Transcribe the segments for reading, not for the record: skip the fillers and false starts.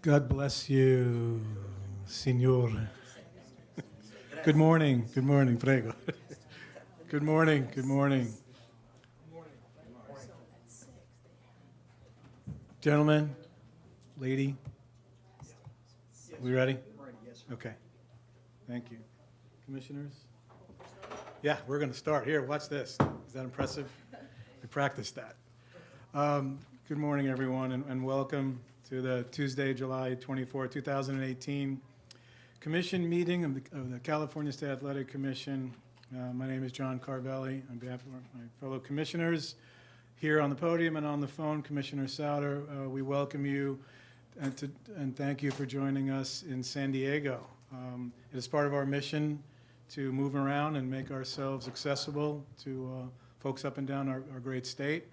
God bless you, Senor. Good morning, prego. Good morning, good morning. Gentlemen, lady, we ready? Okay, thank you. Commissioners? Yeah, we're going to start. Here, watch this. Is that impressive? We practiced that. Good morning, everyone, and welcome to the Tuesday, July 24, 2018 Commission meeting of the California State Athletic Commission. My name is John Carvelli. On behalf of my fellow commissioners here on the podium and on the phone, Commissioner Souter, we welcome you and thank you for joining us in San Diego. It is part of our mission to move around and make ourselves accessible to folks up and down our great state.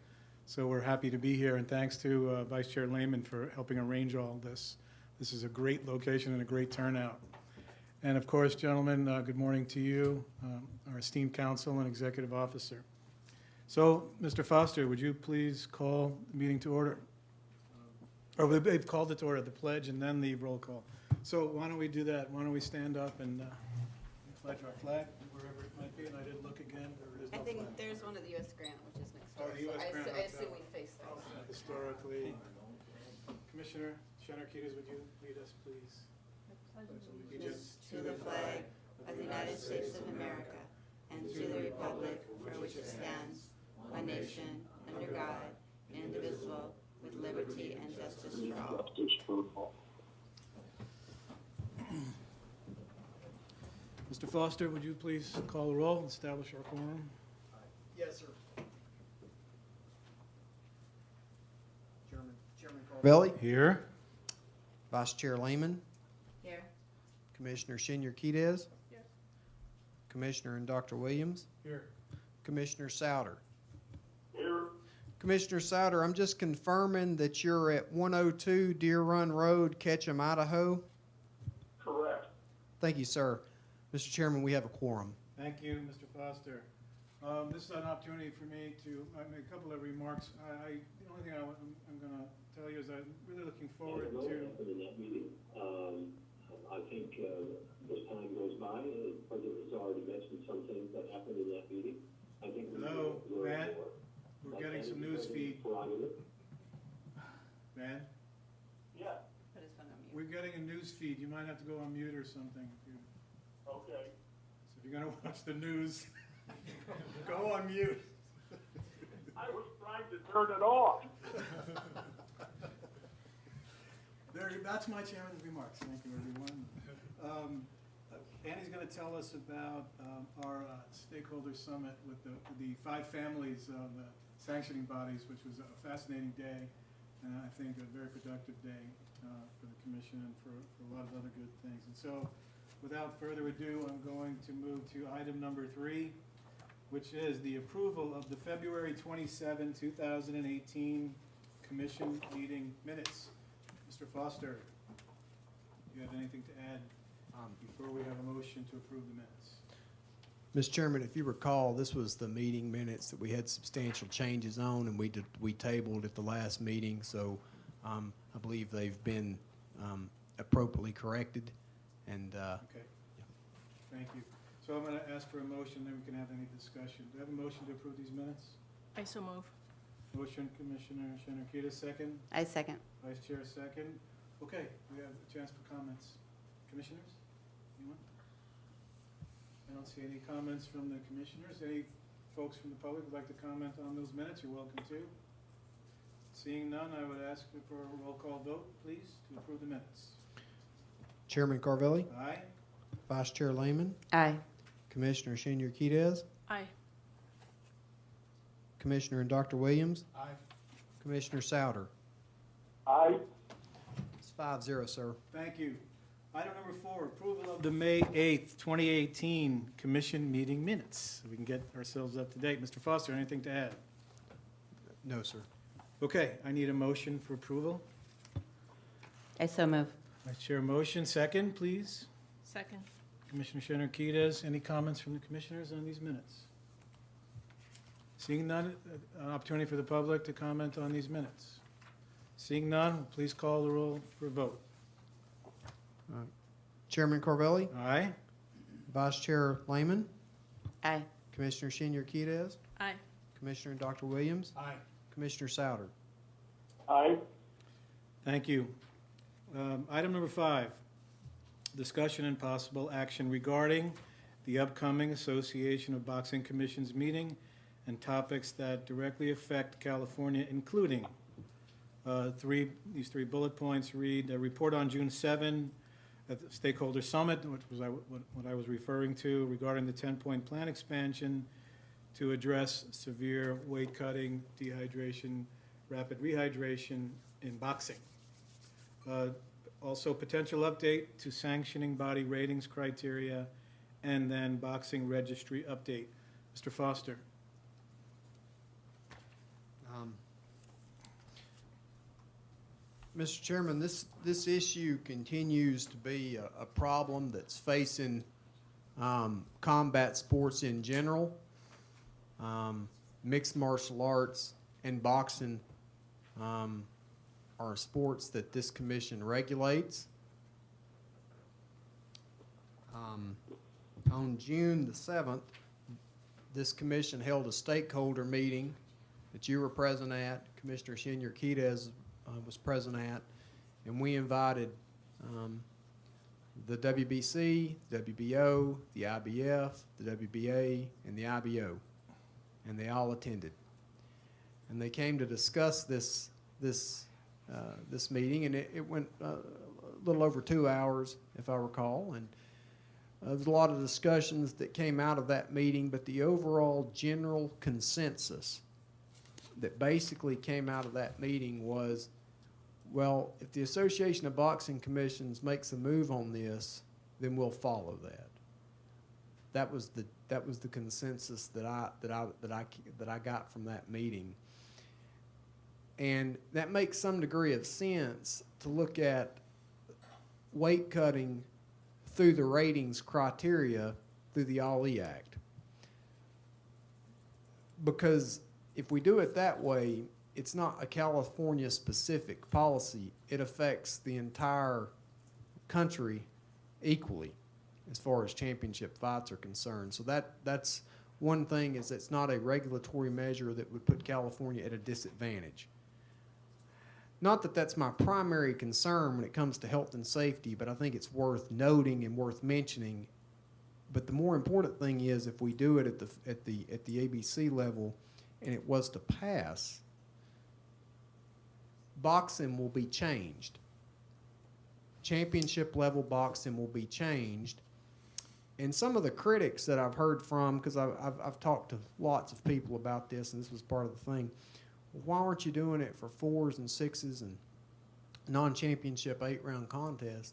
So we're happy to be here, and thanks to Vice Chair Lehman for helping arrange all this. This is a great location and a great turnout. And of course, gentlemen, good morning to you, our esteemed counsel and executive officer. So, Mr. Foster, would you please call the meeting to order? Or they've called it to order, the pledge and then the roll call. So why don't we do that? Why don't we stand up and pledge our flag, wherever it might be, and I didn't look again. There is no I think flag. there's one at the U.S. Grant, which is next Oh, door. the U.S. So Grant I assume Hotel. we face that. Historically. Commissioner Shanarkides, would you lead us, please? Allegiance to the flag of the United States of America and to the republic for which it stands, one nation, under God, indivisible, with liberty and justice for all. Mr. Foster, would you please call the roll, establish our quorum? Yes, sir. Chairman Carvelli, Here. Vice Chair Lehman, Here. Commissioner Senior-Quidez, Commissioner and Dr. Williams, Here. Commissioner Souter. Here. Commissioner Souter, I'm just confirming that you're at 102 Deer Run Road, Ketchum, Idaho. Correct. Thank you, sir. Mr. Chairman, we have a quorum. Thank you, Mr. Foster. This is an opportunity for me to make a couple of remarks. The only thing I'm going to tell you is I'm really looking forward What to. happened in that meeting? I think as time goes by, the President has already mentioned some things that happened in that meeting. I think we Hello, will learn Matt? more. We're getting some news feed. Prerogative. Man, Yeah, Put his phone on mute. we're getting a news feed. You might have to go on mute or something. okay. So if you're going to watch the news, go on mute. I was trying to turn it off. That's my chairman's remarks. Thank you, everyone. Annie's going to tell us about our stakeholder summit with the 5 families of the sanctioning bodies, which was a fascinating day, and I think a very productive day for the commission and for a lot of other good things. And so, without further ado, I'm going to move to item number 3, which is the approval of the February 27, 2018 commission meeting minutes. Mr. Foster, do you have anything to add before we have a motion to approve the minutes? Mr. Chairman, if you recall, this was the meeting minutes that we had substantial changes on, and we tabled at the last meeting, so I believe they've been appropriately corrected. And Okay, thank you. So I'm going to ask for a motion, then we can have any discussion. Do I have a motion to approve these minutes? I so move. Motion, Commissioner Shanarkides, second. I second. Vice Chair, second. Okay, we have a chance for comments. Commissioners? Anyone? I don't see any comments from the commissioners. Any folks from the public who'd like to comment on those minutes? You're welcome to. Seeing none, I would ask for a roll call vote, please, to approve the minutes. Chairman Carvelli, Aye? Vice Chair Lehman, Aye. Commissioner Senior-Quidez, Aye. Commissioner and Dr. Williams, Aye. Commissioner Souter. Aye. It's 5-0, sir. Thank you. Item number 4, approval of the May 8th, 2018 commission meeting minutes. So we can get ourselves up to date. Mr. Foster, anything to add? No, sir. Okay, I need a motion for approval. I so move. Vice Chair motion, second, please. Second. Commissioner Shanarkides, any comments from the commissioners on these minutes? Seeing none, an opportunity for the public to comment on these minutes. Seeing none, please call the roll for a vote. Chairman Carvelli, Aye. Vice Chair Lehman, Aye. Commissioner Senior Quidez, Aye. Commissioner Dr. Williams, Aye. Commissioner Souter. Aye. Thank you. Item number 5, discussion and possible action regarding the upcoming Association of Boxing Commissions meeting and topics that directly affect California, including these three bullet points read, a report on June 7 at the Stakeholder Summit, which was what I was referring to regarding the 10-point plan expansion to address severe weight cutting, dehydration, rapid rehydration in boxing. Also, potential update to sanctioning body ratings criteria, and then boxing registry update. Mr. Foster. Mr. Chairman, this issue continues to be a problem that's facing combat sports in general. Mixed martial arts and boxing are sports that this commission regulates. On June the 7th, this commission held a stakeholder meeting that you were present at, Commissioner Senior Quidez was present at, and we invited the WBC, the WBO, the IBF, the WBA, and the IBO, and they all attended. And they came to discuss this meeting, and it went a little over 2 hours, if I recall, and there was a lot of discussions that came out of that meeting, but the overall general consensus that basically came out of that meeting was, well, if the Association of Boxing Commissions makes a move on this, then we'll follow that. That was the consensus that I got from that meeting. And that makes some degree of sense to look at weight cutting through the ratings criteria through the Ali Act. Because if we do it that way, it's not a California-specific policy. It affects the entire country equally as far as championship fights are concerned. So that's one thing, is it's not a regulatory measure that would put California at a disadvantage. Not that that's my primary concern when it comes to health and safety, but I think it's worth noting and worth mentioning. But the more important thing is, if we do it at the ABC level and it was to pass, boxing will be changed. Championship level boxing will be changed. And some of the critics that I've heard from, because I've talked to lots of people about this, and this was part of the thing, why aren't you doing it for 4s and 6s and non-championship 8-round contests?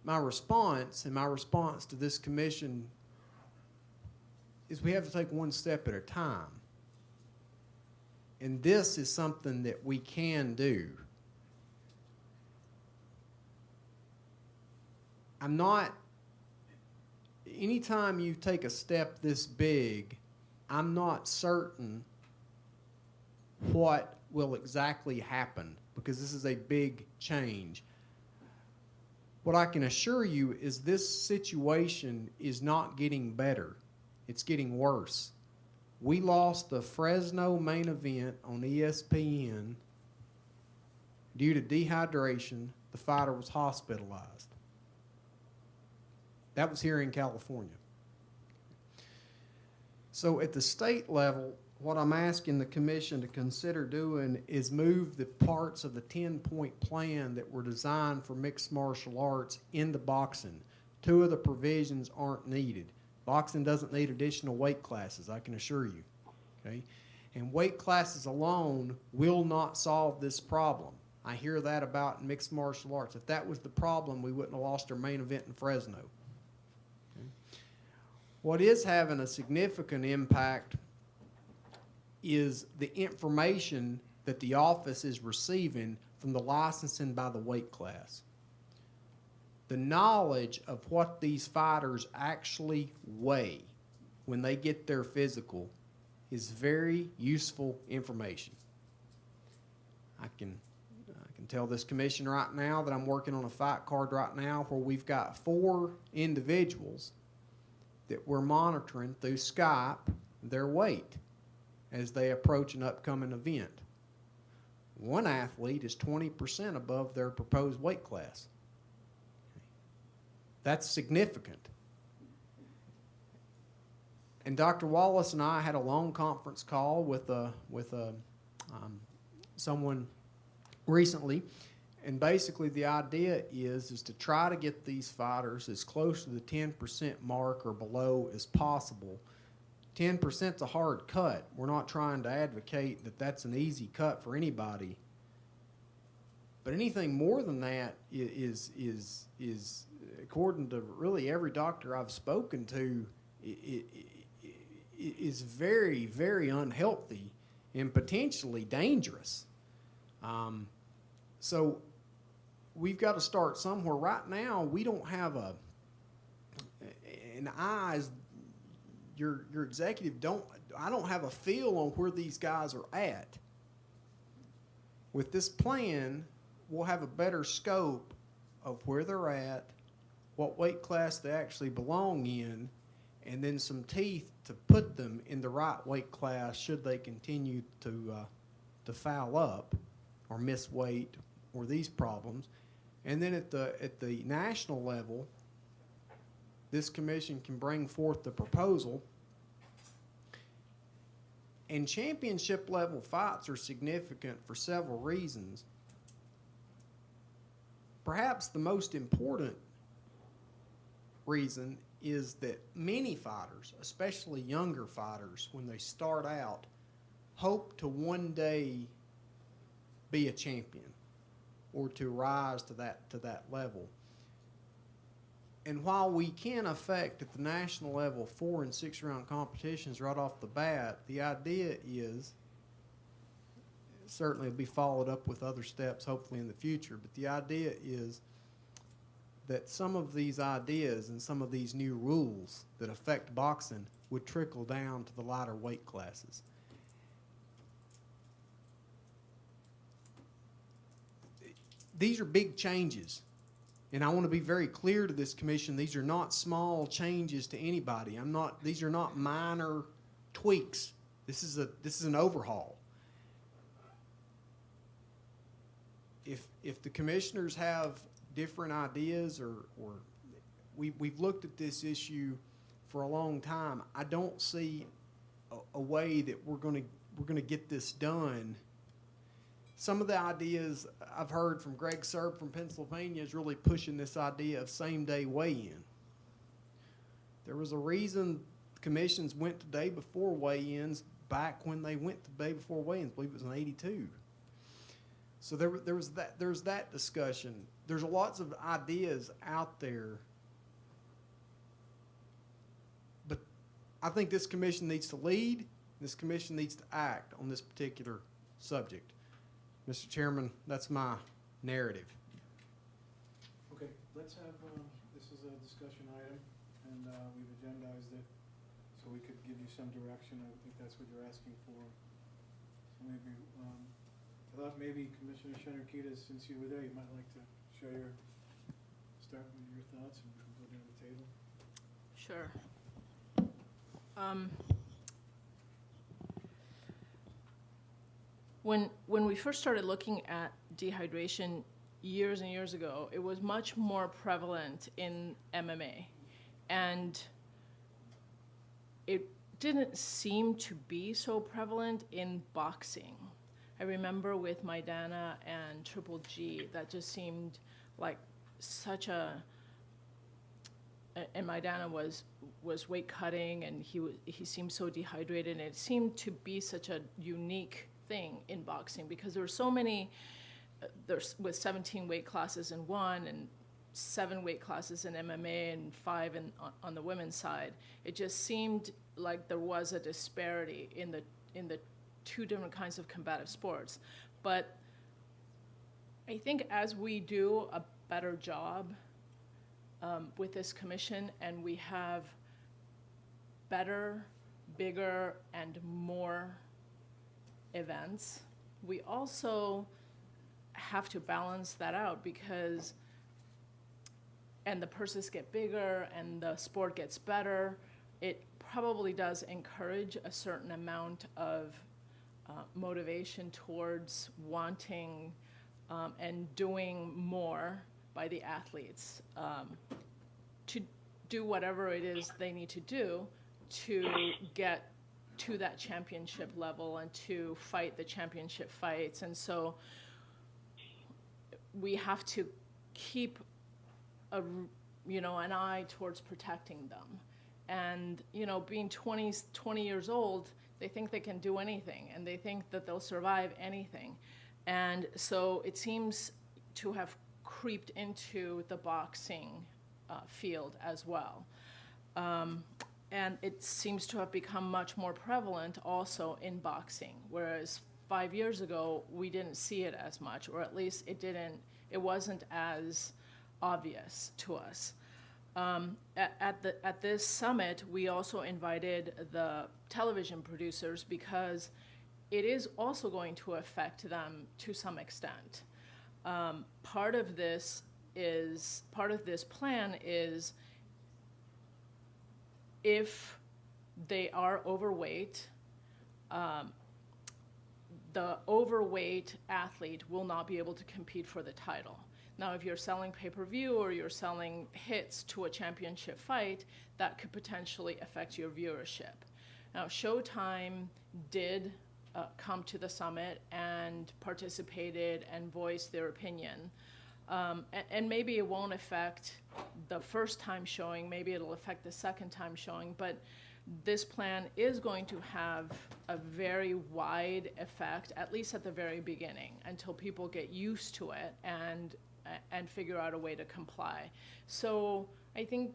My response to this commission is we have to take one step at a time. And this is something that we can do. Anytime you take a step this big, I'm not certain what will exactly happen, because this is a big change. What I can assure you is this situation is not getting better. It's getting worse. We lost the Fresno main event on ESPN due to dehydration. The fighter was hospitalized. That was here in California. So at the state level, what I'm asking the commission to consider doing is move the parts of the 10-point plan that were designed for mixed martial arts into boxing. 2 of the provisions aren't needed. Boxing doesn't need additional weight classes, I can assure you. Okay? And weight classes alone will not solve this problem. I hear that about mixed martial arts. If that was the problem, we wouldn't have lost our main event in Fresno. Okay? What is having a significant impact is the information that the office is receiving from the licensing by the weight class. The knowledge of what these fighters actually weigh when they get their physical is very useful information. I can can tell this commission right now that I'm working on a fight card right now where we've got 4 individuals that we're monitoring through Skype their weight as they approach an upcoming event. One athlete is 20% above their proposed weight class. That's significant. And Dr. Wallace and I had a long conference call with someone recently, and basically the idea is to try to get these fighters as close to the 10% mark or below as possible. 10% is a hard cut. We're not trying to advocate that that's an easy cut for anybody. But anything more than that is according to really every doctor I've spoken to, is very, very unhealthy and potentially dangerous. So we've got to start somewhere. Right now, we don't have your executive I don't have a feel on where these guys are at. With this plan, we'll have a better scope of where they're at, what weight class they actually belong in, and then some teeth to put them in the right weight class should they continue to foul up or miss weight or these problems. And then at the national level, this commission can bring forth the proposal. And championship level fights are significant for several reasons. Perhaps the most important reason is that many fighters, especially younger fighters, when they start out, hope to one day be a champion or to rise to that level. And while we can affect at the national level 4- and 6-round competitions right off the bat, the idea is, certainly will be followed up with other steps hopefully in the future, but the idea is that some of these ideas and some of these new rules that affect boxing would trickle down to the lighter weight classes. These are big changes, and I want to be very clear to this commission, these are not small changes to anybody. These are not minor tweaks. This is an overhaul. If the commissioners have different ideas or we've looked at this issue for a long time, I don't see a way that we're going to get this done. Some of the ideas I've heard from Greg Serb from Pennsylvania is really pushing this idea of same-day weigh-in. There was a reason commissions went to day before weigh-ins back when they went to day before weigh-ins. I believe it was in '82. So there's that discussion. There's lots of ideas out there, but I think this commission needs to lead. This commission needs to act on this particular subject. Mr. Chairman, that's my narrative. Okay, let's have, this is a discussion item, and we've agendized it so we could give you some direction. I think that's what you're asking for. So maybe, I thought maybe Commissioner Shenarkita, since you were there, you might like to start with your thoughts and we can go down the table. Sure. When we first started looking at dehydration years and years ago, it was much more prevalent in MMA. And it didn't seem to be so prevalent in boxing. I remember with Maidana and Triple G, that just seemed like such a, and Maidana was weight cutting, and he seemed so dehydrated, and it seemed to be such a unique thing in boxing because there were so many, there's with 17 weight classes in one and 7 weight classes in MMA and 5 on the women's side. It just seemed like there was a disparity in the 2 different kinds of combative sports. But I think as we do a better job with this commission and we have better, bigger, and more events, we also have to balance that out because, and the purses get bigger and the sport gets better, it probably does encourage a certain amount of motivation towards wanting and doing more by the athletes to do whatever it is they need to do to get to that championship level and to fight the championship fights. And so we have to keep an eye towards protecting them. And, being 20 years old, they think they can do anything, and they think that they'll survive anything. And so it seems to have creeped into the boxing field as well. And it seems to have become much more prevalent also in boxing, whereas 5 years ago, we didn't see it as much, or at least it wasn't as obvious to us. At this summit, we also invited the television producers because it is also going to affect them to some extent. Part of this plan is if they are overweight, the overweight athlete will not be able to compete for the title. Now, if you're selling pay-per-view or you're selling hits to a championship fight, that could potentially affect your viewership. Now, Showtime did come to the summit and participated and voiced their opinion. And maybe it won't affect the first time showing, maybe it'll affect the second time showing, but this plan is going to have a very wide effect, at least at the very beginning, until people get used to it and figure out a way to comply. So I think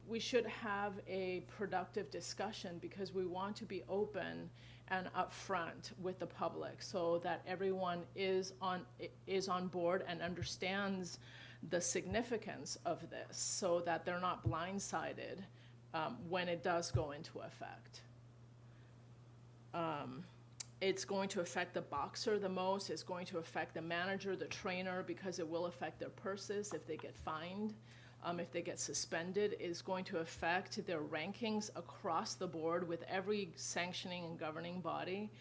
we should have a productive discussion because we want to be open and upfront with the public so that everyone is on board and understands the significance of this so that they're not blindsided when it does go into effect. It's going to affect the boxer the most. It's going to affect the manager, the trainer, because it will affect their purses if they get fined, if they get suspended. It's going to affect their rankings across the board with every sanctioning and governing body.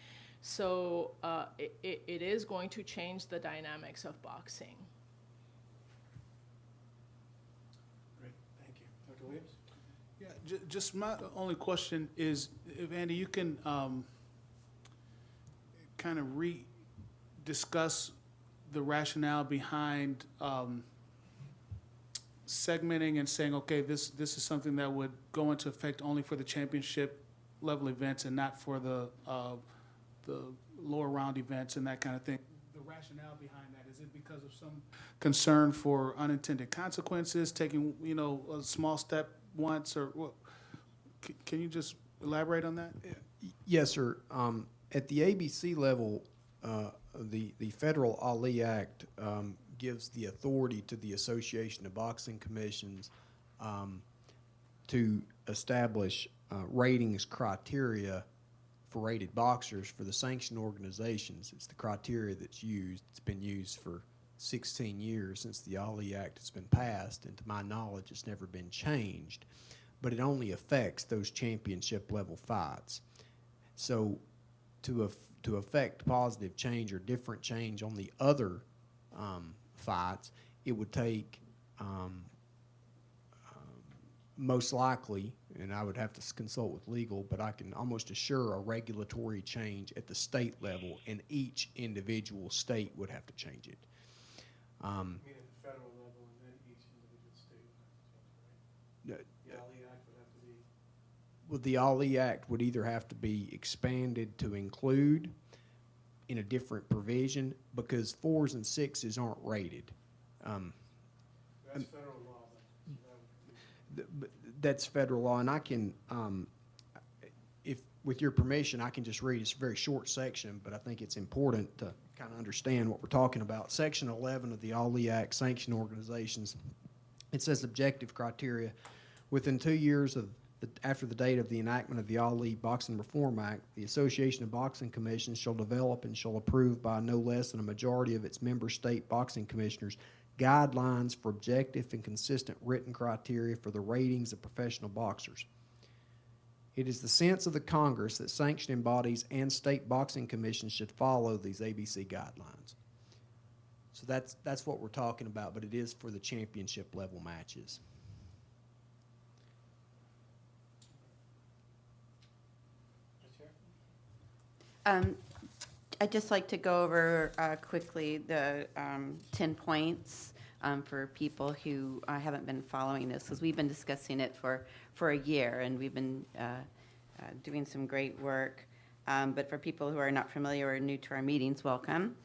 So it is going to change the dynamics of boxing. Great, thank you. Dr. Williams? Yeah, just my only question is, if Andy, you can kind of discuss the rationale behind segmenting and saying, okay, this is something that would go into effect only for the championship level events and not for the lower round events and that kind of thing. The rationale behind that, is it because of some concern for unintended consequences, taking a small step once, or what? Can you just elaborate on that? Yes, sir. At the ABC level, the Federal Ali Act gives the authority to the Association of Boxing Commissions to establish ratings criteria for rated boxers for the sanctioned organizations. It's the criteria that's used. It's been used for 16 years since the Ali Act has been passed, and to my knowledge, it's never been changed. But it only affects those championship level fights. So to affect positive change or different change on the other fights, it would take most likely, and I would have to consult with legal, but I can almost assure a regulatory change at the state level, and each individual state would have to change it. You mean at the federal level and then each individual state would have to change, right? The Ali Act would have to be... Well, the Ali Act would either have to be expanded to include in a different provision, because 4s and 6s aren't rated. That's federal law. That's federal law, and I can, if with your permission, I can just read. It's a very short section, but I think it's important to kind of understand what we're talking about. Section 11 of the Ali Act, sanctioned organizations. It says objective criteria. Within 2 years of after the date of the enactment of the All League Boxing Reform Act, the Association of Boxing Commissions shall develop and shall approve by no less than a majority of its member state boxing commissioners guidelines for objective and consistent written criteria for the ratings of professional boxers. It is the sense of the Congress that sanctioning bodies and state boxing commissions should follow these ABC guidelines. So that's what we're talking about, but it is for the championship level matches. I'd just like to go over quickly the 10 points for people who haven't been following this, because we've been discussing it for a year, and we've been doing some great work. But for people who are not familiar or new to our meetings, welcome.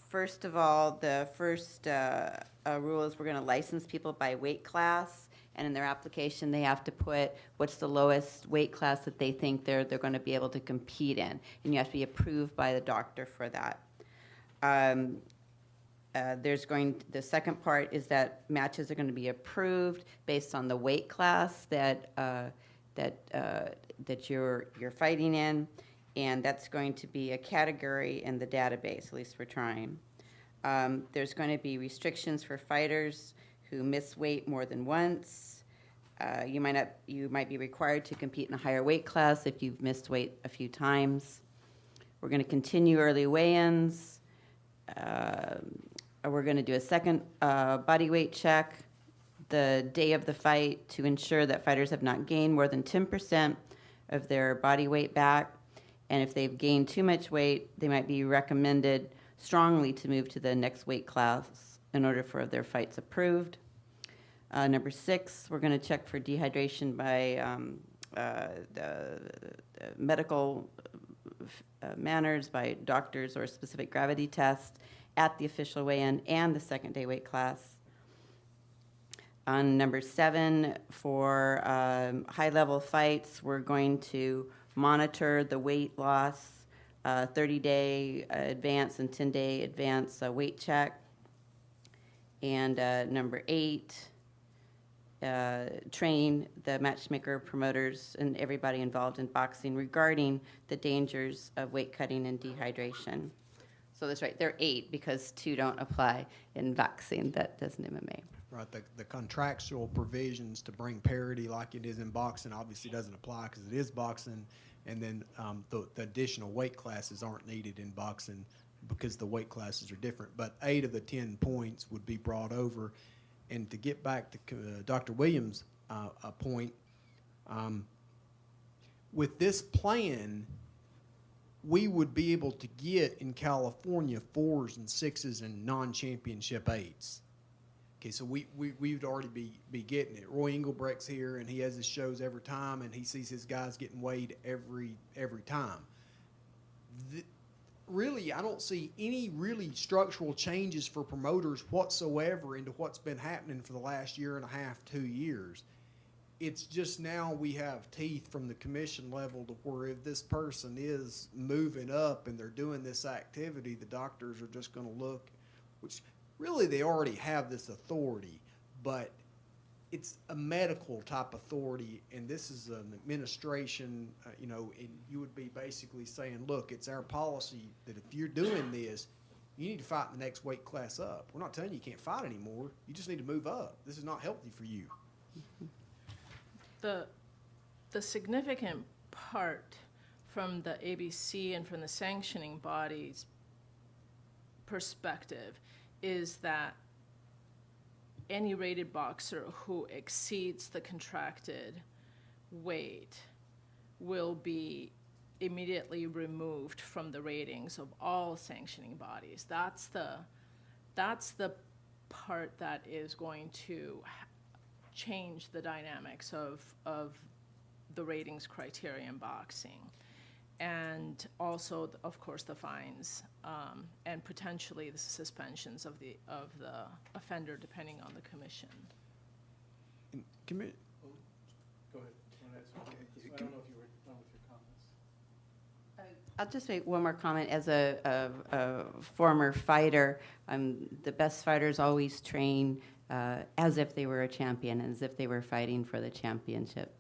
First of all, the first rule is we're going to license people by weight class. And in their application, they have to put what's the lowest weight class that they think they're going to be able to compete in. And you have to be approved by the doctor for that. The second part is that matches are going to be approved based on the weight class that you're fighting in. And that's going to be a category in the database, at least we're trying. There's going to be restrictions for fighters who miss weight more than once. You might be required to compete in a higher weight class if you've missed weight a few times. We're going to continue early weigh-ins. We're going to do a second body weight check the day of the fight to ensure that fighters have not gained more than 10% of their body weight back. And if they've gained too much weight, they might be recommended strongly to move to the next weight class in order for their fights approved. Number 6, we're going to check for dehydration by the medical manners, by doctors or specific gravity test at the official weigh-in and the second day weight class. On number 7, for high-level fights, we're going to monitor the weight loss, 30-day advance and 10-day advance weight check. And number 8, train the matchmaker, promoters, and everybody involved in boxing regarding the dangers of weight cutting and dehydration. So that's right, there are 8 because 2 don't apply in boxing. That doesn't MMA. Right, the contractual provisions to bring parity like it is in boxing obviously doesn't apply because it is boxing, and then the additional weight classes aren't needed in boxing because the weight classes are different. But 8 of the 10 points would be brought over. And to get back to Dr. Williams' point, with this plan, we would be able to get in California 4s and 6s and non-championship 8s. Okay, so we would already be getting it. Roy Engelbrecht's here, and he has his shows every time, and he sees his guys getting weighed every time. Really, I don't see any really structural changes for promoters whatsoever into what's been happening for the last year and a half, 2 years. It's just now we have teeth from the commission level to where if this person is moving up and they're doing this activity, the doctors are just going to look, which really they already have this authority, but it's a medical type authority, and this is an administration, and you would be basically saying, look, it's our policy that if you're doing this, you need to fight in the next weight class up. We're not telling you can't fight anymore. You just need to move up. This is not healthy for you. The significant part from the ABC and from the sanctioning body's perspective is that any rated boxer who exceeds the contracted weight will be immediately removed from the ratings of all sanctioning bodies. That's the part that is going to change the dynamics of the ratings criteria in boxing. And also, of course, the fines and potentially the suspensions of the offender, depending on the commission. Go ahead. I don't know if you were done with your comments. I'll just make one more comment. As a former fighter, the best fighters always train as if they were a champion, as if they were fighting for the championship.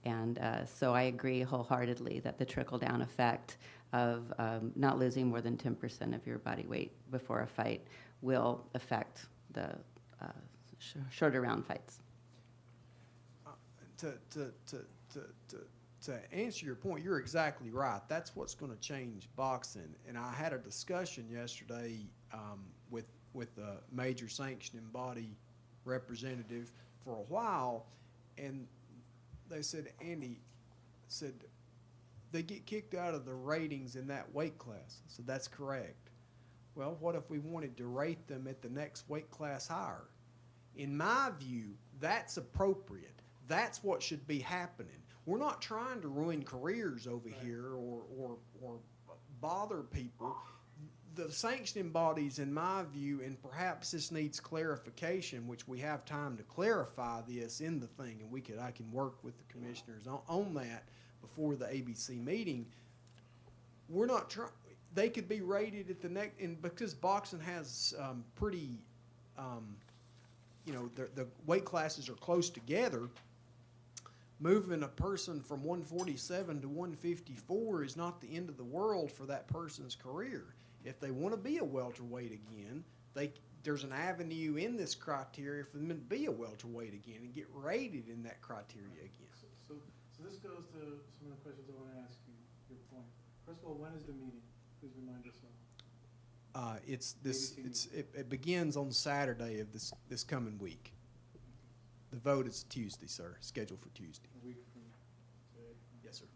And so I agree wholeheartedly that the trickle-down effect of not losing more than 10% of your body weight before a fight will affect the shorter round fights. To answer your point, you're exactly right. That's what's going to change boxing. And I had a discussion yesterday with a major sanctioning body representative for a while, and they said, Andy, said they get kicked out of the ratings in that weight class. So that's correct. Well, what if we wanted to rate them at the next weight class higher? In my view, that's appropriate. That's what should be happening. We're not trying to ruin careers over here or bother people. The sanctioning bodies, in my view, and perhaps this needs clarification, which we have time to clarify this in the thing, and I can work with the commissioners on that before the ABC meeting. We're not trying. They could be rated at the next, and because boxing has pretty, the weight classes are close together. Moving a person from 147 to 154 is not the end of the world for that person's career. If they want to be a welterweight again, there's an avenue in this criteria for them to be a welterweight again and get rated in that criteria again. So this goes to some of the questions I want to ask you, your point. First of all, when is the meeting? Please remind us of. It begins on Saturday of this coming week. The vote is Tuesday, sir, scheduled for Tuesday. A week from today? Yes, sir.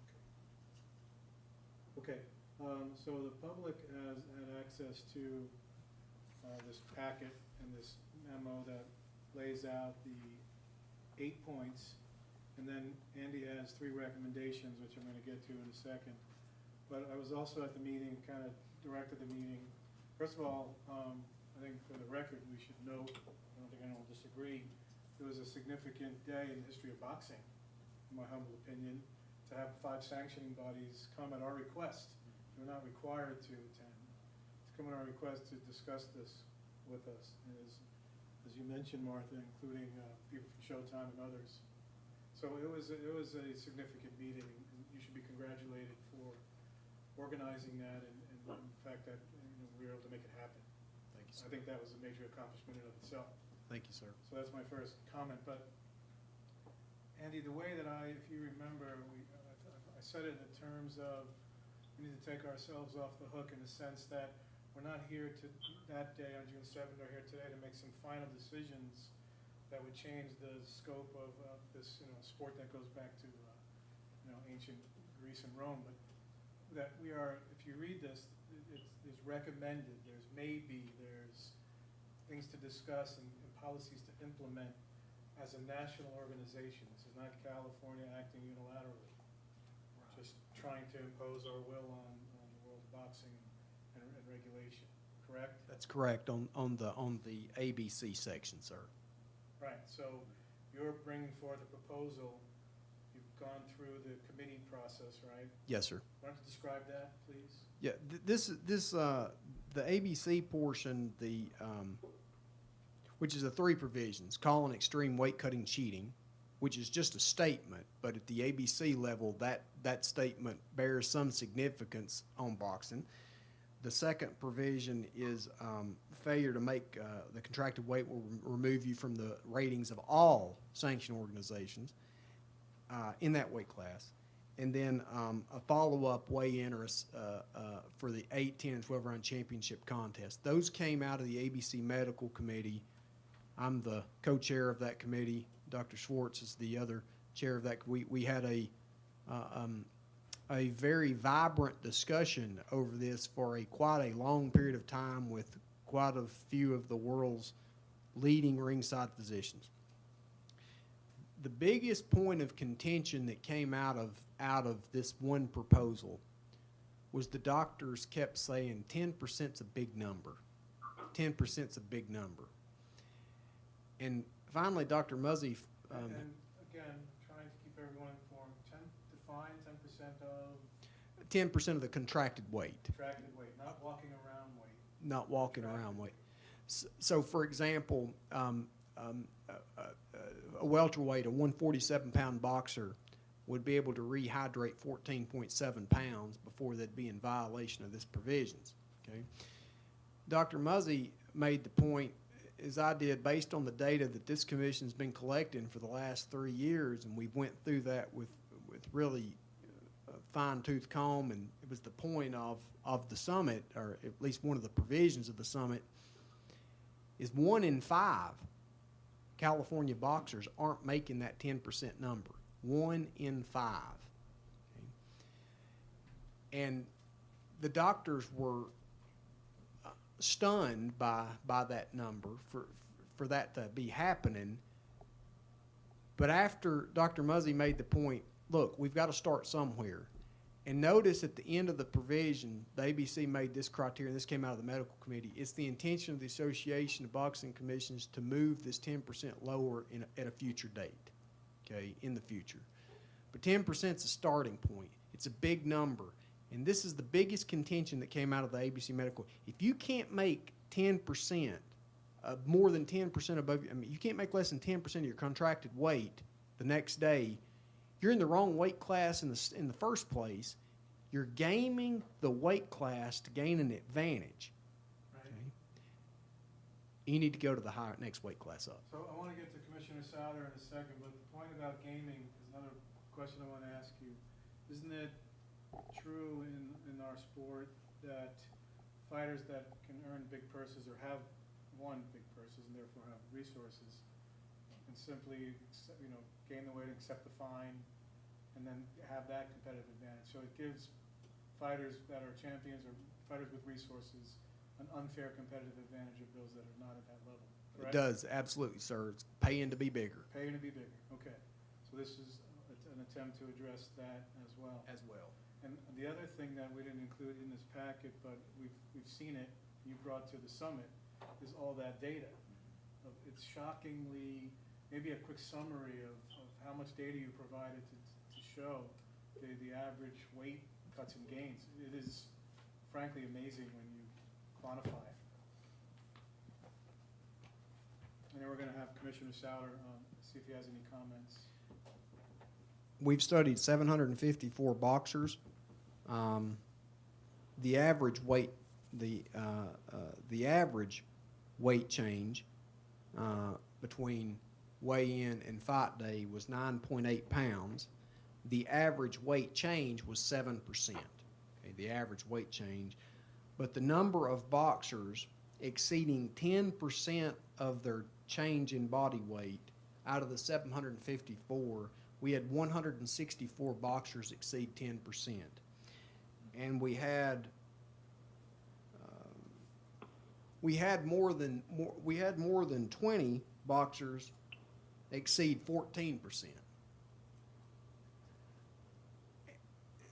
Okay, so the public has had access to this packet and this memo that lays out the 8 points, and then Andy has 3 recommendations, which I'm going to get to in a second. But I was also at the meeting, kind of directed the meeting. First of all, I think for the record, we should note, I don't think anyone will disagree, it was a significant day in the history of boxing, in my humble opinion, to have 5 sanctioning bodies come at our request. They were not required to attend. To come at our request to discuss this with us. And as you mentioned, Martha, including people from Showtime and others. So it was a significant meeting, and you should be congratulated for organizing that and the fact that we were able to make it happen. Thank you, sir. I think that was a major accomplishment in and of itself. Thank you, sir. So that's my first comment. But Andy, the way that if you remember, I said it in terms of we need to take ourselves off the hook in the sense that we're not here that day on June 7th or here today to make some final decisions that would change the scope of this sport that goes back to ancient Greece and Rome. But that we are, if you read this, it's recommended. There's maybe, there's things to discuss and policies to implement as a national organization. This is not California acting unilaterally, just trying to impose our will on the world of boxing and regulation. Correct? That's correct on the ABC section, sir. Right. So you're bringing forth a proposal. You've gone through the committee process, right? Yes, sir. Why don't you describe that, please? Yeah, the ABC portion, which is the 3 provisions, calling extreme weight cutting cheating, which is just a statement, but at the ABC level, that statement bears some significance on boxing. The second provision is failure to make the contracted weight will remove you from the ratings of all sanctioned organizations in that weight class. And then a follow-up weigh-in for the 8, 10, and 12-round championship contest. Those came out of the ABC Medical Committee. I'm the co-chair of that committee. Dr. Schwartz is the other chair of that. We had a very vibrant discussion over this for quite a long period of time with quite a few of the world's leading ringside physicians. The biggest point of contention that came out of this one proposal was the doctors kept saying 10%'s a big number. 10%'s a big number. And finally, Dr. Muzzy. And again, trying to keep everyone informed, define 10% of 10% of the contracted weight. contracted weight, not walking around weight. Not walking around weight. So for example, a welterweight, a 147-pound boxer, would be able to rehydrate 14.7 pounds before they'd be in violation of this provisions, okay? Dr. Muzzy made the point, as I did, based on the data that this commission's been collecting for the last 3 years, and we went through that with really fine-tooth comb, and it was the point of the summit, or at least one of the provisions of the summit, is 1 in 5 California boxers aren't making that 10% number. 1 in 5. Okay? And the doctors were stunned by that number for that to be happening. But after Dr. Muzzy made the point, look, we've got to start somewhere. And notice at the end of the provision, the ABC made this criteria, and this came out of the medical committee. It's the intention of the Association of Boxing Commissions to move this 10% lower at a future date, okay, in the future. But 10% is a starting point. It's a big number. And this is the biggest contention that came out of the ABC Medical. If you can't make 10%, more than 10% above, I mean, you can't make less than 10% of your contracted weight the next day, you're in the wrong weight class in the first place. You're gaming the weight class to gain an advantage. Right. Okay? You need to go to the next weight class up. So I want to get to Commissioner Souder in a second, but the point about gaming is another question I want to ask you. Isn't it true in our sport that fighters that can earn big purses or have won big purses and therefore have resources can simply, gain the weight, accept the fine, and then have that competitive advantage? So it gives fighters that are champions or fighters with resources an unfair competitive advantage of those that are not at that level, correct? It does, absolutely, sir. It's paying to be bigger. Paying to be bigger, okay. So this is an attempt to address that as well. As well. And the other thing that we didn't include in this packet, but we've seen it, you brought to the summit, is all that data. It's shockingly, maybe a quick summary of how much data you provided to show the average weight cuts and gains. It is frankly amazing when you quantify it. And then we're going to have Commissioner Souder see if he has any comments. We've studied 754 boxers. The average weight, the average weight change between weigh-in and fight day was 9.8 pounds. The average weight change was 7%. Okay, the average weight change, but the number of boxers exceeding 10% of their change in body weight out of the 754. We had 164 boxers exceed 10%, and we had more than 20 boxers exceed 14%.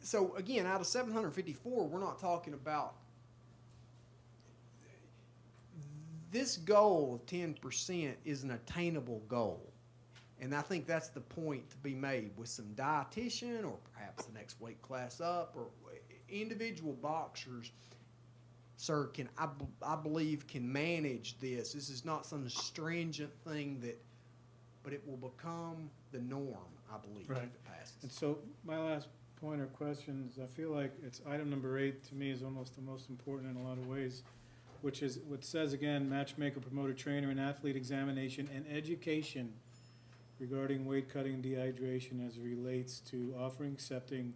So again, out of 754, we're not talking about this goal of 10% is an attainable goal. And I think that's the point to be made with some dietitian or perhaps the next weight class up or individual boxers, sir, I believe can manage this. This is not some stringent thing but it will become the norm, I believe, if Right. it passes. And so my last point or question is, I feel like it's item number 8 to me is almost the most important in a lot of ways, which is what says again, matchmaker, promoter, trainer, and athlete examination and education regarding weight cutting and dehydration as it relates to offering, accepting,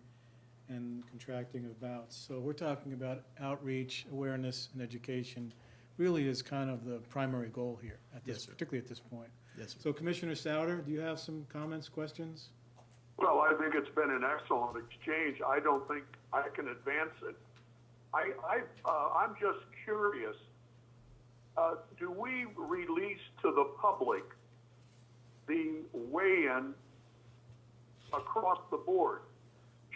and contracting of bouts. So we're talking about outreach, awareness, and education really is kind of the primary goal here, Yes, sir. particularly at this point. Yes, sir. So Commissioner Souder, do you have some comments, questions? Well, I think it's been an excellent exchange. I don't think I can advance it. I'm just curious. Do we release to the public the weigh-in across the board?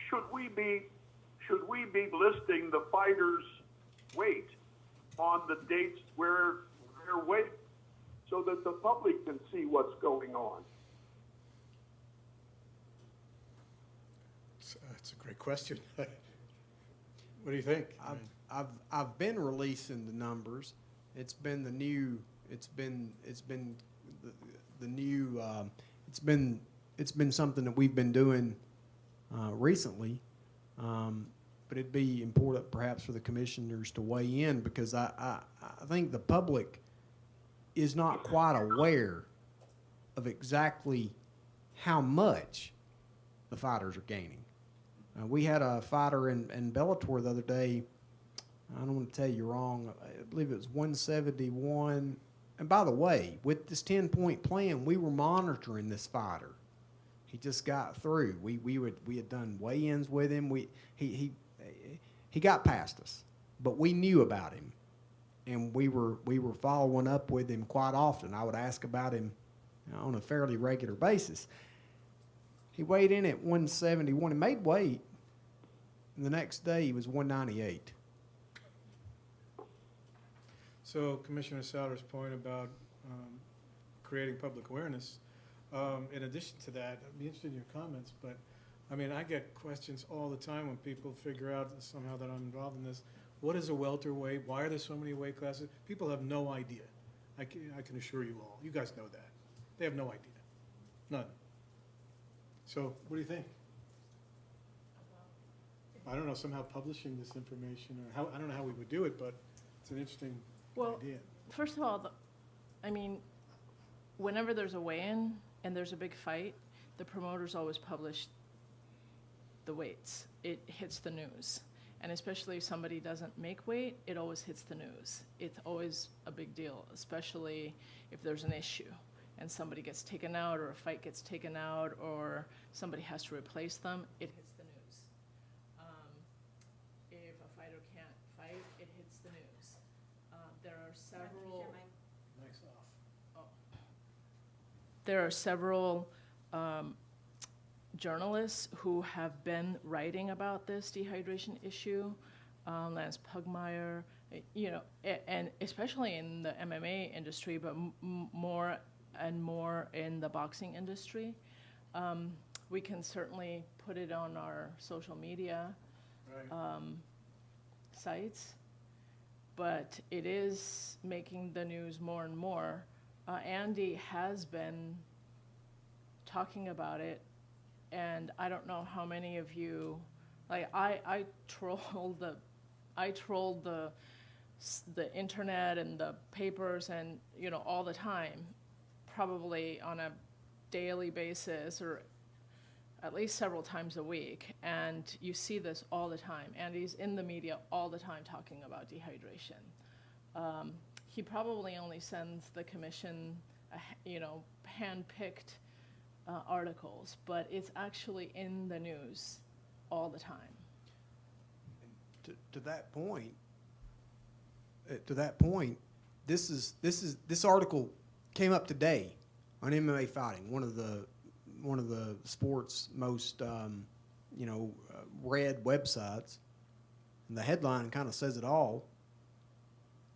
Should we be listing the fighters' weight on the dates where they're weighing, so that the public can see what's going on? That's a great question. What do you think? I've been releasing the numbers. It's been the new. It's been something that we've been doing recently. But it'd be important perhaps for the commissioners to weigh in, because I think the public is not quite aware of exactly how much the fighters are gaining. We had a fighter in Bellator the other day. I don't want to tell you wrong. I believe it was 171. And by the way, with this 10-point plan, we were monitoring this fighter. He just got through. We had done weigh-ins with him. He got past us, but we knew about him, and we were following up with him quite often. I would ask about him on a fairly regular basis. He weighed in at 171 and made weight. And the next day he was 198. So Commissioner Souter's point about creating public awareness, in addition to that, I'd be interested in your comments, but I mean, I get questions all the time when people figure out somehow that I'm involved in this. What is a welterweight? Why are there so many weight classes? People have no idea. I can assure you all. You guys know that. They have no idea. None. So what do you think? I don't know, somehow publishing this information, or how, I don't know how we would do it, but it's an interesting Well, idea. first of all, I mean, whenever there's a weigh-in and there's a big fight, the promoters always publish the weights. It hits the news. And especially if somebody doesn't make weight, it always hits the news. It's always a big deal, especially if there's an issue and somebody gets taken out, or a fight gets taken out, or somebody has to replace them, it hits the news. If a fighter can't fight, it hits the news. There are several. Nice off. There are several journalists who have been writing about this dehydration issue. Lance Pugmire, you know, and especially in the MMA industry, but more and more in the boxing industry. We can certainly put it on our social media Right. sites, but it is making the news more and more. Andy has been talking about it, and I don't know how many of you, like I trolled the internet and the papers, and you know, all the time, probably on a daily basis, or at least several times a week, and you see this all the time. Andy's in the media all the time talking about dehydration. He probably only sends the commission, you know, hand-picked articles, but it's actually in the news all the time. To that point, this article came up today on MMA Fighting, one of the sport's most read websites, and the headline kind of says it all.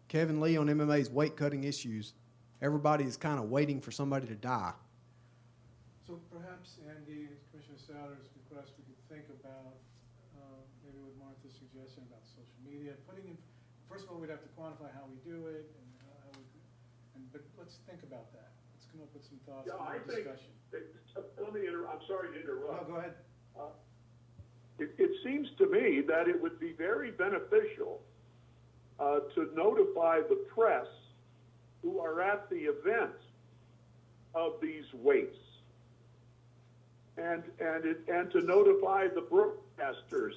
Kevin Lee on MMA's weight cutting issues. Everybody is kind of waiting for somebody to die. So perhaps, Andy, Commissioner Souter's request, we could think about, maybe with Martha's suggestion about social media, putting in, first of all, we'd have to quantify how we do it, and how we, but let's think about that. Let's come up with some thoughts Yeah, for I the think, discussion. let me I'm sorry to interrupt. No, go ahead. It seems to me that it would be very beneficial to notify the press who are at the event of these weights, and to notify the broadcasters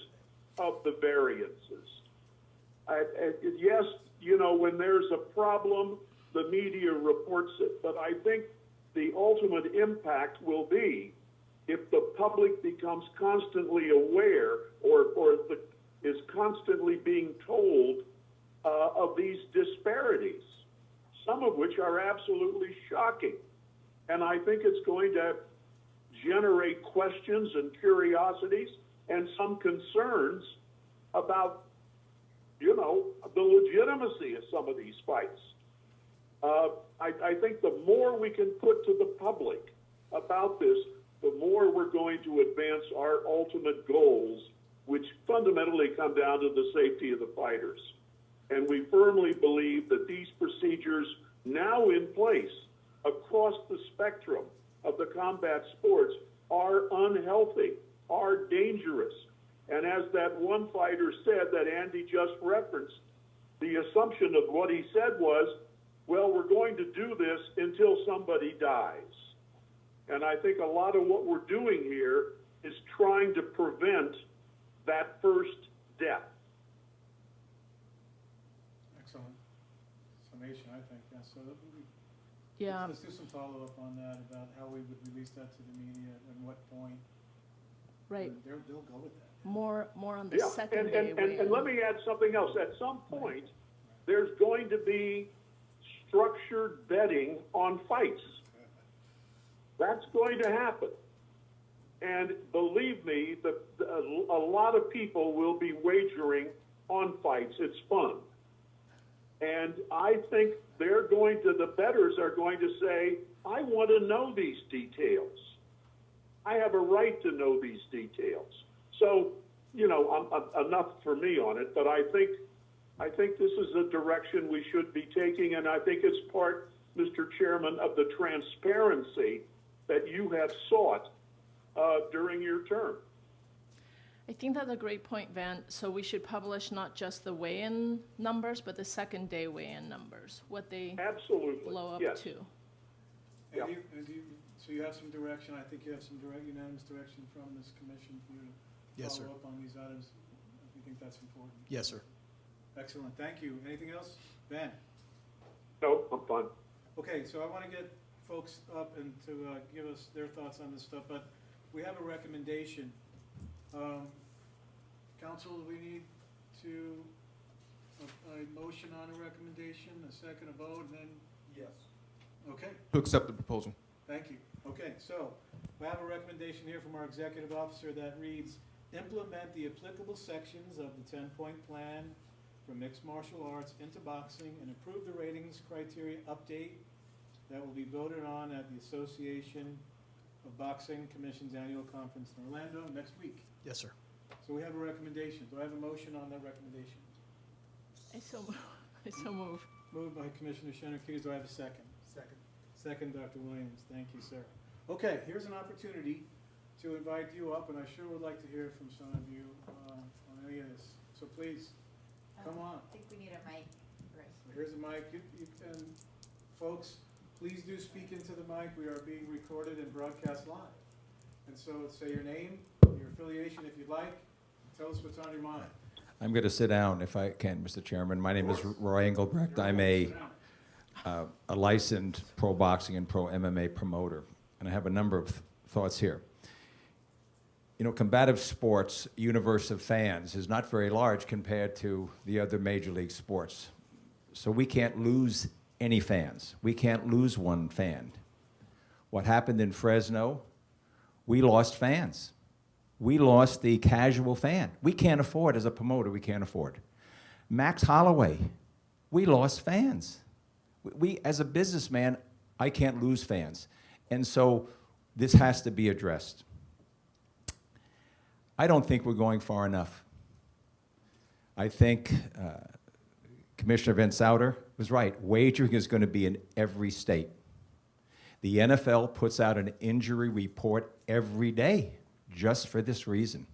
of the variances. Yes, you know, when there's a problem, the media reports it, but I think the ultimate impact will be if the public becomes constantly aware is constantly being told of these disparities, some of which are absolutely shocking. And I think it's going to generate questions and curiosities and some concerns about, you know, the legitimacy of some of these fights. I think the more we can put to the public about this, the more we're going to advance our ultimate goals, which fundamentally come down to the safety of the fighters. And we firmly believe that these procedures now in place across the spectrum of the combat sports are unhealthy, are dangerous. And as that one fighter said that Andy just referenced, the assumption of what he said was, well, we're going to do this until somebody dies. And I think a lot of what we're doing here is trying to prevent that first death. Excellent summation, I think, yeah. So Yeah, let's do some follow-up on that, about how we would release that to the media and what point. right. They'll go with that. More on the Yeah, second and, day and, and, weigh-in. let me add something else. At some point, there's going to be structured betting on fights. That's going to happen. And believe me, a lot of people will be wagering on fights. It's fun. And I think the bettors are going to say, I want to know these details. I have a right to know these details. So, enough for me on it, but I think this is the direction we should be taking, and I think it's part, Mr. Chairman, of the transparency that you have sought during your term. I think that's a great point, Van. So we should publish not just the weigh-in numbers, but the second day weigh-in numbers, what they Absolutely. blow up Yes. to. Yeah. So you have some direction, I think you have some unanimous direction from this commission for you to Yes, sir. follow up on these items. I think that's important. Yes, sir. Excellent, thank you. Anything else? Ben? No, I'm fine. Okay, so I want to get folks up and to give us their thoughts on this stuff, but we have a recommendation. Council, we need to, a motion on a recommendation, a second, a vote, and then? Yes. Okay, To accept the proposal. thank you. Okay, so we have a recommendation here from our executive officer that reads, implement the applicable sections of the 10-point plan for mixed martial arts into boxing and approve the ratings criteria update that will be voted on at the Association of Boxing Commission's annual conference in Orlando next week. Yes, sir. So we have a recommendation. Do I have a motion on that recommendation? I so move. Moved by Commissioner Shannon-Hughes. Do I have a second? Second. Second, Dr. Williams. Thank you, sir. Okay, here's an opportunity to invite you up, and I sure would like to hear from some of you on any of this. So please, come on. I think we need a mic, Grace. Here's a mic. And folks, please do speak into the mic. We are being recorded and broadcast live. And so say your name, your affiliation if you'd like. Tell us what's on your mind. I'm going to sit down if I can, Mr. Chairman. My name is Roy Engelbrecht. I'm a licensed pro boxing and pro MMA promoter, and I have a number of thoughts here. You know, combative sports universe of fans is not very large compared to the other major league sports. So we can't lose any fans. We can't lose one fan. What happened in Fresno, we lost fans. We lost the casual fan. We can't afford, as a promoter, we can't afford. Max Holloway, we lost fans. We, as a businessman, I can't lose fans. And so this has to be addressed. I don't think we're going far enough. I think Commissioner Van Souder was right. Wagering is going to be in every state. The NFL puts out an injury report every day just for this reason.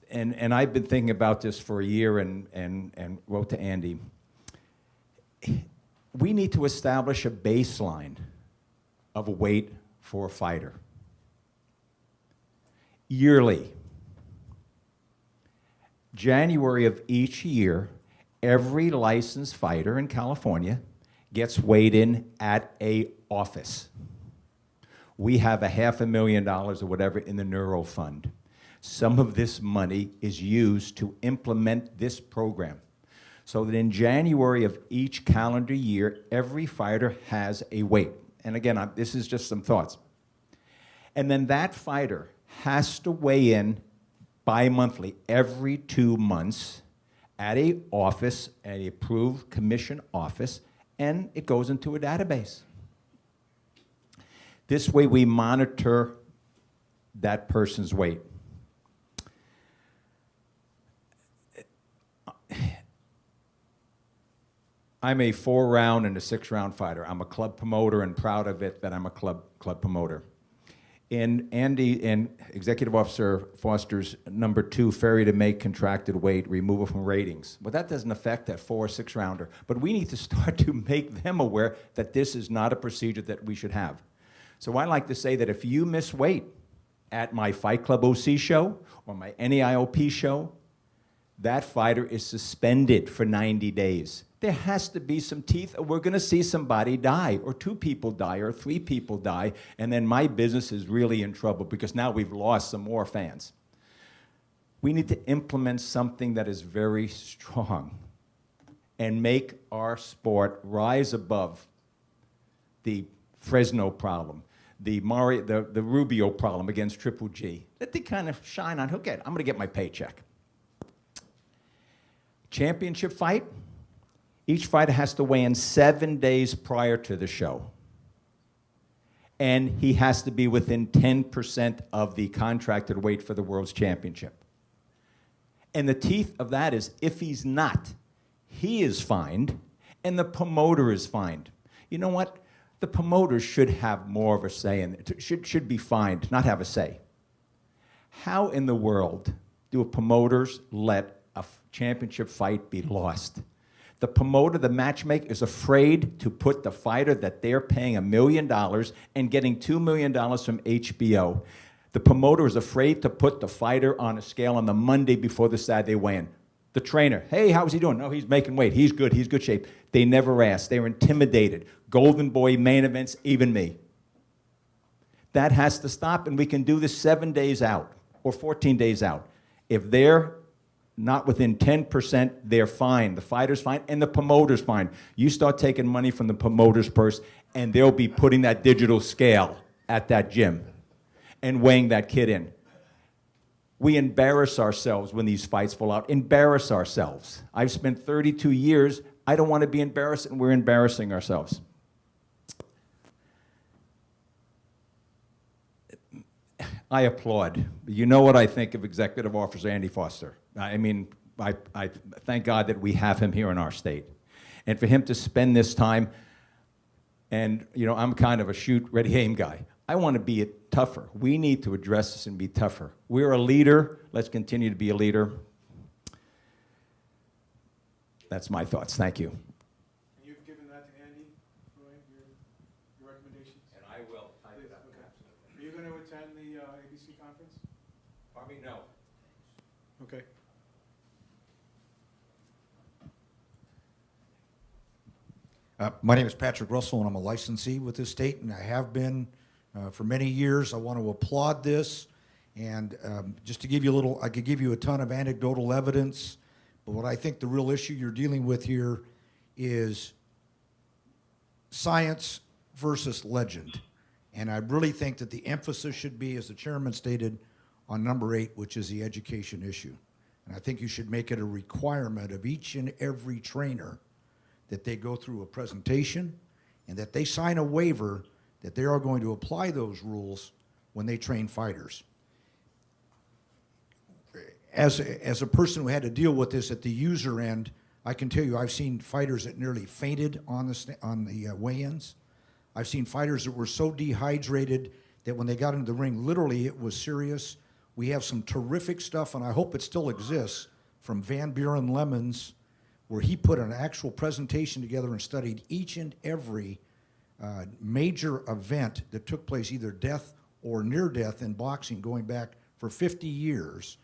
And I've been thinking about this for a year and wrote to Andy. We need to establish a baseline of a weight for a fighter. Yearly. January of each year, every licensed fighter in California gets weighed in at a office. We have $500,000 or whatever in the Neuro Fund. Some of this money is used to implement this program, so that in January of each calendar year, every fighter has a weight. And again, this is just some thoughts. And then that fighter has to weigh in bi-monthly, every 2 months, at an office, an approved commission office, and it goes into a database. This way we monitor that person's weight. I'm a 4-round and a 6-round fighter. I'm a club promoter and proud of it that I'm a club promoter. in Andy and Executive Officer Foster's number 2, failure to make contracted weight, removal from ratings. Well, that doesn't affect that 4 or 6 rounder, but we need to start to make them aware that this is not a procedure that we should have. So I like to say that if you miss weight at my Fight Club OC show or my NEIOP show, that fighter is suspended for 90 days. There has to be some teeth, or we're going to see somebody die, or 2 people die, or 3 people die, and then my business is really in trouble because now we've lost some more fans. We need to implement something that is very strong and make our sport rise above the Fresno problem, the Rubio problem against Triple G. Let they kind of shine on, okay, I'm going to get my paycheck. Championship fight, each fighter has to weigh in 7 days prior to the show. And he has to be within 10% of the contracted weight for the World's Championship. And the teeth of that is, if he's not, he is fined, and the promoter is fined. You know what? The promoters should have more of a say in it, should be fined, not have a say. How in the world do promoters let a championship fight be lost? The promoter, the matchmaker, is afraid to put the fighter that they're paying $1 million and getting $2 million from HBO. The promoter is afraid to put the fighter on a scale on the Monday before the Saturday weigh-in. The trainer, hey, how's he doing? No, he's making weight. He's good shape. They never ask. They're intimidated. Golden Boy, main events, even me. That has to stop, and we can do this 7 days out or 14 days out. If they're not within 10%, they're fine. The fighter's fine, and the promoter's fine. You start taking money from the promoter's purse, and they'll be putting that digital scale at that gym and weighing that kid in. We embarrass ourselves when these fights fall out. Embarrass ourselves. I've spent 32 years. I don't want to be embarrassed, and we're embarrassing ourselves. I applaud. You know what I think of Executive Officer Andy Foster. I mean, I thank God that we have him here in our state. And for him to spend this time, and you know, I'm kind of a shoot, ready, aim guy. I want to be tougher. We need to address this and be tougher. We're a leader. Let's continue to be a leader. That's my thoughts. Thank you. And you've given that to Andy, Roy, your recommendations? And I will. Please, okay. Are you going to attend the ABC conference? Pardon me, no. Okay. My name is Patrick Russell, and I'm a licensee with this state, and I have been for many years. I want to applaud this, and just to give you a little, I could give you a ton of anecdotal evidence, but what I think the real issue you're dealing with here is science versus legend. And I really think that the emphasis should be, as the chairman stated, on number 8, which is the education issue. And I think you should make it a requirement of each and every trainer that they go through a presentation and that they sign a waiver that they are going to apply those rules when they train fighters. As a person who had to deal with this at the user end, I can tell you I've seen fighters that nearly fainted on the weigh-ins. I've seen fighters that were so dehydrated that when they got into the ring, literally it was serious. We have some terrific stuff, and I hope it still exists, from Van Buren Lemons, where he put an actual presentation together and studied each and every major event that took place, either death or near death in boxing, going back for 50 years.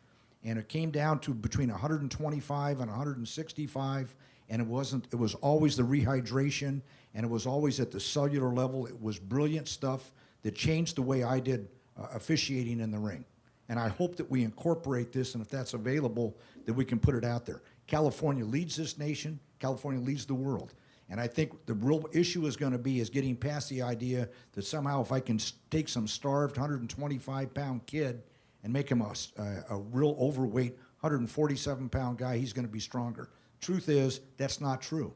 And it came down to between 125 and 165, and it was always the rehydration, and it was always at the cellular level. It was brilliant stuff that changed the way I did officiating in the ring. And I hope that we incorporate this, and if that's available, that we can put it out there. California leads this nation. California leads the world. And I think the real issue is going to be is getting past the idea that somehow if I can take some starved 125-pound kid and make him a real overweight 147-pound guy, he's going to be stronger. Truth is, that's not true.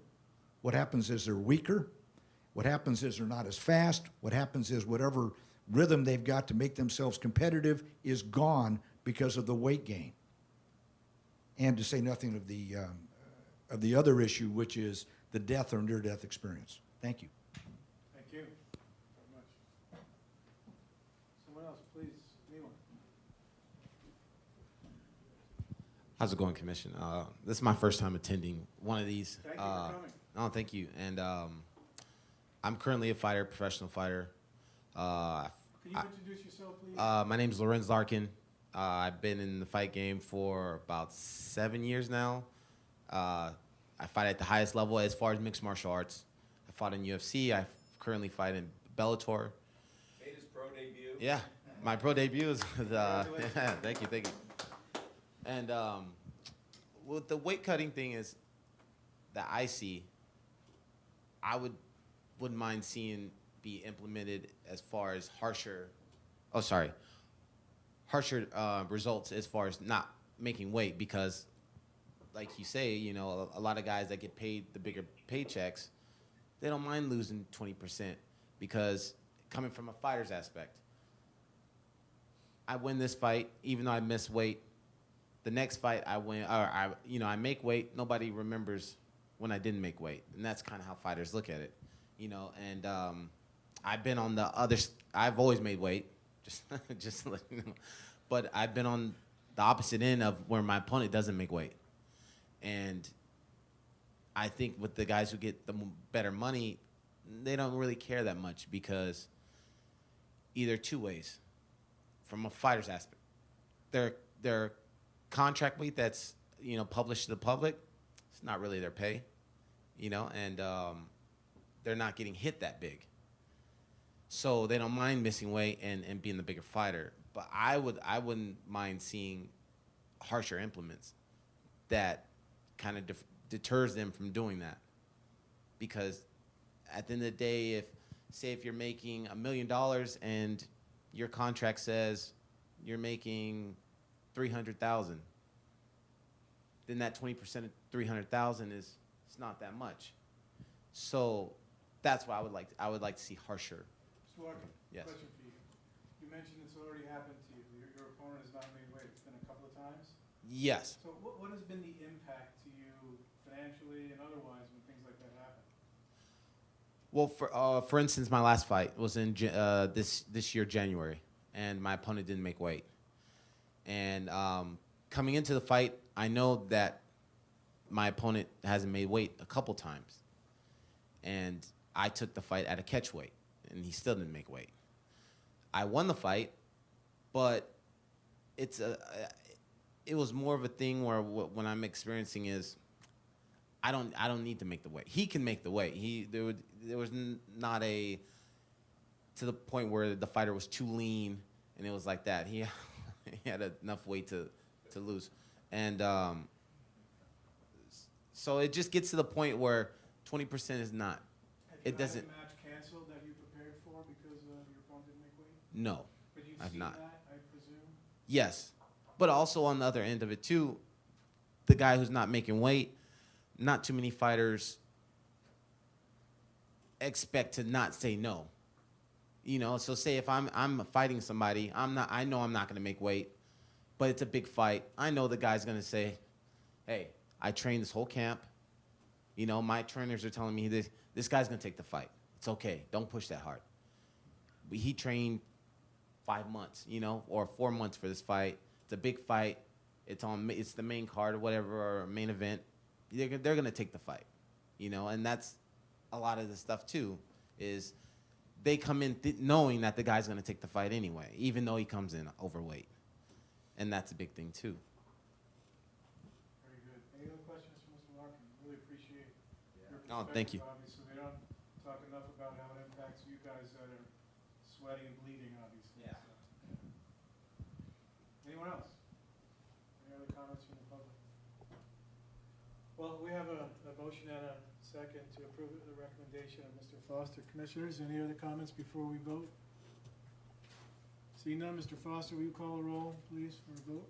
What happens is they're weaker. What happens is they're not as fast. What happens is whatever rhythm they've got to make themselves competitive is gone because of the weight gain. And to say nothing of the other issue, which is the death or near-death experience. Thank you. Thank you very much. Someone else, How's it going, Commission? This is my first time attending one of these. Thank you for coming. No, thank you. And I'm currently a fighter, professional fighter. Can you introduce yourself, please? My name is Lorenz Larkin. I've been in the fight game for about 7 years now. I fight at the highest level as far as mixed martial arts. I fought in UFC. I currently fight in Bellator. Made his pro debut. Yeah, my pro debut is thank you. And with the weight cutting thing is that I see, I wouldn't mind seeing be implemented as far as harsher results as far as not making weight, because like you say, you know, a lot of guys that get paid the bigger paychecks, they don't mind losing 20%, because coming from a fighter's aspect, I win this fight even though I miss weight. The next fight I win, or I make weight. Nobody remembers when I didn't make weight, and that's kind of how fighters look at it, you know. And I've been on the other. I've always made weight, just to let you know. But I've been on the opposite end of where my opponent doesn't make weight, and I think with the guys who get the better money, they don't really care that much, because either two ways, from a fighter's aspect, their contract weight that's, you know, published to the public, it's not really their pay, you know, and they're not getting hit that big, so they don't mind missing weight and being the bigger fighter. But I wouldn't mind seeing harsher implements that kind of deters them from doing that, because at the end of the day, if you're making $1 million and your contract says you're making $300,000, then that 20% of $300,000 it's not that much. So that's why I would like to see harsher. Mr. Larkin, Yes. question for you. You mentioned it's already happened to you. Your opponent has not made weight. It's been a couple of times. Yes. So what has been the impact to you financially and otherwise when things like that happen? Well, for instance, my last fight was in this year, January, and my opponent didn't make weight. And coming into the fight, I know that my opponent hasn't made weight a couple times, and I took the fight at a catch weight, and he still didn't make weight. I won the fight, but it was more of a thing where when I'm experiencing is, I don't need to make the weight. He can make the weight. There was not to the point where the fighter was too lean and it was like that. He had enough weight to lose, and so it just gets to the point where 20% is not. It doesn't. Have you had a match canceled that you prepared for because your opponent didn't make weight? No, But you've I've seen not. that, I presume? Yes, but also on the other end of it too, the guy who's not making weight, not too many fighters expect to not say no. You know, so say if I'm fighting somebody, I know I'm not going to make weight, but it's a big fight. I know the guy's going to say, "Hey, I trained this whole camp. You know, my trainers are telling me this guy's going to take the fight. It's okay. Don't push that hard." He trained 5 months, you know, or 4 months for this fight. It's a big fight. It's the main card or whatever, or main event. They're going to take the fight, you know, and that's a lot of the stuff too, is they come in knowing that the guy's going to take the fight anyway, even though he comes in overweight. And that's a big thing too. Very good. Any other questions for Mr. Larkin? Really appreciate your Oh, perspective. thank you. Obviously, we don't talk enough about how it impacts you guys that are sweating and bleeding, obviously. Yeah. So. Anyone else? Any other comments from the public? Well, we have a motion and a second to approve the recommendation of Mr. Foster. Commissioners, any other comments before we vote? Seeing none, Mr. Foster, will you call a roll, please, for a vote?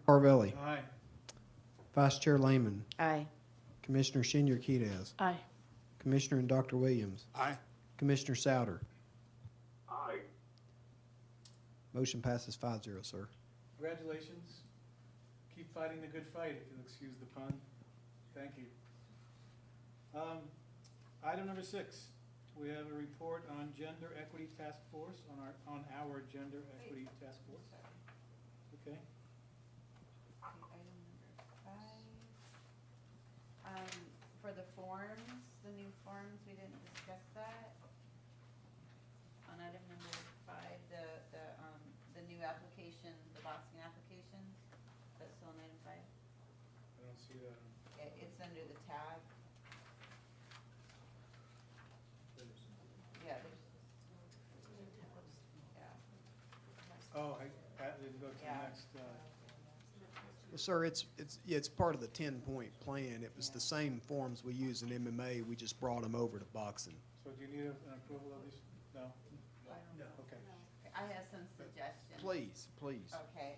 Carvelli, Aye. Vice Chair Lehman, Aye. Commissioner Senior Quidez, Aye. Commissioner and Dr. Williams, Aye. Commissioner Souter. Aye. Motion passes 5-0, sir. Congratulations. Keep fighting the good fight, if you'll excuse the pun. Thank you. Item number 6, we have a report on Gender Equity Task Force, on our Gender Equity Task Force. Okay. forms, the new forms, we didn't discuss that. On item number 5, the new application, the boxing applications, that's still on item 5. I don't see that. It's under the tab. Yeah, there's. Yeah. Oh, that didn't go to the Yeah. next, Well, sir, it's part of the 10-point plan. It was the same forms we use in MMA, we just brought them over to boxing. so do you need an approval of these? No? No. Okay. I have some suggestions. Please, please. Okay,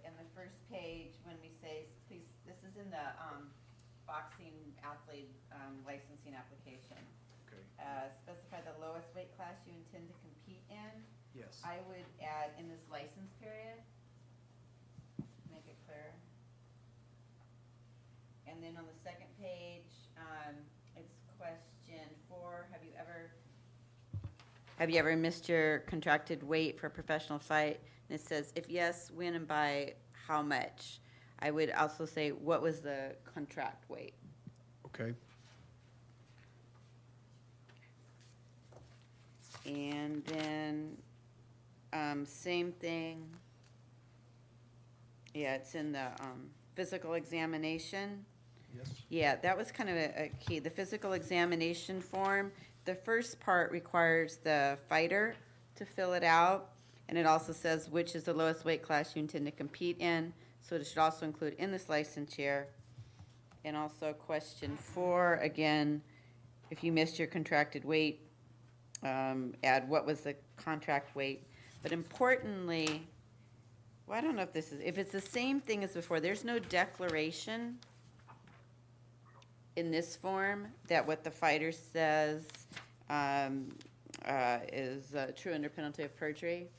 in the first page, when we say, please, this is in the, boxing athlete, licensing application. Okay. Specify the lowest weight class you intend to compete in. Yes. I would add in this license period, make it clear. And then on the second page, it's question 4, have you ever missed your contracted weight for a professional fight? And it says, if yes, when and by how much? I would also say, what was the contract weight? Okay. And then, same thing. Yeah, it's in the, physical examination. Yes. Yeah, that was kind of a key. The physical examination form, the first part requires the fighter to fill it out. And it also says which is the lowest weight class you intend to compete in. So it should also include in this licensure. And also question 4, again, if you missed your contracted weight, add what was the contract weight. But importantly, well, I don't know if it's the same thing as before, there's no declaration in this form that what the fighter says is true under penalty of perjury.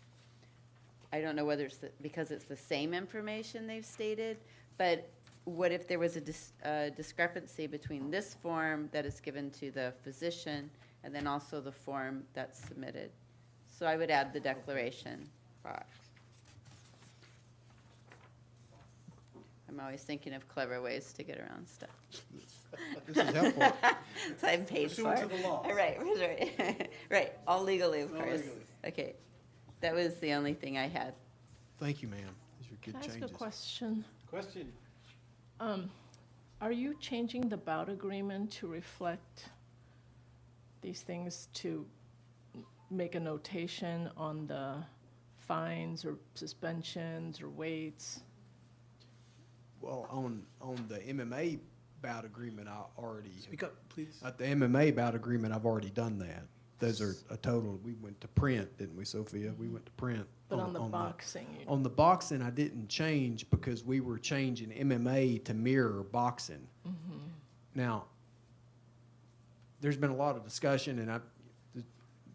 I don't know whether it's because it's the same information they've stated, but what if there was a discrepancy between this form that is given to the physician and then also the form that's submitted? So I would add the declaration box. I'm always thinking of clever ways to get around stuff. This is helpful. So I'm paid for. Pursuant to the law. Right, right, right, all legally, of All course. legally. Okay, that was the only thing I had. Thank you, ma'am. These are Can good I ask changes. a question? Question? Are you changing the bout agreement to reflect these things, to make a notation on the fines or suspensions or weights? Well, on the MMA bout agreement, I already. Speak up, please. At the MMA bout agreement, I've already done that. Those are a total, we went to print, didn't we, Sophia? We went to print. But on the boxing, you On the boxing, I didn't change because we were changing MMA to mirror boxing. Now, there's been a lot of discussion, and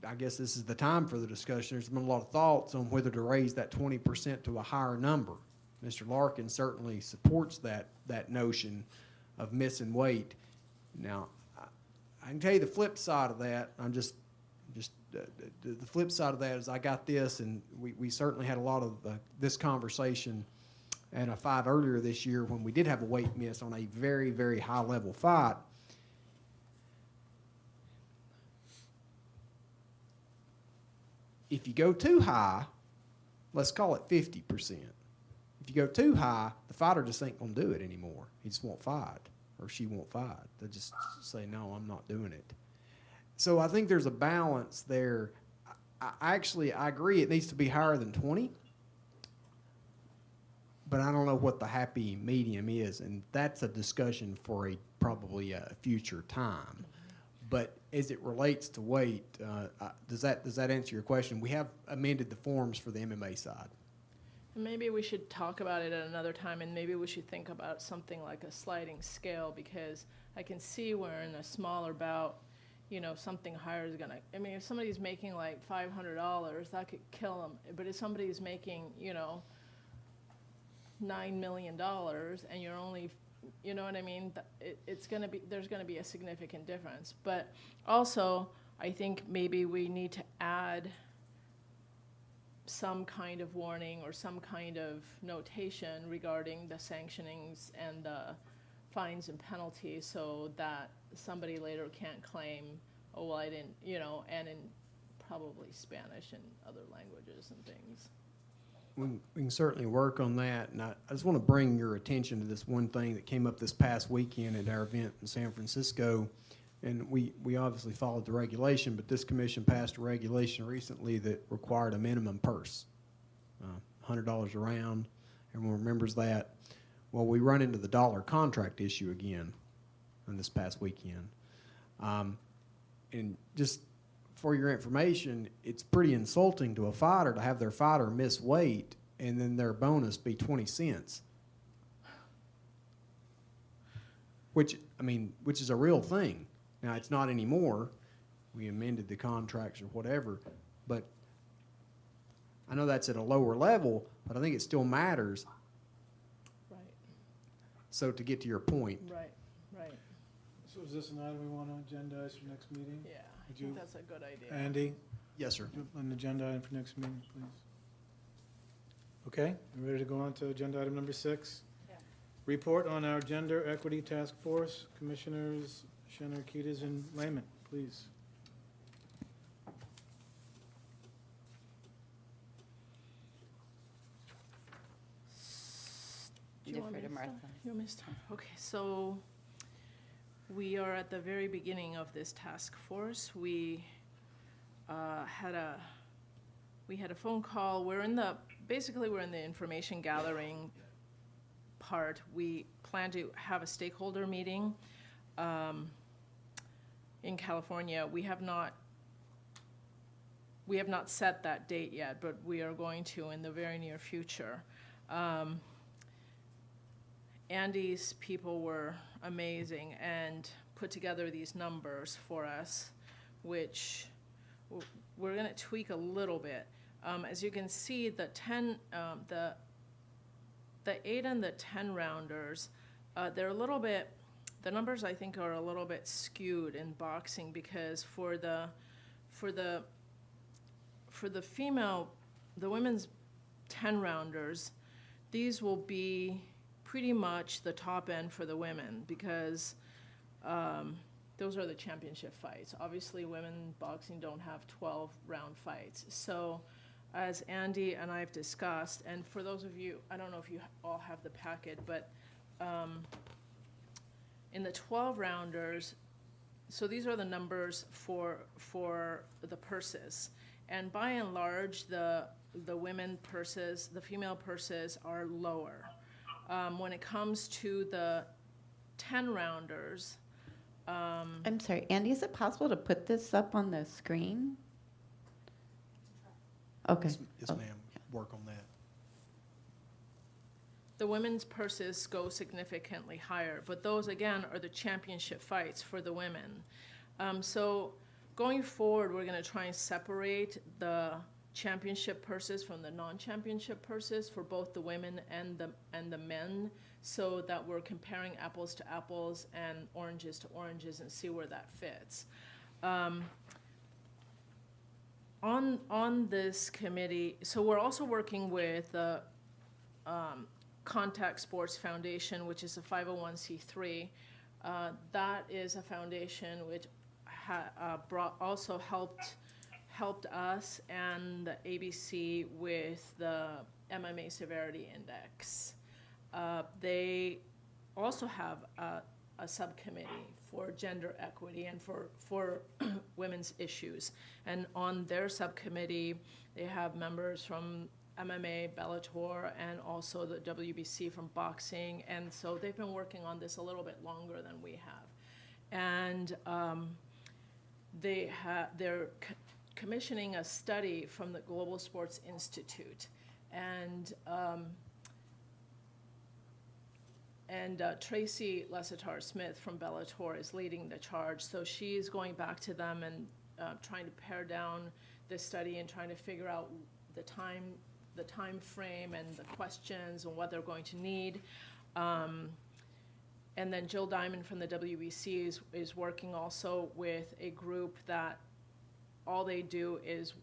I guess this is the time for the discussion. There's been a lot of thoughts on whether to raise that 20% to a higher number. Mr. Larkin certainly supports that notion of missing weight. Now, I can tell you the flip side of that. The flip side of that is I got this, and we certainly had a lot of this conversation at a fight earlier this year when we did have a weight miss on a very, very high-level fight. If you go too high, let's call it 50%. If you go too high, the fighter just ain't going to do it anymore. He just won't fight, or she won't fight. They'll just say, no, I'm not doing it. So I think there's a balance there. I agree it needs to be higher than 20, but I don't know what the happy medium is, and that's a discussion for probably a future time. But as it relates to weight, does that answer your question? We have amended the forms for the MMA side. Maybe we should talk about it at another time, and maybe we should think about something like a sliding scale, because I can see where in a smaller bout, something higher is gonna, if somebody's making like $500, that could kill them. But if somebody's making, $9 million and you're only, you know what I mean? There's gonna be a significant difference. But also, I think maybe we need to add some kind of warning or some kind of notation regarding the sanctionings and the fines and penalties so that somebody later can't claim, oh, well, I didn't, you know, and in probably Spanish and other languages and things. We can certainly work on that, and I just want to bring your attention to this one thing that came up this past weekend at our event in San Francisco. And we obviously followed the regulation, but this commission passed a regulation recently that required a minimum purse, $100 a round. Everyone remembers that. Well, we run into the dollar contract issue again on this past weekend. And just for your information, it's pretty insulting to a fighter to have their fighter miss weight and then their bonus be 20 cents. Which is a real thing. Now, it's not anymore. We amended the contracts or whatever, but I know that's at a lower level, but I think it still matters. Right, So to get to your point, right, right. So is this an item we want to agendize for next meeting? Yeah, I Would think you- that's a good idea. Andy, yes, sir. an agenda item for next meeting, please. Okay, you ready to go on to agenda item number 6? Yeah. Report on our Gender Equity Task Force. Commissioners Shannon, Ketas, and Lehman, please. Do you want me Defer to start? Martha. You want me to start? Okay, so we are at the very beginning of this task force. We had a phone call. We're in the information gathering part. We plan to have a stakeholder meeting in California. We have not set that date yet, but we are going to in the very near future. Andy's people were amazing and put together these numbers for us, which we're going to tweak a little bit. As you can see, the 8 and the 10 rounders, they're a little bit. The numbers I think are a little bit skewed in boxing because for the female, the women's 10 rounders, these will be pretty much the top end for the women because those are the championship fights. Obviously, women boxing don't have 12-round fights. So as Andy and I have discussed, and for those of you, I don't know if you all have the packet, but in the 12-rounders, so these are the numbers for the purses. And by and large, the women purses, the female purses are lower. When it comes to the 10-rounders, I'm sorry, Andy, is it possible to put this up on the screen? Okay. Yes, ma'am. Work on that. the women's purses go significantly higher, but those, again, are the championship fights for the women. So going forward, we're going to try and separate the championship purses from the non-championship purses for both the women and the men, so that we're comparing apples to apples and oranges to oranges and see where that fits. On this committee, so we're also working with the Contact Sports Foundation, which is a 501c3. That is a foundation which also helped us and the ABC with the MMA Severity Index. They also have a subcommittee for gender equity and for women's issues. And on their subcommittee, they have members from MMA, Bellator, and also the WBC from boxing. And so they've been working on this a little bit longer than we have. And they're commissioning a study from the Global Sports Institute. And Tracy Lessatar-Smith from Bellator is leading the charge. So she's going back to them and trying to pare down this study and trying to figure out the time frame and the questions and what they're going to need. And then Jill Diamond from the WBC is working also with a group that all they do is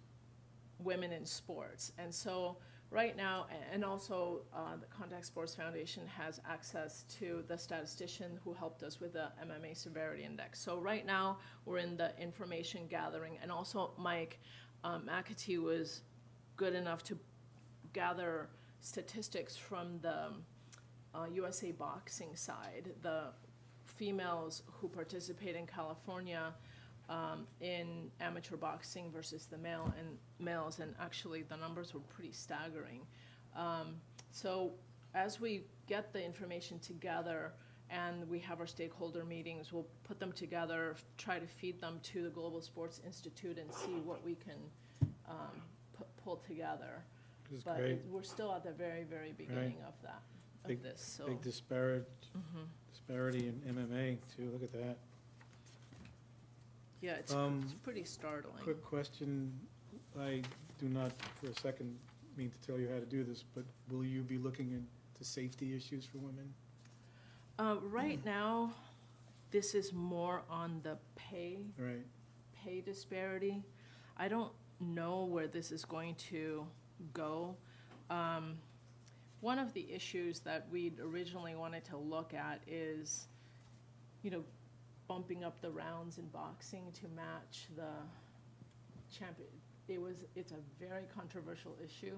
women in sports. And so right now, and also the Contact Sports Foundation has access to the statistician who helped us with the MMA Severity Index. So right now, we're in the information gathering, and also Mike McAtee was good enough to gather statistics from the USA Boxing side, the females who participate in California in amateur boxing versus the males, and actually the numbers were pretty staggering. So as we get the information together and we have our stakeholder meetings, we'll put them together, try to feed them to the Global Sports Institute and see what we can pull together. This is But great. we're still at the very, very beginning of that, Big- of this, so. Big disparity in MMA too, look at that. Yeah, it's Um, pretty startling. Quick question, I do not for a second mean to tell you how to do this, but will you be looking into safety issues for women? Right now, this is more on the pay Right, disparity. I don't know where this is going to go. One of the issues that we'd originally wanted to look at is, bumping up the rounds in boxing to match the champion. It's a very controversial issue.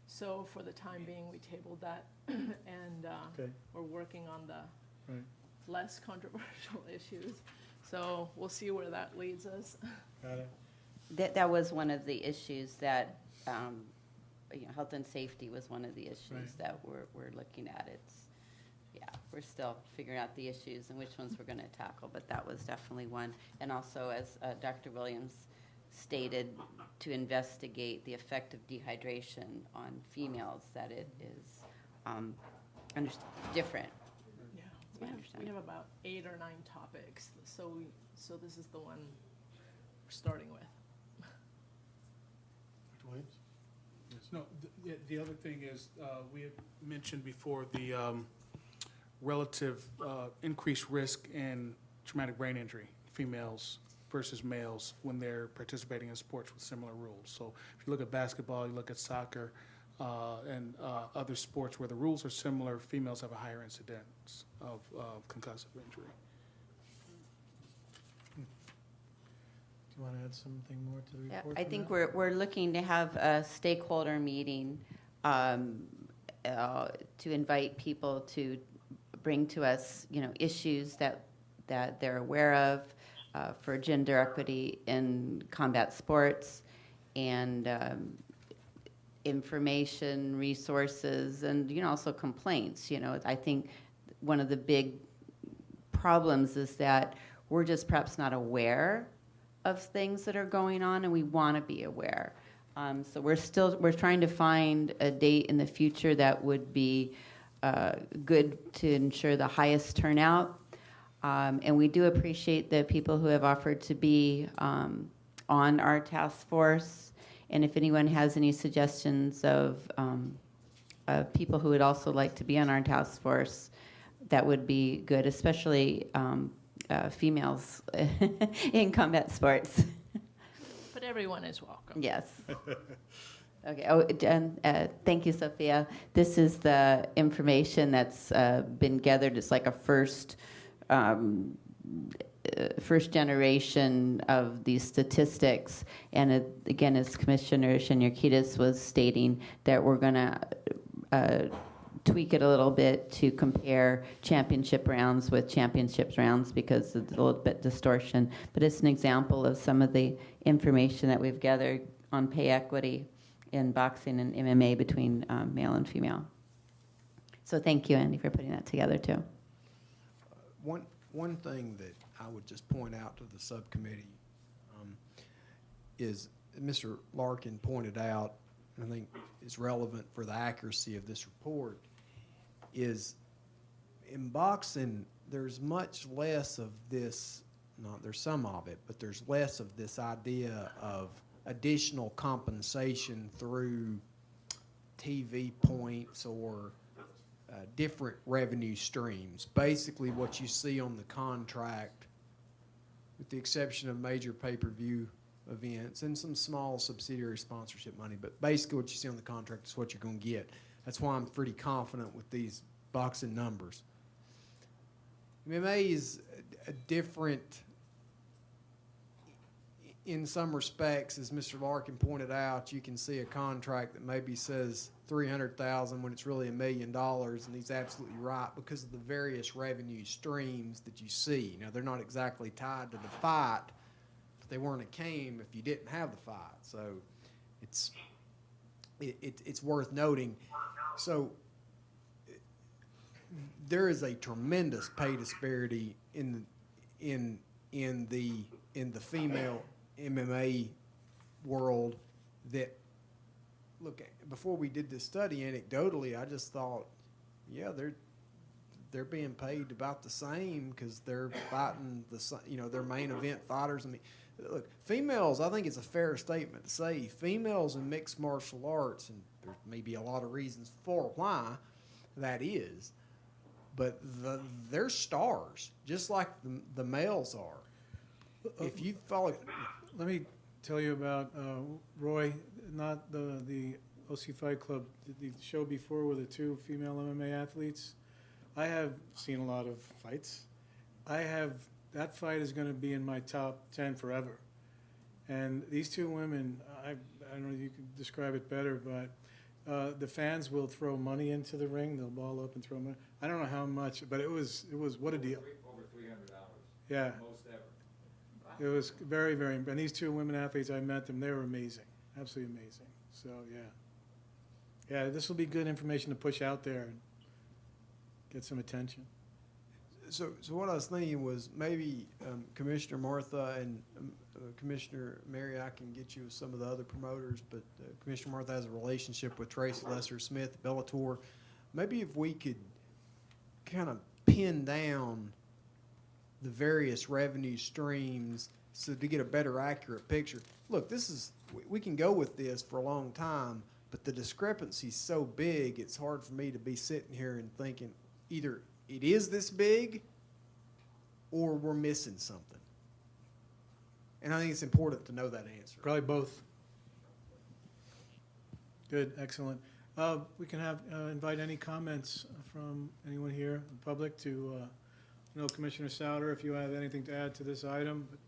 So for the time being, we tabled that, and okay, we're working on the right, less controversial issues. So we'll see where that leads us. got it. That was one of the issues that, health and safety was one of the issues Right. that we're looking at. We're still figuring out the issues and which ones we're going to tackle, but that was definitely one. And also, as Dr. Williams stated, to investigate the effect of dehydration on females, that it is different. Yeah, That's my we understanding. have about 8 or 9 topics, so this is the one we're starting with. Dr. Williams? No, the other thing is, we had mentioned before the relative increased risk in traumatic brain injury, females versus males when they're participating in sports with similar rules. So if you look at basketball, you look at soccer, and other sports where the rules are similar, females have a higher incidence of concussive injury. Do you want to add something more to the Yeah, report? I from think that? we're looking to have a stakeholder meeting to invite people to bring to us, issues that they're aware of for gender equity in combat sports, and information, resources, and, also complaints. I think one of the big problems is that we're just perhaps not aware of things that are going on, and we want to be aware. So we're trying to find a date in the future that would be good to ensure the highest turnout. And we do appreciate the people who have offered to be on our task force. And if anyone has any suggestions of people who would also like to be on our task force, that would be good, especially females in combat sports. But everyone is welcome. Yes. Okay. Oh, and thank you, Sophia. This is the information that's been gathered. It's like a first generation of these statistics. And again, as Commissioner Shenierkides was stating, that we're going to tweak it a little bit to compare championship rounds with championships rounds, because it's a little bit distortion. But it's an example of some of the information that we've gathered on pay equity in boxing and MMA between male and female. So thank you, Andy, for putting that together too. One thing that I would just point out to the subcommittee is Mr. Larkin pointed out, and I think is relevant for the accuracy of this report, is in boxing there's much less of this, there's some of it, but there's less of this idea of additional compensation through TV points or different revenue streams. Basically what you see on the contract, with the exception of major pay-per-view events and some small subsidiary sponsorship money. But basically what you see on the contract is what you're going to get. That's why I'm pretty confident with these boxing numbers. MMA is a different in some respects, as Mr. Larkin pointed out. You can see a contract that maybe says $300,000 when it's really $1 million, and he's absolutely right because of the various revenue streams that you see. Now, they're not exactly tied to the fight, but they weren't a game if you didn't have the fight. So it's worth noting. So there is a tremendous pay disparity in the female MMA world that, look, before we did this study, anecdotally, I just thought, yeah, they're being paid about the same because they're fighting their main event fighters. I mean, look, females, I think it's a fair statement to say females in mixed martial arts, and there may be a lot of reasons for why that is, but they're stars, just like the males are. If you follow, Let me tell you about Roy, not the OC Fight Club, the show before with the two female MMA athletes. I have seen a lot of fights. That fight is going to be in my top 10 forever. And these two women, I don't know if you can describe it better, but the fans will throw money into the ring. They'll ball up and throw money. I don't know how much, but it was what a deal. Over $300. Yeah. Most ever. It was very, very, and these two women athletes, I met them, they were amazing, absolutely amazing. So, yeah. Yeah, this will be good information to push out there and get some attention. So what I was thinking was maybe Commissioner Martha and Commissioner Mary, I can get you some of the other promoters, but Commissioner Martha has a relationship with Tracy Lesser Smith, Bellator. Maybe if we could kind of pin down the various revenue streams so to get a better accurate picture. Look, we can go with this for a long time, but the discrepancy is so big, it's hard for me to be sitting here and thinking either it is this big or we're missing something. And I think it's important to know that answer. Probably both. Good, excellent. We can invite any comments from anyone here, the public, to Commissioner Souter, if you have anything to add to this item. But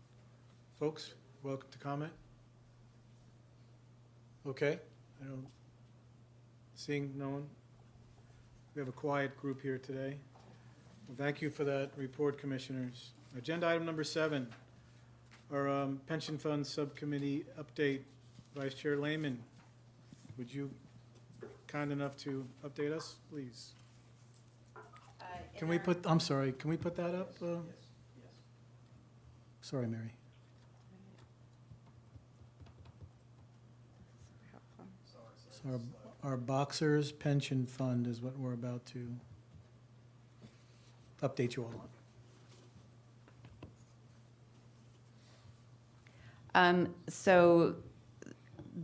folks, welcome to comment. Okay. Seeing no one. We have a quiet group here today. Well, thank you for that report, Commissioners. Agenda item number 7, our Pension Fund Subcommittee update. Vice Chair Lehman, would you kind enough to update us, please? Can we put that up? Yes. Sorry, Mary. So our Boxers Pension Fund is what we're about to update you all on. So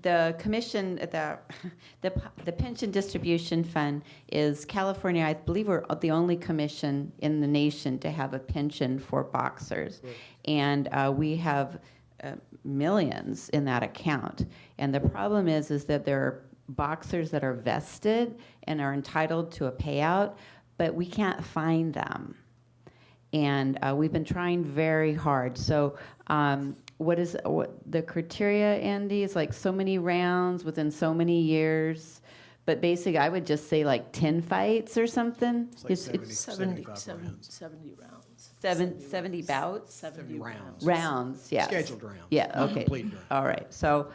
the commission, the Pension Distribution Fund is California. I believe we're the only commission in the nation to have a pension for boxers. Right. And we have millions in that account. And the problem is that there are boxers that are vested and are entitled to a payout, but we can't find them. And we've been trying very hard. So what the criteria, Andy, is like so many rounds within so many years. But basically, I would just say like 10 fights or something. It's like 70 rounds. rounds. 70 bouts? 70 rounds. Rounds, yes. Scheduled rounds. Yeah, not okay. completed rounds. All right. So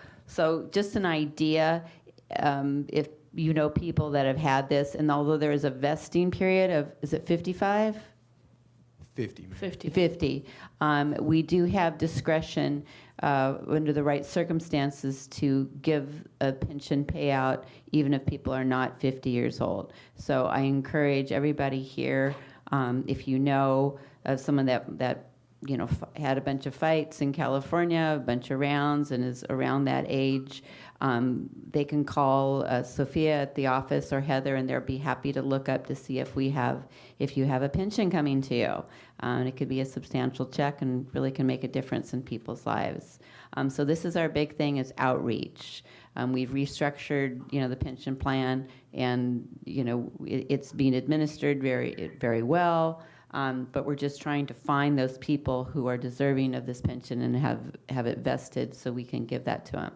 just an idea, if you know people that have had this, and although there is a vesting period of, is it 55? 50. 50. We do have discretion under the right circumstances to give a pension payout even if people are not 50 years old. So I encourage everybody here, if you know of someone that had a bunch of fights in California, a bunch of rounds, and is around that age, they can call Sophia at the office or Heather, and they'll be happy to look up to see if you have a pension coming to you. And it could be a substantial check and really can make a difference in people's lives. So this is our big thing, is outreach. We've restructured, the pension plan, and it's being administered very, very well. But we're just trying to find those people who are deserving of this pension and have it vested, so we can give that to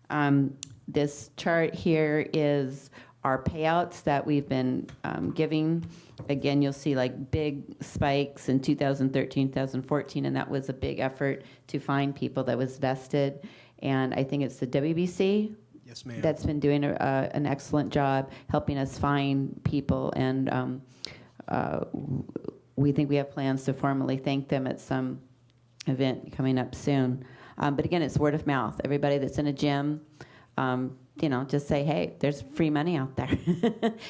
them. This chart here is our payouts that we've been giving. Again, you'll see like big spikes in 2013, 2014, and that was a big effort to find people that was vested. And I think it's the WBC. Yes, ma'am. That's been doing an excellent job helping us find people, and we think we have plans to formally thank them at some event coming up soon. But again, it's word of mouth. Everybody that's in a gym, just say, hey, there's free money out there.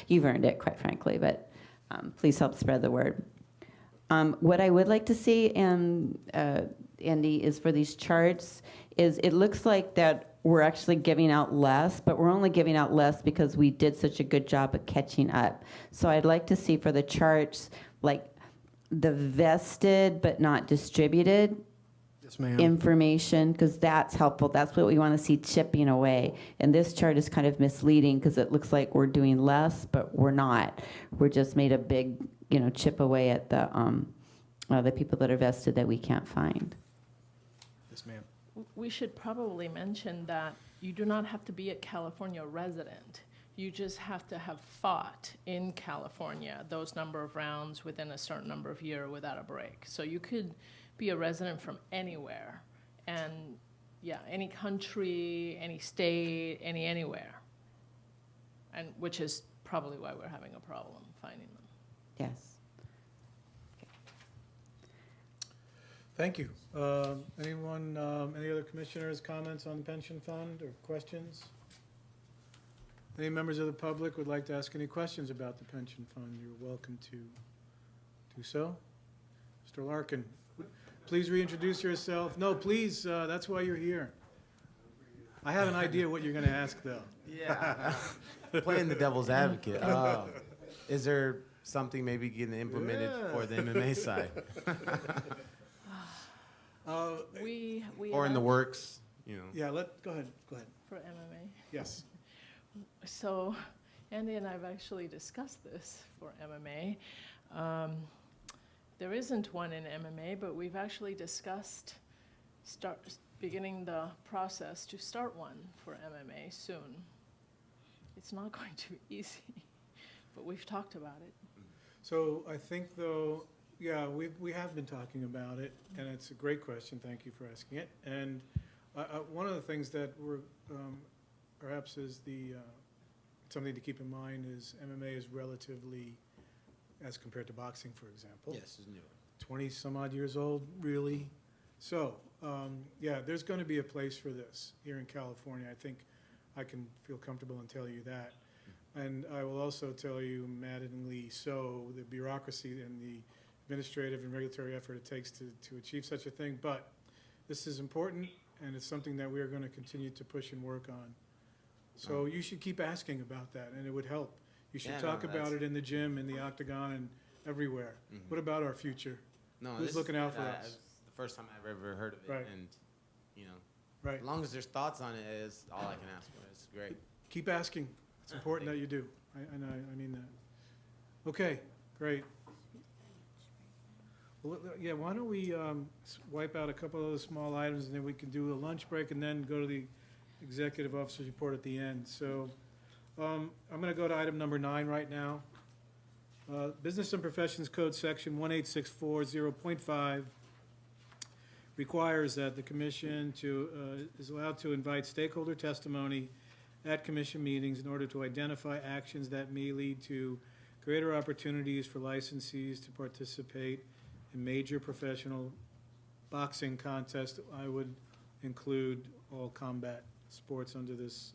You've earned it, quite frankly, but please help spread the word. What I would like to see, Andy, is for these charts, is it looks like that we're actually giving out less, but we're only giving out less because we did such a good job of catching up. So I'd like to see for the charts, like the vested but not distributed Yes, ma'am. information, because that's helpful. That's what we want to see chipping away. And this chart is kind of misleading because it looks like we're doing less, but we're not. We're just made a big, chip away at the people that are vested that we can't find. Yes, ma'am. We should probably mention that you do not have to be a California resident. You just have to have fought in California those number of rounds within a certain number of years without a break. So you could be a resident from anywhere, and any country, any state, anywhere, and which is probably why we're having a problem finding them. Yes. Thank you. Anyone, any other commissioners' comments on the pension fund or questions? Any members of the public would like to ask any questions about the pension fund? You're welcome to do so. Mr. Larkin, please reintroduce yourself. No, please, that's why you're here. I have an idea what you're going to ask, though. Yeah. Playing the devil's advocate. Is there something maybe getting implemented for the MMA side? We Or in the have- works, Yeah, go ahead. for MMA. Yes. So Andy and I have actually discussed this for MMA. There isn't one in MMA, but we've actually discussed beginning the process to start one for MMA soon. It's not going to be easy, but we've talked about it. So I think, though, yeah, we have been talking about it, and it's a great question. Thank you for asking it. And one of the things that we're perhaps is something to keep in mind is MMA is relatively, as compared to boxing, for example. Yes, it's new. 20 some odd years old, really. So, there's going to be a place for this here in California. I think I can feel comfortable and tell you that. And I will also tell you, maddeningly so, the bureaucracy and the administrative and regulatory effort it takes to achieve such a thing. But this is important, and it's something that we are going to continue to push and work on. So you should keep asking about that, and it would help. You should talk about it in the gym, in the octagon, and everywhere. What about our future? No, Who's this- looking out for us? It's the first time I've ever heard of it, Right. and Right. as long as there's thoughts on it, is all I can ask for. It's great. Keep asking. It's important that you do. I mean that. Okay, great. Well, yeah, why don't we wipe out a couple of the small items, and then we can do a lunch break and then go to the executive officer's report at the end. So I'm going to go to item number 9 right now. Business and Professions Code Section 18640.5 requires that the commission is allowed to invite stakeholder testimony at commission meetings in order to identify actions that may lead to greater opportunities for licensees to participate in major professional boxing contests. I would include all combat sports under this,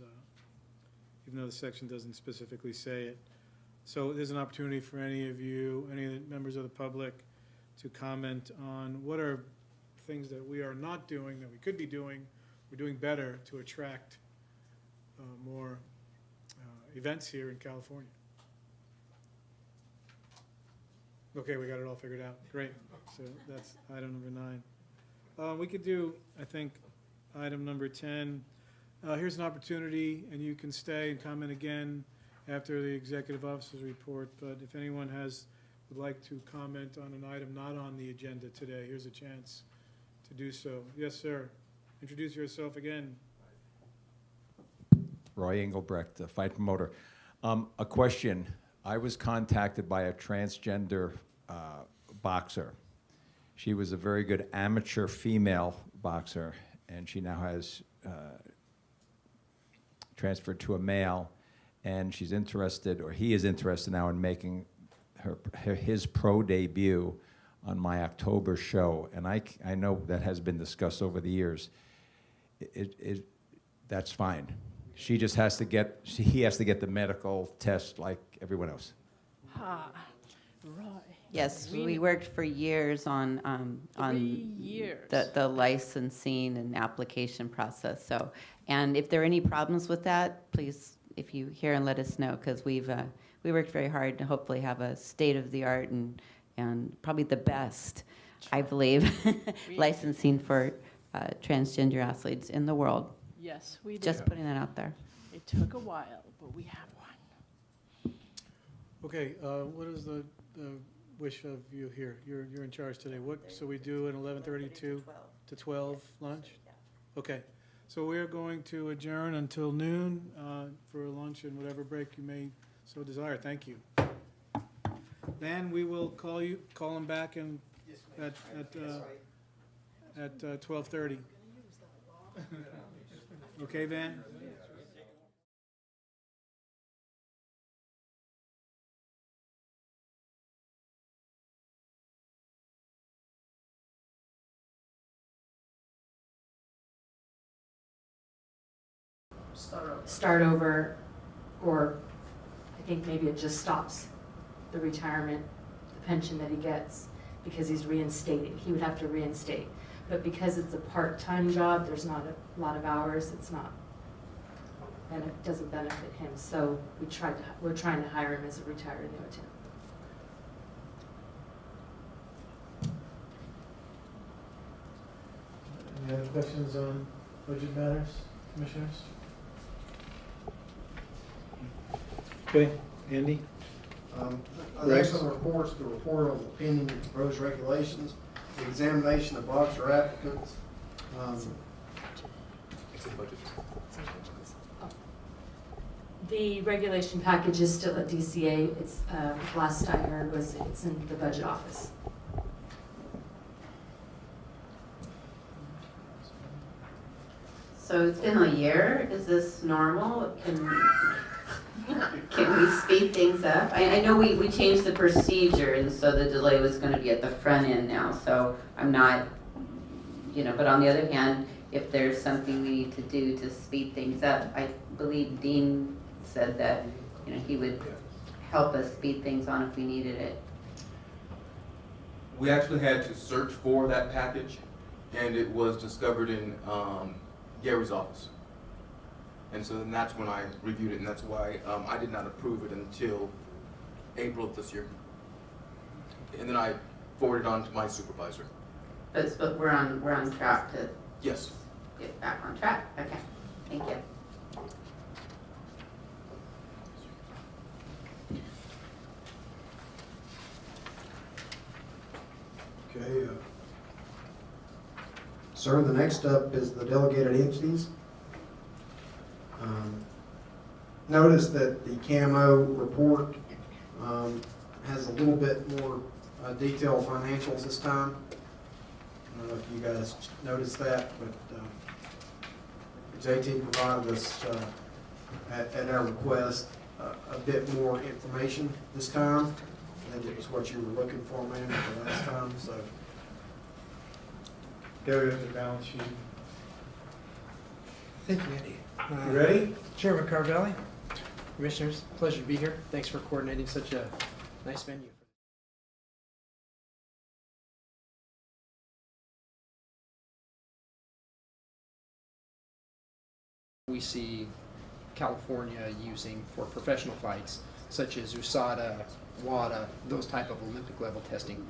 even though the section doesn't specifically say it. So there's an opportunity for any of you, any of the members of the public, to comment on what are things that we are not doing, that we could be doing, we're doing better to attract more events here in California. Okay, we got it all figured out. Great. So that's item number 9. We could do, I think, item number 10. Here's an opportunity, and you can stay and comment again after the executive officer's report, but if anyone would like to comment on an item not on the agenda today, here's a chance to do so. Yes, sir. Introduce yourself again. Roy Engelbrecht, the fight promoter. A question. I was contacted by a transgender boxer. She was a very good amateur female boxer, and she now has transferred to a male, and she's interested, or he is interested now in making his pro debut on my October show. And I know that has been discussed over the years. That's fine. She just has to he has to get the medical test like everyone else. Roy. Yes, We- we worked for years on 3 years. the licensing and application process. So, and if there are any problems with that, please, if you hear and let us know, because we worked very hard to hopefully have a state-of-the-art and probably the best, I believe, licensing for transgender athletes in the world. Yes, we did. Just putting that out there. It took a while, but we have one. Okay, what is the wish of you here? You're in charge today. So we do an 11:30 to 12 lunch? Okay, so we're going to adjourn until noon for lunch and whatever break you may so desire. Thank you. Then we will call him back at 12:30. Okay, Van? Start over, or I think maybe it just stops the retirement, the pension that he gets, because he's reinstating. He would have to reinstate. But because it's a part-time job, there's not a lot of hours, and it doesn't benefit him. So we're trying to hire him as a retired annuitant. Any other questions on budget matters, commissioners? Okay, Andy? The next on the reports, the report on the pending and proposed regulations, the examination of boxer applicants. The regulation package is still at DCA. It's, last I heard was it's in the budget office. So it's been a year. Is this normal? Can we speed things up? I know we changed the procedure, and so the delay was going to be at the front end now. So I'm not, but on the other hand, if there's something we need to do to speed things up, I believe Dean said that, he would help us speed things on if we needed it. We actually had to search for that package, and it was discovered in Gary's office. And so then that's when I reviewed it, and that's why I did not approve it until April of this year. And then I forwarded it on to my supervisor. But we're on track to Yes. get back on track. Okay, thank you. Okay. Sir, the next up is the delegated entities. Notice that the CAMO report has a little bit more detailed financials this time. I don't know if you guys noticed that, but JT provided us at our request a bit more information this time. I think it was what you were looking for, man, the last time, so. There is the balance sheet. Thank you, Andy. You ready? Chairman Carvelli, Commissioners, pleasure to be here. Thanks for coordinating such a nice venue. we see California using for professional fights, such as USADA, WADA, those type of Olympic level testing.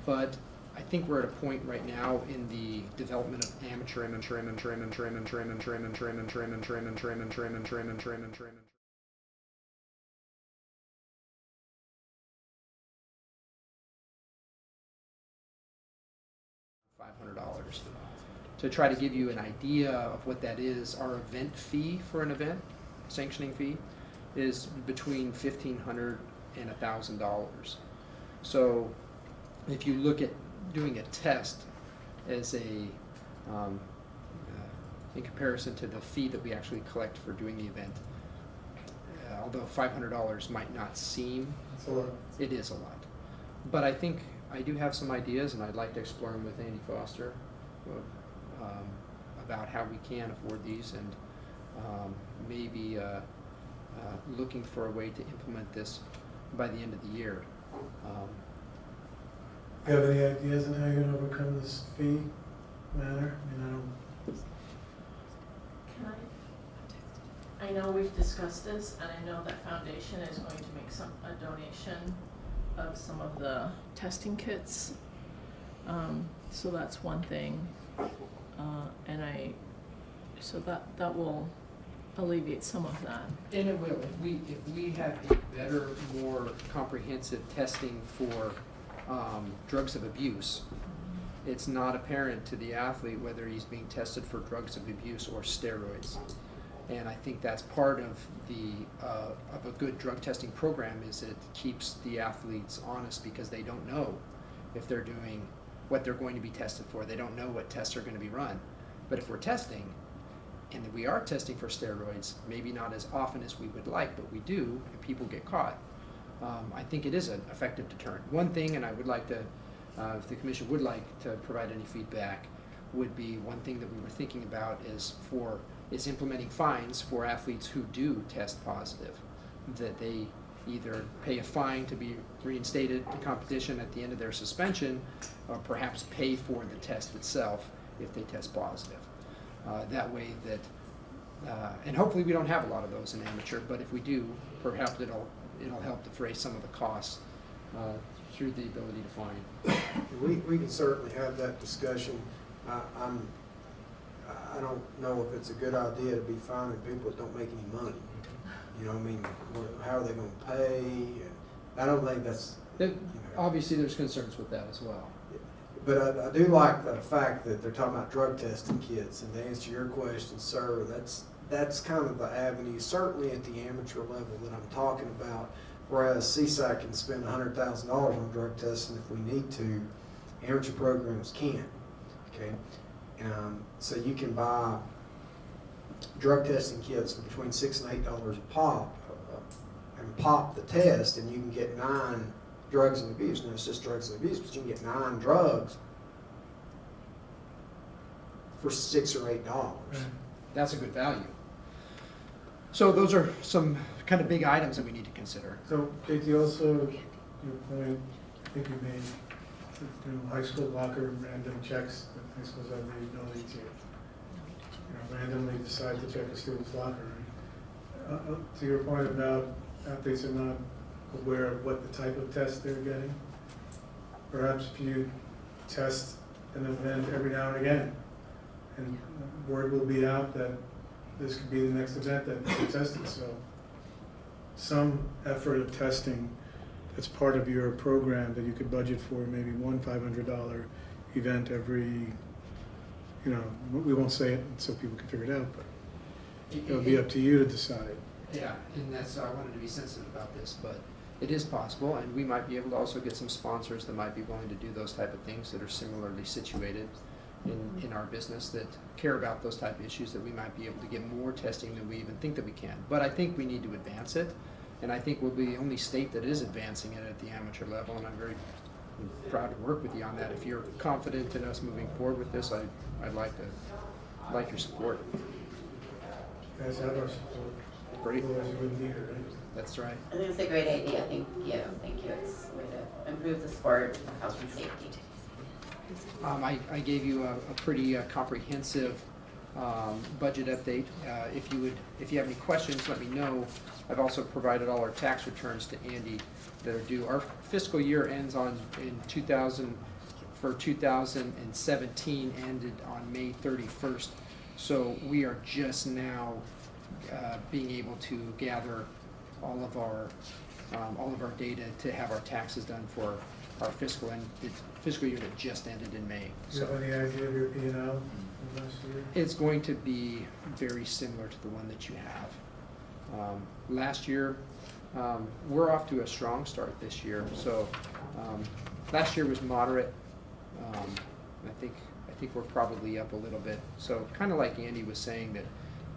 But I think we're at a point right now in the development of amateur $500. To try to give you an idea of what that is, our event fee for an event, sanctioning fee, is between $1,500 and $1,000. So if you look at doing a test as a, in comparison to the fee that we actually collect for doing the event, although $500 might not seem, That's a lot. it is a lot. But I think I do have some ideas, and I'd like to explore them with Andy Foster about how we can afford these, and maybe looking for a way to implement this by the end of the year. Do you have any ideas on how you're gonna overcome this fee matter? I mean, I don't. Can I know we've discussed this, and I know that foundation is going to make a donation of some of the testing kits. So that's one thing. So that will alleviate some of that. And it will. If we have a better, more comprehensive testing for drugs of abuse, it's not apparent to the athlete whether he's being tested for drugs of abuse or steroids. And I think that's part of a good drug testing program, is it keeps the athletes honest, because they don't know if they're doing what they're going to be tested for. They don't know what tests are going to be run. But if we're testing, and we are testing for steroids, maybe not as often as we would like, but we do, and people get caught, I think it is an effective deterrent. One thing, and I would like to, if the commission would like to provide any feedback, would be one thing that we were thinking about is implementing fines for athletes who do test positive, that they either pay a fine to be reinstated to competition at the end of their suspension, or perhaps pay for the test itself if they test positive. That way that, and hopefully we don't have a lot of those in amateur, but if we do, perhaps it'll help defray some of the costs through the ability to fine. We can certainly have that discussion. I don't know if it's a good idea to be fining people that don't make any money. You know, I mean, how are they going to pay? And I don't think that's. Obviously, there's concerns with that as well. But I do like the fact that they're talking about drug testing kits. And to answer your question, sir, that's kind of the avenue, certainly at the amateur level, that I'm talking about. Whereas CSAC can spend $100,000 on drug testing if we need to, amateur programs can't. Okay, so you can buy drug testing kits for between $6 and $8 a pop, and pop the test, and you can get 9 drugs and abuse. Now it's just drugs and abuse, but you can get 9 drugs for $6 or $8. That's a good value. So those are some kind of big items that we need to consider. So, JT, also, your point, I think you made, high school locker random checks, that high schools have the ability to, randomly decide to check a student's locker, right? To your point about athletes are not aware of what the type of test they're getting, perhaps if you test an event every now and again, and word will be out that this could be the next event that you're tested, so some effort of testing that's part of your program that you could budget for, maybe one $500 event every, we won't say it so people can figure it out, but it'll be up to you to decide. Yeah, and that's, I wanted to be sensitive about this, but it is possible, and we might be able to also get some sponsors that might be willing to do those type of things, that are similarly situated in our business, that care about those type of issues, that we might be able to get more testing than we even think that we can. But I think we need to advance it, and I think we'll be the only state that is advancing it at the amateur level, and I'm very proud to work with you on that. If you're confident in us moving forward with this, I'd like your support. You guys have our support. Great. Otherwise you wouldn't be here, right? That's right. I think it's a great idea. Thank you. It's a way to improve the sport, health and safety. I gave you a pretty comprehensive budget update. If you have any questions, let me know. I've also provided all our tax returns to Andy that are due. Our fiscal year ends for 2017 ended on May 31st. So we are just now being able to gather all of our data to have our taxes done for our fiscal year that just ended in May. Do you have any idea of your P&L from last year? It's going to be very similar to the one that you have. Last year, we're off to a strong start this year. So last year was moderate. I think we're probably up a little bit. So kind of like Andy was saying, that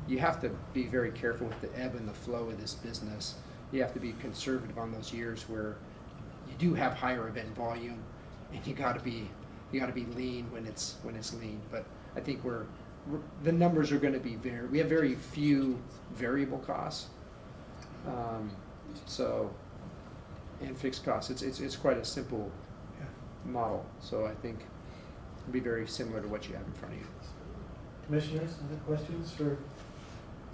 you have to be very careful with the ebb and the flow of this business. You have to be conservative on those years where you do have higher event volume, and you got to be lean when it's lean. But I think the numbers are going to be we have very few variable costs, and fixed costs. It's quite a simple model. So I think it'll be very similar to what you have in front of you. Commissioners, other questions for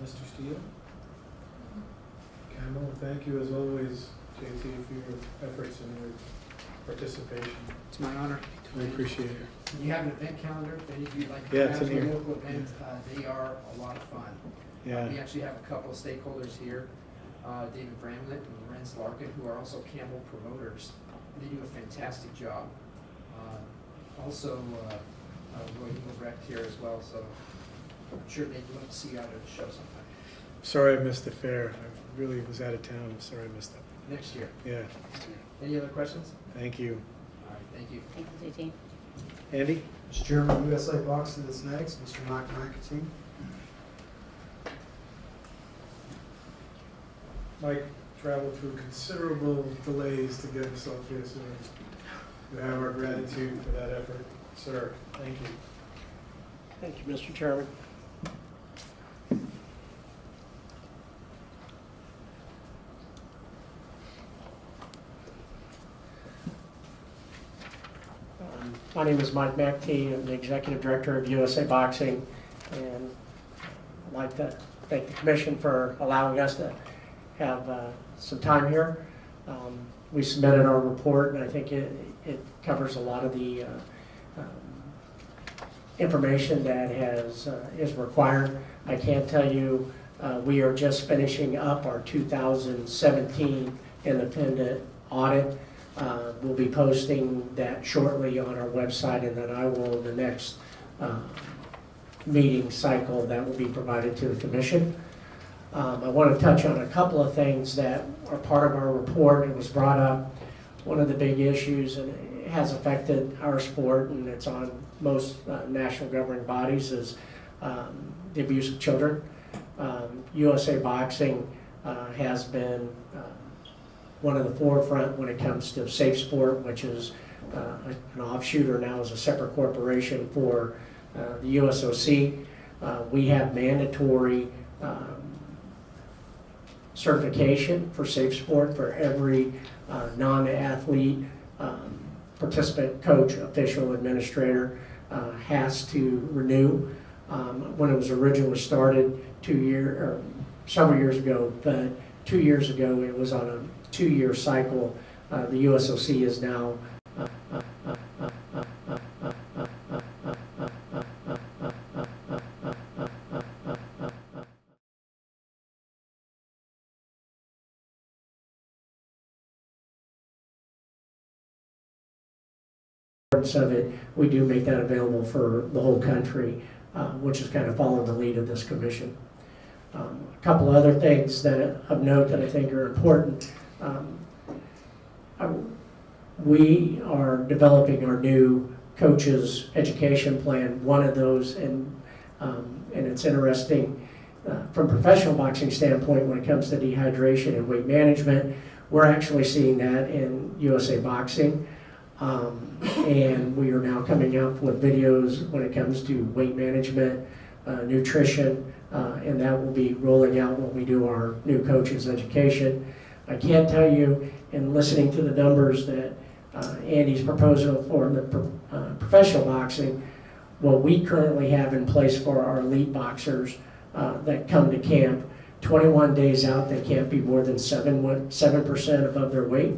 Mr. Steele? Camel, thank you as always, JT, for your efforts and your participation. It's my honor. We appreciate it. You have an event calendar, if any of you like to Yeah, it's have in a here. local event, they are a lot of fun. Yeah. We actually have a couple of stakeholders here, David Bramlett and Lorenz Larkin, who are also Camel promoters. They do a fantastic job. Also, Roy Engelbrecht here as well, so I'm sure they'd love to see you out at the show sometime. Sorry I missed the fair. I really was out of town. I'm sorry I missed that. Next year. Yeah. Any other questions? Thank you. All right, thank you. Thank you, JT. Andy? Mr. Chairman, USA Boxing is next. Mr. Mike McAtee. Mike traveled through considerable delays to get us up here, so we have our gratitude for that effort. Sir, thank you. Thank you, Mr. Chairman. My name is Mike McAtee. I'm the Executive Director of USA Boxing, and I'd like to thank the Commission for allowing us to have some time here. We submitted our report, and I think it covers a lot of the information that is required. I can tell you we are just finishing up our 2017 independent audit. We'll be posting that shortly on our website, and then I will, in the next meeting cycle, that will be provided to the Commission. I want to touch on a couple of things that are part of our report. It was brought up, one of the big issues, and it has affected our sport, and it's on most national governing bodies, is the abuse of children. USA Boxing has been one of the forefront when it comes to Safe Sport, which is an offshoot, or now is a separate corporation for the USOC. We have mandatory certification for Safe Sport for every non-athlete participant, coach, official, administrator has to renew. When it was originally started several years ago, but 2 years ago it was on a 2-year cycle. The USOC is now of it. We do make that available for the whole country, which is kind of following the lead of this commission. A couple other things of note that I think are important. We are developing our new coaches education plan. One of those, and it's interesting from a professional boxing standpoint when it comes to dehydration and weight management, we're actually seeing that in USA Boxing. And we are now coming up with videos when it comes to weight management, nutrition, and that will be rolling out when we do our new coaches education. I can tell you, in listening to the numbers that Andy's proposal for the professional boxing, what we currently have in place for our elite boxers that come to camp, 21 days out, they can't be more than 7% above their weight.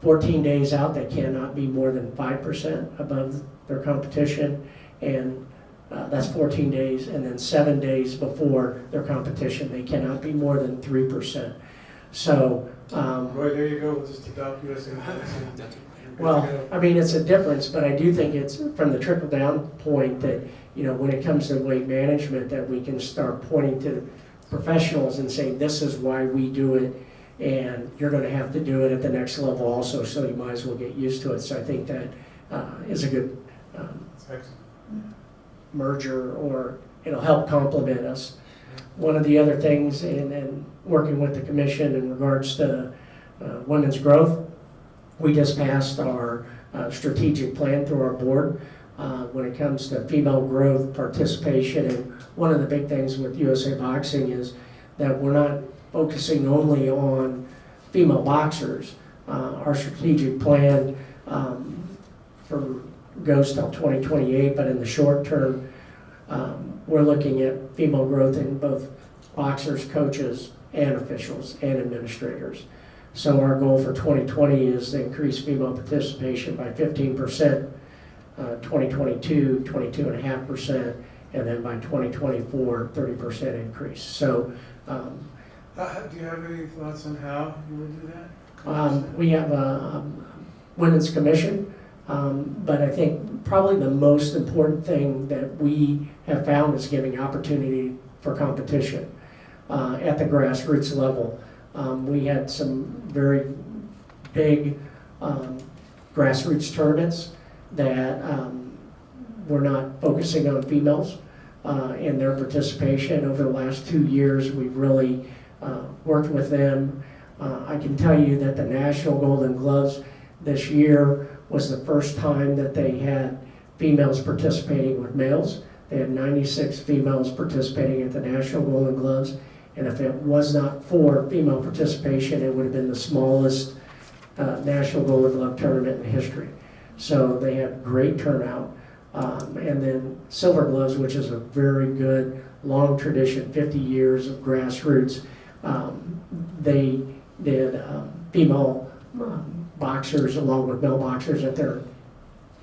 14 days out, they cannot be more than 5% above their competition, and that's 14 days, and then 7 days before their competition, they cannot be more than 3%. So, Roy, there you go, just adopt USA policy. well, I mean, it's a difference, but I do think it's from the trickle-down point that, you know, when it comes to weight management, that we can start pointing to professionals and saying, this is why we do it, and you're gonna have to do it at the next level also, so you might as well get used to it. So I think that is a good merger, or it'll help complement us. One of the other things, and working with the commission in regards to women's growth, we just passed our strategic plan through our board when it comes to female growth, participation, and one of the big things with USA Boxing is that we're not focusing only on female boxers. Our strategic plan goes till 2028, but in the short term, we're looking at female growth in both boxers, coaches, and officials, and administrators. So our goal for 2020 is to increase female participation by 15%, 2022, 22.5%, and then by 2024, 30% increase. So do you have any thoughts on how you would do that? we have a women's commission, but I think probably the most important thing that we have found is giving opportunity for competition at the grassroots level. We had some very big grassroots tournaments that were not focusing on females and their participation. Over the last 2 years, we've really worked with them. I can tell you that the National Golden Gloves this year was the first time that they had females participating with males. They had 96 females participating at the National Golden Gloves, and if it was not for female participation, it would have been the smallest National Golden Glove tournament in history. So they had great turnout. And then Silver Gloves, which is a very good, long tradition, 50 years of grassroots, they did female boxers along with male boxers at their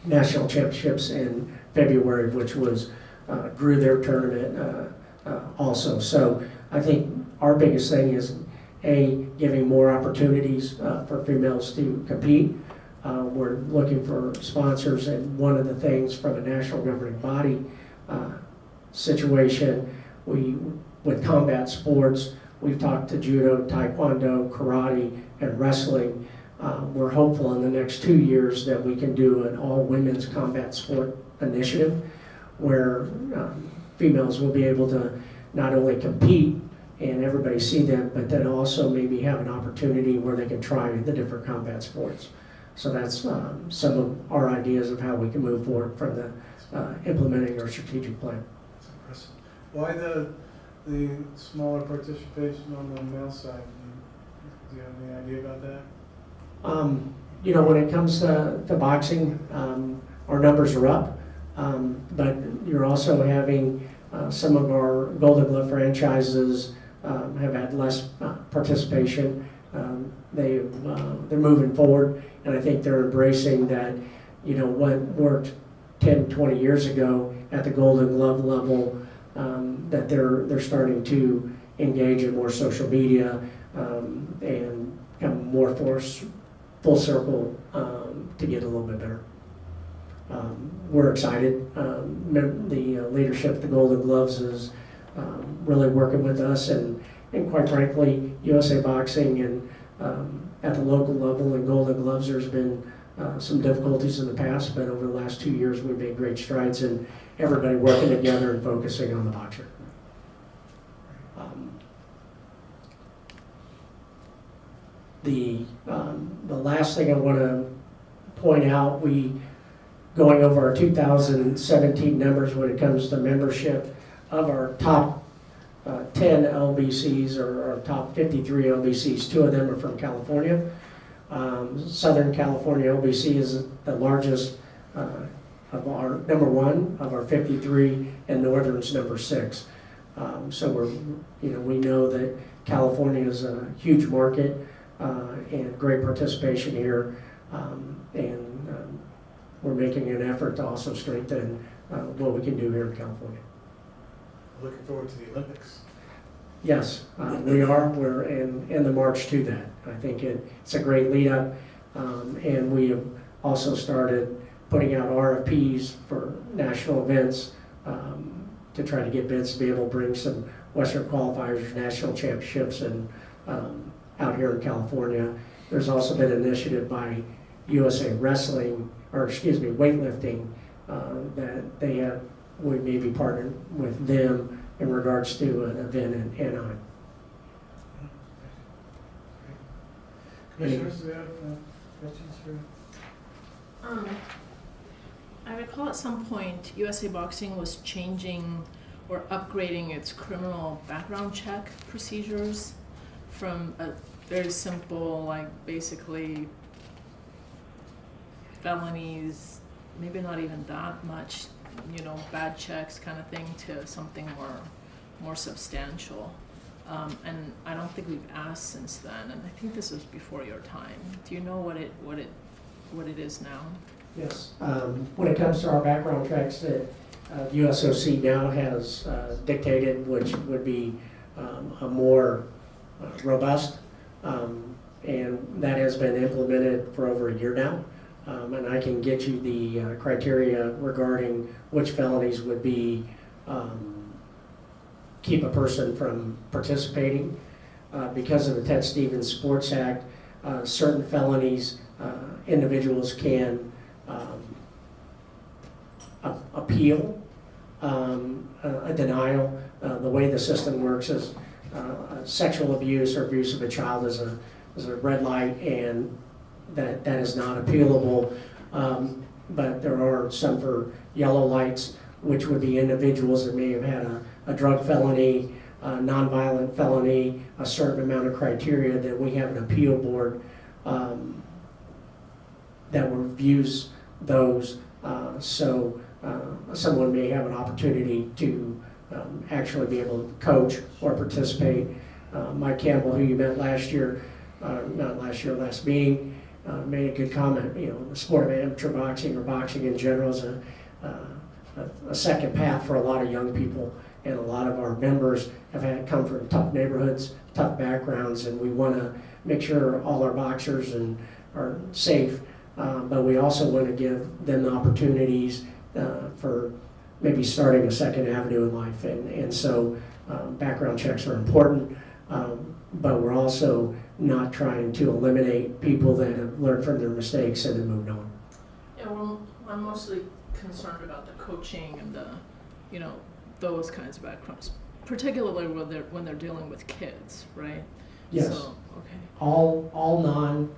national championships in February, which was grew their tournament also. So I think our biggest thing is giving more opportunities for females to compete. We're looking for sponsors, and one of the things from a national governing body situation, with combat sports, we've talked to judo, taekwondo, karate, and wrestling. We're hopeful in the next 2 years that we can do an all-women's combat sport initiative where females will be able to not only compete and everybody see them, but then also maybe have an opportunity where they can try the different combat sports. So that's some of our ideas of how we can move forward from the implementing our strategic plan. Why the smaller participation on the male side? Do you have any idea about that? You know, when it comes to boxing, our numbers are up, but you're also having some of our Golden Glove franchises have had less participation. They're moving forward, and I think they're embracing that, you know, what worked 10, 20 years ago at the Golden Glove level, that they're starting to engage in more social media and come more full circle to get a little bit better. We're excited. The leadership of the Golden Gloves is really working with us, and quite frankly, USA Boxing and at the local level and Golden Gloves, there's been some difficulties in the past, but over the last 2 years, we've made great strides in everybody working together and focusing on the boxer. The last thing I want to point out, going over our 2017 numbers when it comes to membership of our top 10 LBCs or our top 53 LBCs, 2 of them are from California. Southern California LBC is the largest of our, number 1 of our 53, and Northern's number 6. So we know that California is a huge market and great participation here, we're making an effort to also strengthen what we can do here in California. Looking forward to the Olympics. Yes, we are. We're in the march to that. I think it's a great lead up, and we have also started putting out RFPs for national events to try to get bids to be able to bring some Western qualifiers, national championships, and out here in California. There's also been an initiative by USA Wrestling, or excuse me, weightlifting, that we may be partnered with them in regards to an event in Anaheim. Commissioners, do you have questions for? I recall at some point USA Boxing was changing or upgrading its criminal background check procedures from a very simple, like basically felonies, maybe not even that much, bad checks kind of thing, to something more substantial. And I don't think we've asked since then, and I think this was before your time. Do you know what it is now? Yes. When it comes to our background checks that the USOC now has dictated, which would be a more robust, and that has been implemented for over a year now. And I can get you the criteria regarding which felonies would be keep a person from participating. Because of the Ted Stevens Sports Act, certain felonies, individuals can appeal a denial. The way the system works is sexual abuse or abuse of a child is a red light, and that is not appealable. But there are some for yellow lights, which would be individuals that may have had a drug felony, a nonviolent felony, a certain amount of criteria that we have an appeal board that reviews those. So someone may have an opportunity to actually be able to coach or participate. Mike Campbell, who you met last year, last meeting, made a good comment. The sport of amateur boxing or boxing in general is a second path for a lot of young people, and a lot of our members have come from tough neighborhoods, tough backgrounds, and we want to make sure all our boxers are safe, but we also want to give them the opportunities for maybe starting a second avenue in life, and so background checks are important, but we're also not trying to eliminate people that have learned from their mistakes and then moved on. Yeah, well, I'm mostly concerned about the coaching and the, those kinds of backgrounds, particularly when they're dealing with kids, right? Yes. So, okay. All non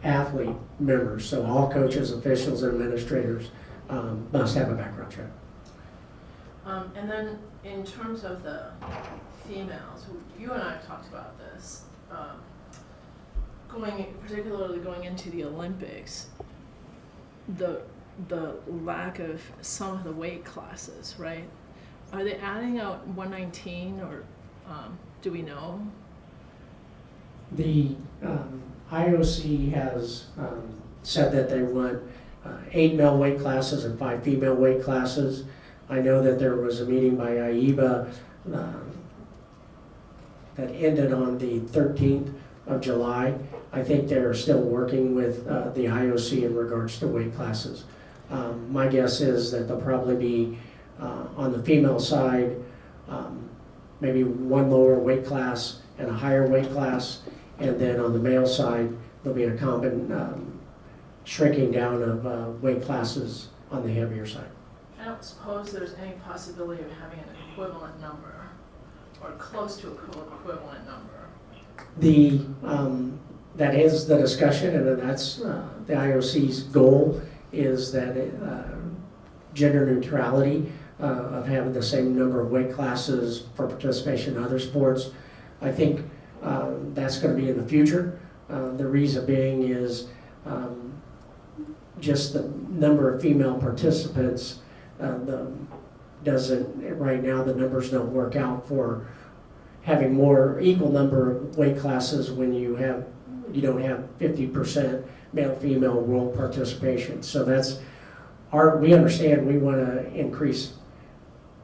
athlete members, so all coaches, officials, and administrators must have a background check. And then in terms of the females, you and I have talked about this, particularly going into the Olympics, the lack of some of the weight classes, right? Are they adding out 119, or do we know? The IOC has said that they want 8 male weight classes and 5 female weight classes. I know that there was a meeting by AIBA that ended on the 13th of July. I think they're still working with the IOC in regards to weight classes. My guess is that they'll probably be on the female side, maybe one lower weight class and a higher weight class, and then on the male side, there'll be a shrinking down of weight classes on the heavier side. I don't suppose there's any possibility of having an equivalent number, or close to an equivalent number. That is the discussion, and that's the IOC's goal, is that gender neutrality of having the same number of weight classes for participation in other sports. I think that's going to be in the future. The reason being is just the number of female participants doesn't, right now, the numbers don't work out for having more equal number of weight classes when you don't have 50% male-female world participation. So that's we understand we want to increase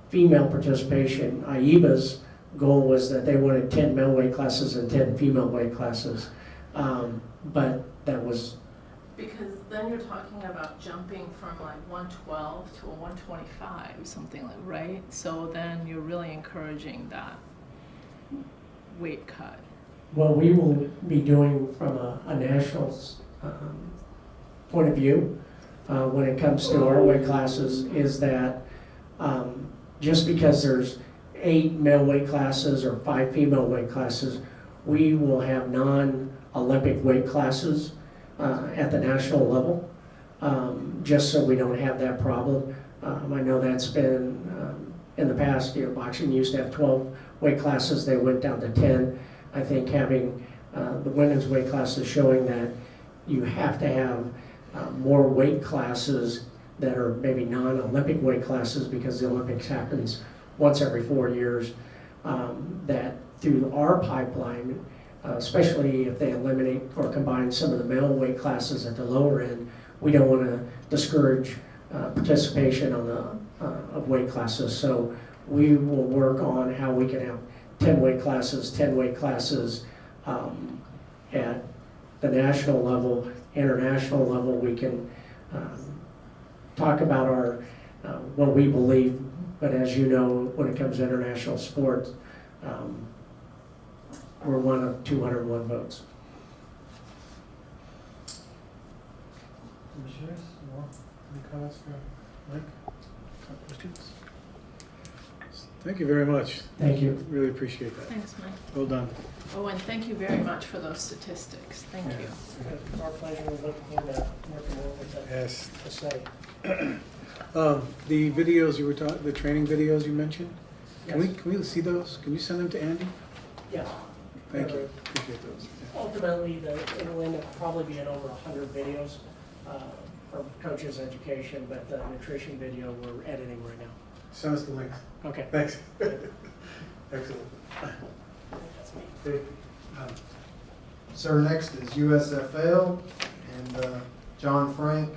female participation. AIBA's goal was that they wanted 10 male weight classes and 10 female weight classes. But that was... Because then you're talking about jumping from like 112 to a 125, something like, right? So then you're really encouraging that weight cut. What we will be doing from a national point of view when it comes to our weight classes is that just because there's 8 male weight classes or 5 female weight classes, we will have non-Olympic weight classes at the national level, just so we don't have that problem. I know that's been, in the past, boxing used to have 12 weight classes, they went down to 10. I think having the women's weight classes showing that you have to have more weight classes that are maybe non-Olympic weight classes, because the Olympics happens once every 4 years, that through our pipeline, especially if they eliminate or combine some of the male weight classes at the lower end, we don't want to discourage participation on the of weight classes. So we will work on how we can have 10 weight classes at the national level, international level. We can talk about our what we believe, but as you know, when it comes to international sports, we're one of 201 votes. Commissioners, more any comments for Mike? Questions? Thank you very much. Thank you. Really appreciate that. Thanks, Mike. Well done. Oh, and thank you very much for those statistics. Thank you. It's our pleasure. We look forward to working with that. Yes. To say. The videos you were talking, the training videos you mentioned, can Yes. we see those? Can you send them to Andy? Yes. Thank you. Appreciate those. Yeah. Ultimately, it'll end up probably being over 100 videos for coaches' education, but the nutrition video we're editing right now. Send us the links. Okay. Thanks. Excellent. That's me. Okay. Sir, next is USFL, and John Frank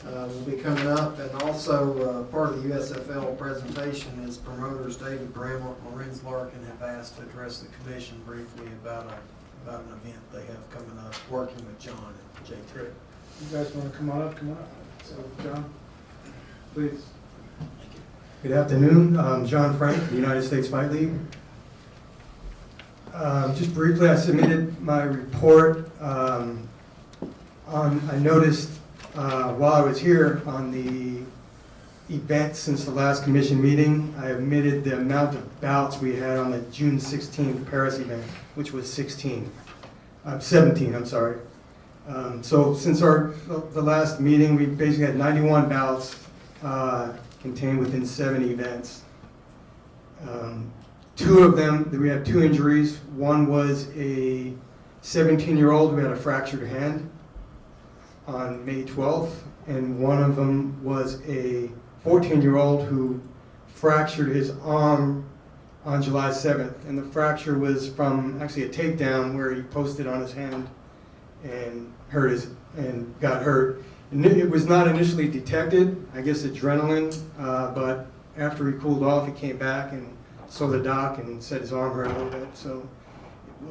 will be coming up, and also part of the USFL presentation is promoters David Bramlett and Lorenz Larkin have asked to address the commission briefly about an event they have coming up, working with John and JT. Great. You guys want to come on up? Come on up. So, John, please. Good afternoon. John Frank, the United States Fight League. Just briefly, I submitted my report. I noticed while I was here on the event since the last commission meeting, I omitted the amount of bouts we had on the June 16th Paris event, which was 17, I'm sorry. So since the last meeting, we basically had 91 bouts contained within 7 events. 2 of them, we had 2 injuries. One was a 17-year-old who had a fractured hand on May 12th, and one of them was a 14-year-old who fractured his arm on July 7th. And the fracture was from actually a takedown where he posted on his hand and got hurt. And it was not initially detected, I guess adrenaline, but after he cooled off, he came back and saw the doc and said his arm hurt a little bit. So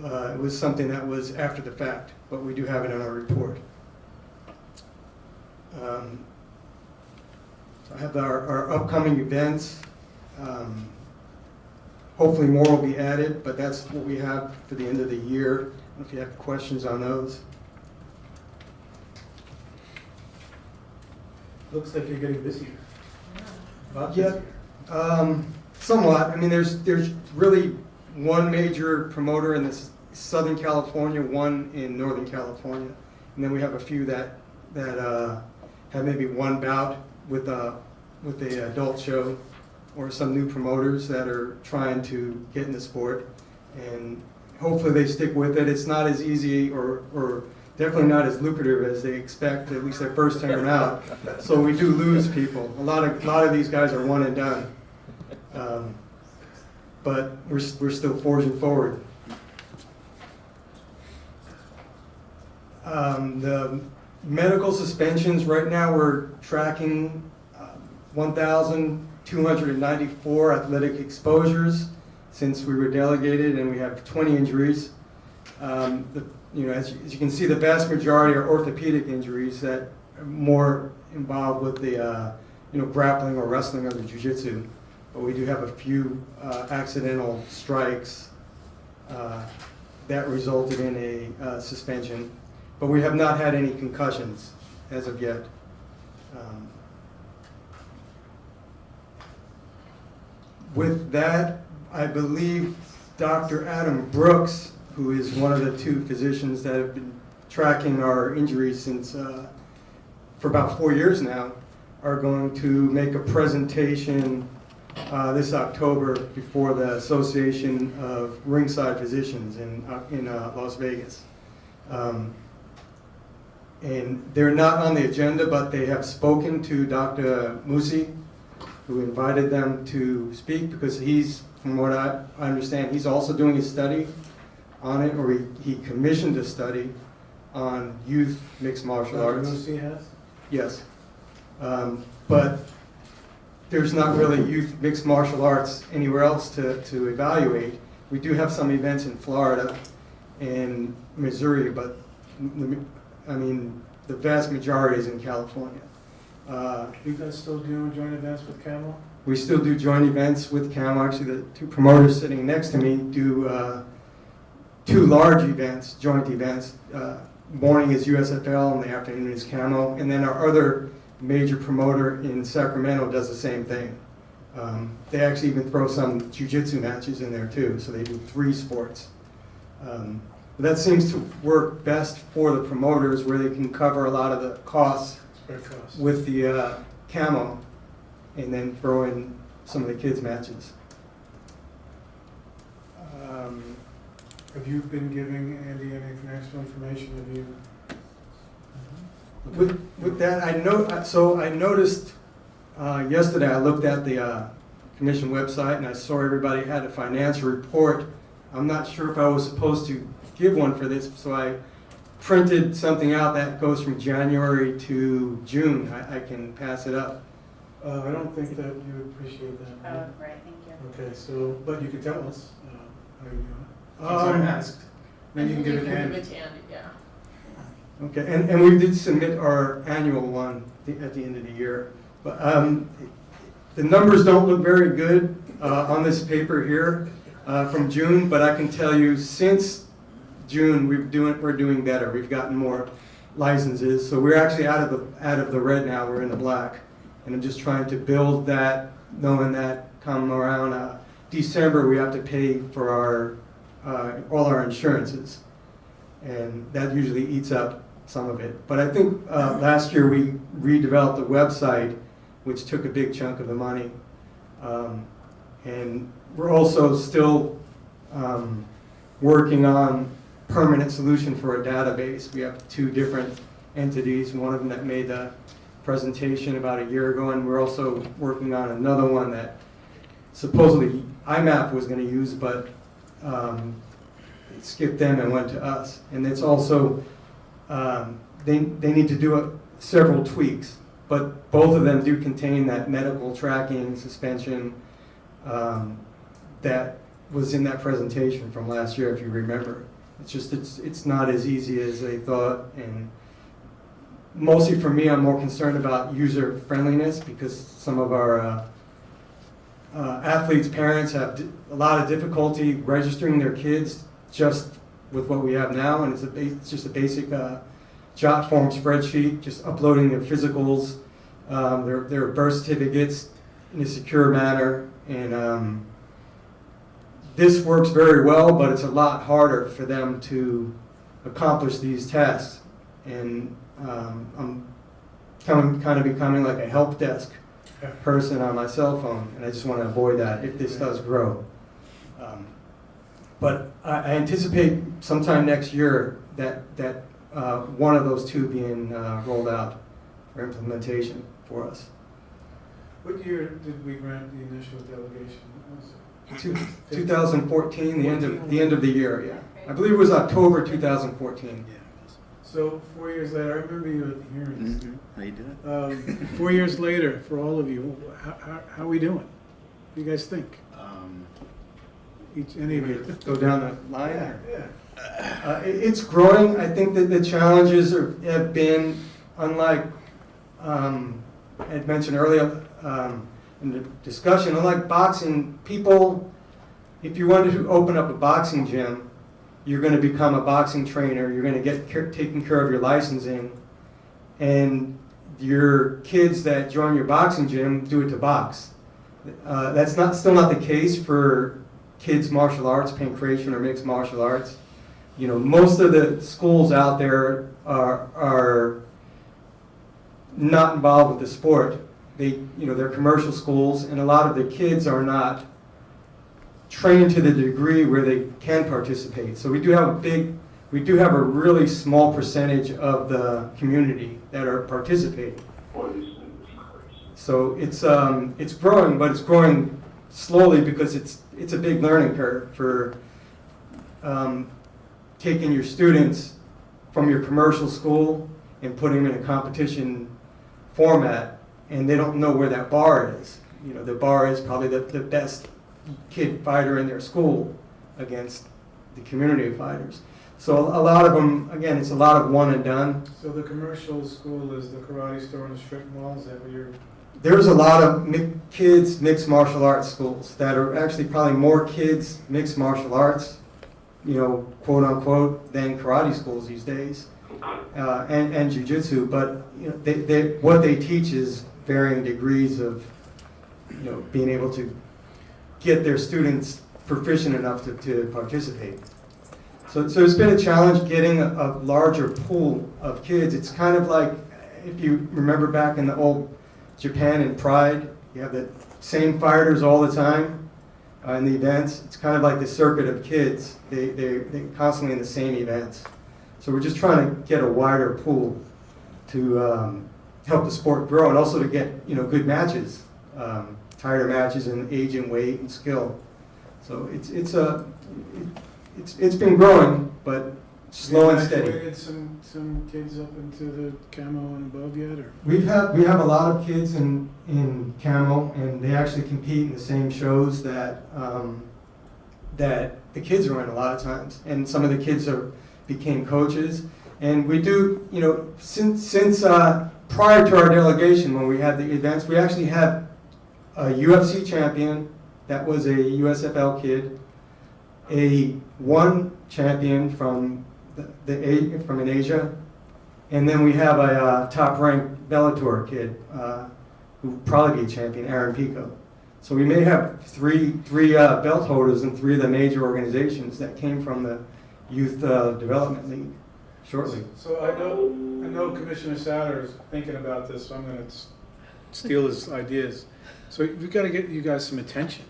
it was something that was after the fact, but we do have it in our report. So I have our upcoming events. Hopefully more will be added, but that's what we have for the end of the year. I don't know if you have questions on those. Looks like you're getting busier. Yeah, somewhat. I mean, there's really one major promoter in Southern California, one in Northern California, and then we have a few that have maybe one bout with the adult show, or some new promoters that are trying to get in the sport, and hopefully they stick with it. It's not as easy or definitely not as lucrative as they expect, at least their first time out. So we do lose people. A lot of these guys are one and done. But we're still forging forward. The medical suspensions, right now we're tracking 1,294 athletic exposures since we were delegated, and we have 20 injuries. As you can see, the vast majority are orthopedic injuries that are more involved with the grappling or wrestling or the jiu-jitsu. But we do have a few accidental strikes that resulted in a suspension. But we have not had any concussions as of yet. With that, I believe Dr. Adam Brooks, who is one of the two physicians that have been tracking our injuries since for about 4 years now, are going to make a presentation this October before the Association of Ringside Physicians in Las Vegas. And they're not on the agenda, but they have spoken to Dr. Musi, who invited them to speak because he's, from what I understand, he's also doing a study on it, or he commissioned a study on youth mixed martial arts. Musi has? Yes. But there's not really youth mixed martial arts anywhere else to evaluate. We do have some events in Florida and Missouri, but I mean, the vast majority is in California. You guys still doing joint events with Camel? We still do joint events with Camel. Actually, the two promoters sitting next to me do 2 large events, joint events. Morning is USFL and the afternoon is Camel. And then our other major promoter in Sacramento does the same thing. They actually even throw some jiu-jitsu matches in there too, so they do 3 sports. That seems to work best for the promoters, where they can cover a lot of the costs with the camo and then throw in some of the kids' matches. Have you been giving Andy any financial information? Have you? With that, I noticed yesterday I looked at the commission website and I saw everybody had a financial report. I'm not sure if I was supposed to give one for this, so I printed something out that goes from January to June. I can pass it up. I don't think that you would appreciate that. Right, thank you. Okay, so, but you can tell us how you do it. Since I asked, then you can give it to Andy. Yeah. Okay, and we did submit our annual one at the end of the year. But the numbers don't look very good on this paper here from June, but I can tell you since June we're doing better. We've gotten more licenses, so we're actually out of the red now. We're in the black, and I'm just trying to build that, knowing that come around December we have to pay for our all our insurances, and that usually eats up some of it. But I think last year we redeveloped the website, which took a big chunk of the money, and we're also still working on permanent solution for a database. We have 2 different entities, one of them that made the presentation about a year ago, and we're also working on another one that supposedly IMAP was going to use, but it skipped them and went to us. And it's also, they need to do several tweaks, but both of them do contain that medical tracking suspension that was in that presentation from last year, if you remember. It's just, it's not as easy as they thought, and mostly for me, I'm more concerned about user friendliness, because some of our athletes' parents have a lot of difficulty registering their kids just with what we have now, and it's just a basic jot form spreadsheet, just uploading their physicals, their birth certificates in a secure manner, and this works very well, but it's a lot harder for them to accomplish these tasks. And I'm kind of becoming like a help desk person on my cell phone, and I just want to avoid that if this does grow. But I anticipate sometime next year that one of those two being rolled out for implementation for us. What year did we grant the initial delegation? 2014, the end of the year, yeah. I believe it was October 2014. So 4 years later, I remember you at the hearings. How you doing? 4 years later, for all of you, how are we doing? What do you guys think? Any of you? Go down the line? Yeah. It's growing. I think that the challenges have been, unlike, I had mentioned earlier in the discussion, unlike boxing, people, if you wanted to open up a boxing gym, you're going to become a boxing trainer, you're going to get taken care of your licensing, and your kids that join your boxing gym do it to box. That's still not the case for kids martial arts, pancration or mixed martial arts. You know, most of the schools out there are not involved with the sport. They're commercial schools, and a lot of the kids are not trained to the degree where they can participate. So we do have a really small percentage of the community that are participating. So it's growing, but it's growing slowly because it's a big learning curve for taking your students from your commercial school and putting them in a competition format, and they don't know where that bar is. You know, the bar is probably the best kid fighter in their school against the community of fighters. So a lot of them, again, it's a lot of one and done. So the commercial school is the karate store and the strip mall, is that what you're? There's a lot of kids mixed martial arts schools that are actually probably more kids mixed martial arts, you know, quote unquote, than karate schools these days, and jiu-jitsu. But you know, what they teach is varying degrees of, you know, being able to get their students proficient enough to participate. So it's been a challenge getting a larger pool of kids. It's kind of like, if you remember back in the old Japan and Pride, you have the same fighters all the time in the events. It's kind of like the circuit of kids. They're constantly in the same events. So we're just trying to get a wider pool to help the sport grow, and also to get, you know, good matches. Tighter matches in age and weight and skill. So it's been growing, but slow and steady. Have you graduated some kids up into the camo and above yet, or? We have a lot of kids in camo, and they actually compete in the same shows that the kids are in a lot of times. And some of the kids became coaches. And we do, you know, since prior to our delegation, when we had the events, we actually have a UFC champion that was a USFL kid, a one champion from from in Asia, and then we have a top-ranked Bellator kid who will probably be a champion, Aaron Pico. So we may have three belt holders in three of the major organizations that came from the Youth Development League shortly. So I know Commissioner Satter is thinking about this, so I'm going to steal his ideas. So we've got to get you guys some attention.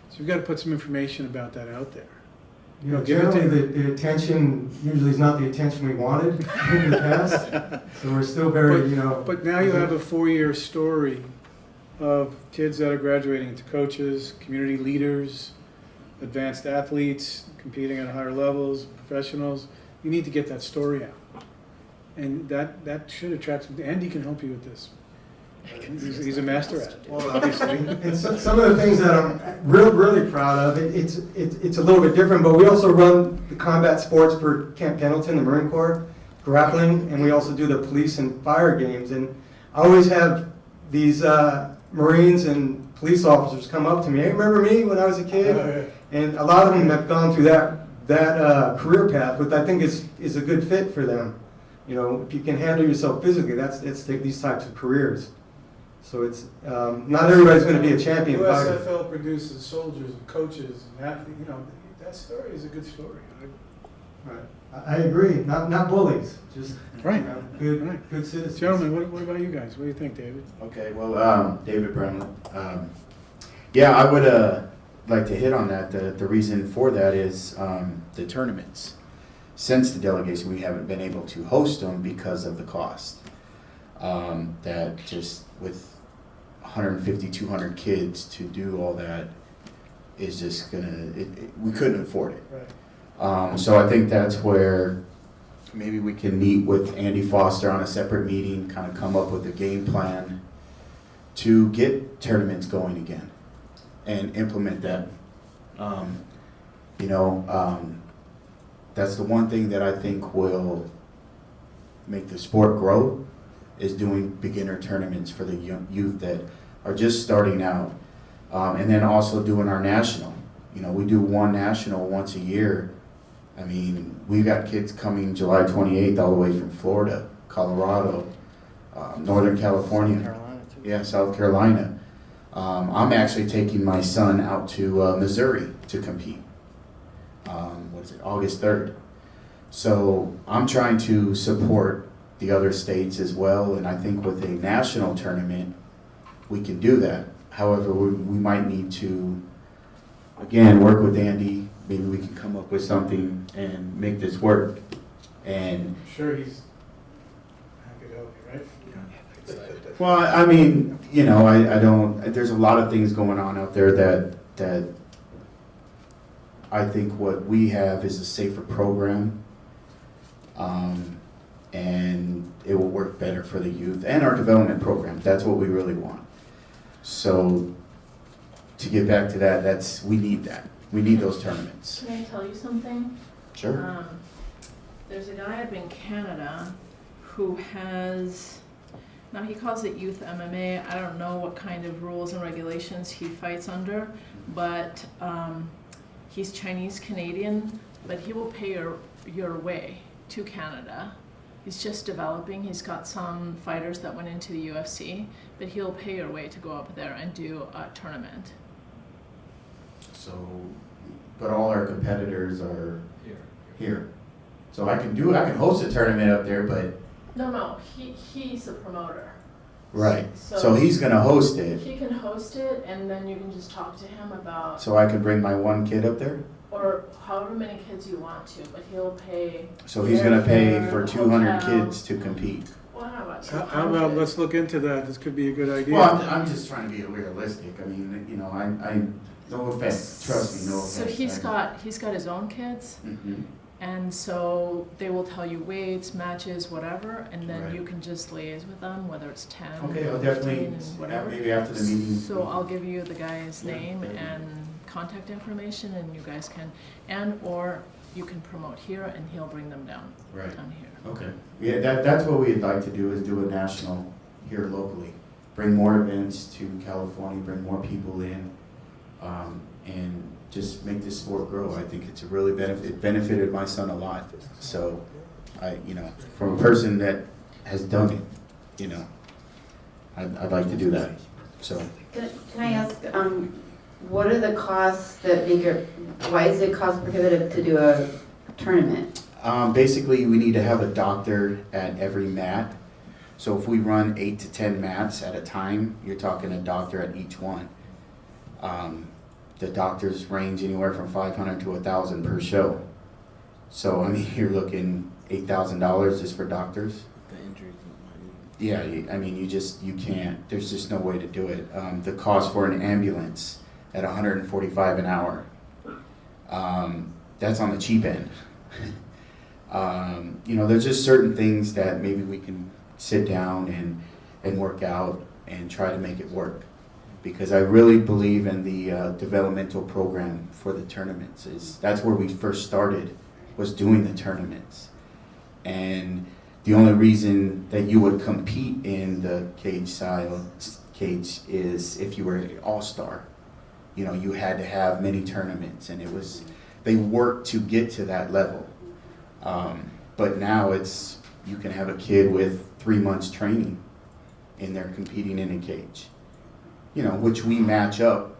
So we've got to put some information about that out there. You know, generally the attention usually is not the attention we wanted in the past. So we're still very, you know. But now you have a 4-year story of kids that are graduating into coaches, community leaders, advanced athletes, competing at higher levels, professionals. You need to get that story out. And that should attract some, Andy can help you with this. He's a master at it, obviously. And some of the things that I'm really proud of, it's a little bit different, but we also run the combat sports for Camp Pendleton, the Marine Corps, grappling, and we also do the police and fire games. And I always have these Marines and police officers come up to me, hey, remember me when I was a kid? And a lot of them have gone through that career path, which I think is a good fit for them. You know, if you can handle yourself physically, that's these types of careers. So it's not everybody's going to be a champion fighter. USFL produces soldiers and coaches and athletes. You know, that story is a good story. Right. I agree. Not bullies, just right. You know, good citizens. Gentlemen, what about you guys? What do you think, David? Okay, well, David Bremlin. Yeah, I would like to hit on that. The reason for that is the tournaments. since the delegation, we haven't been able to host them because of the cost. That just with 150, 200 kids to do all that is just we couldn't afford it. Right. So I think that's where maybe we can meet with Andy Foster on a separate meeting, kind of come up with a game plan to get tournaments going again and implement that. That's the one thing that I think will make the sport grow, is doing beginner tournaments for the youth that are just starting out. And then also doing our national. We do one national once a year. I mean, we've got kids coming July 28th all the way from Florida, Colorado, Northern California. Yeah, South Carolina. I'm actually taking my son out to Missouri to compete. August 3rd. So I'm trying to support the other states as well, and I think with a national tournament, we can do that. However, we might need to, again, work with Andy. Maybe we can come up with something and make this work. And I'm sure he's happy to help you, right? well, I mean, I don't. There's a lot of things going on out there that I think what we have is a safer program, and it will work better for the youth and our development program. That's what we really want. So to get back to that, we need that. We need those tournaments. Can I tell you something? Sure. There's a guy up in Canada who has, now he calls it youth MMA. I don't know what kind of rules and regulations he fights under, but he's Chinese Canadian, but he will pay your way to Canada. He's just developing. He's got some fighters that went into the UFC, but he'll pay your way to go up there and do a tournament. So, but all our competitors are here. So I can host a tournament up there, but. No, he's a promoter. Right, so he's gonna host it. He can host it, and then you can just talk to him about. So I can bring my one kid up there? Or however many kids you want to, but he'll pay. So he's gonna pay airfare, for 200 hotel. kids to compete. Well, how about How about, let's look into that, this could be a good idea. Well, I'm just trying to be realistic. I mean, I no offense, trust me, no offense. So he's got his own kids, Mhm. and so they will tell you weights, matches, whatever, and then Right. you can just liaise with them, whether it's 10, Okay, I'll 15, definitely, and whatever. maybe after the meeting. So I'll give you the guy's Yeah, name that'd be- and contact information, and you guys can, or you can promote here, and he'll bring them down Right. here. Okay, yeah, that's what we'd like to do, is do a national here locally. Bring more events to California, bring more people in, and just make this sport grow. I think it's a really it benefited my son a lot. So, from a person that has done it, I'd like to do that, so. Can I ask, what are the costs that make it, why is it cost prohibitive to do a tournament? Basically, we need to have a doctor at every mat. So if we run 8 to 10 mats at a time, you're talking a doctor at each one. The doctors range anywhere from $500 to $1,000 per show. So I mean, you're looking $8,000 just for doctors. The injuries. Yeah, you can't. There's just no way to do it. The cost for an ambulance at $145 an hour. That's on the cheap end. There's just certain things that maybe we can sit down and work out and try to make it work. Because I really believe in the developmental program for the tournaments. That's where we first started, was doing the tournaments. And the only reason that you would compete in the cage is if you were an all-star. You had to have many tournaments, and they worked to get to that level. But now you can have a kid with 3 months training, and they're competing in a cage. Which we match up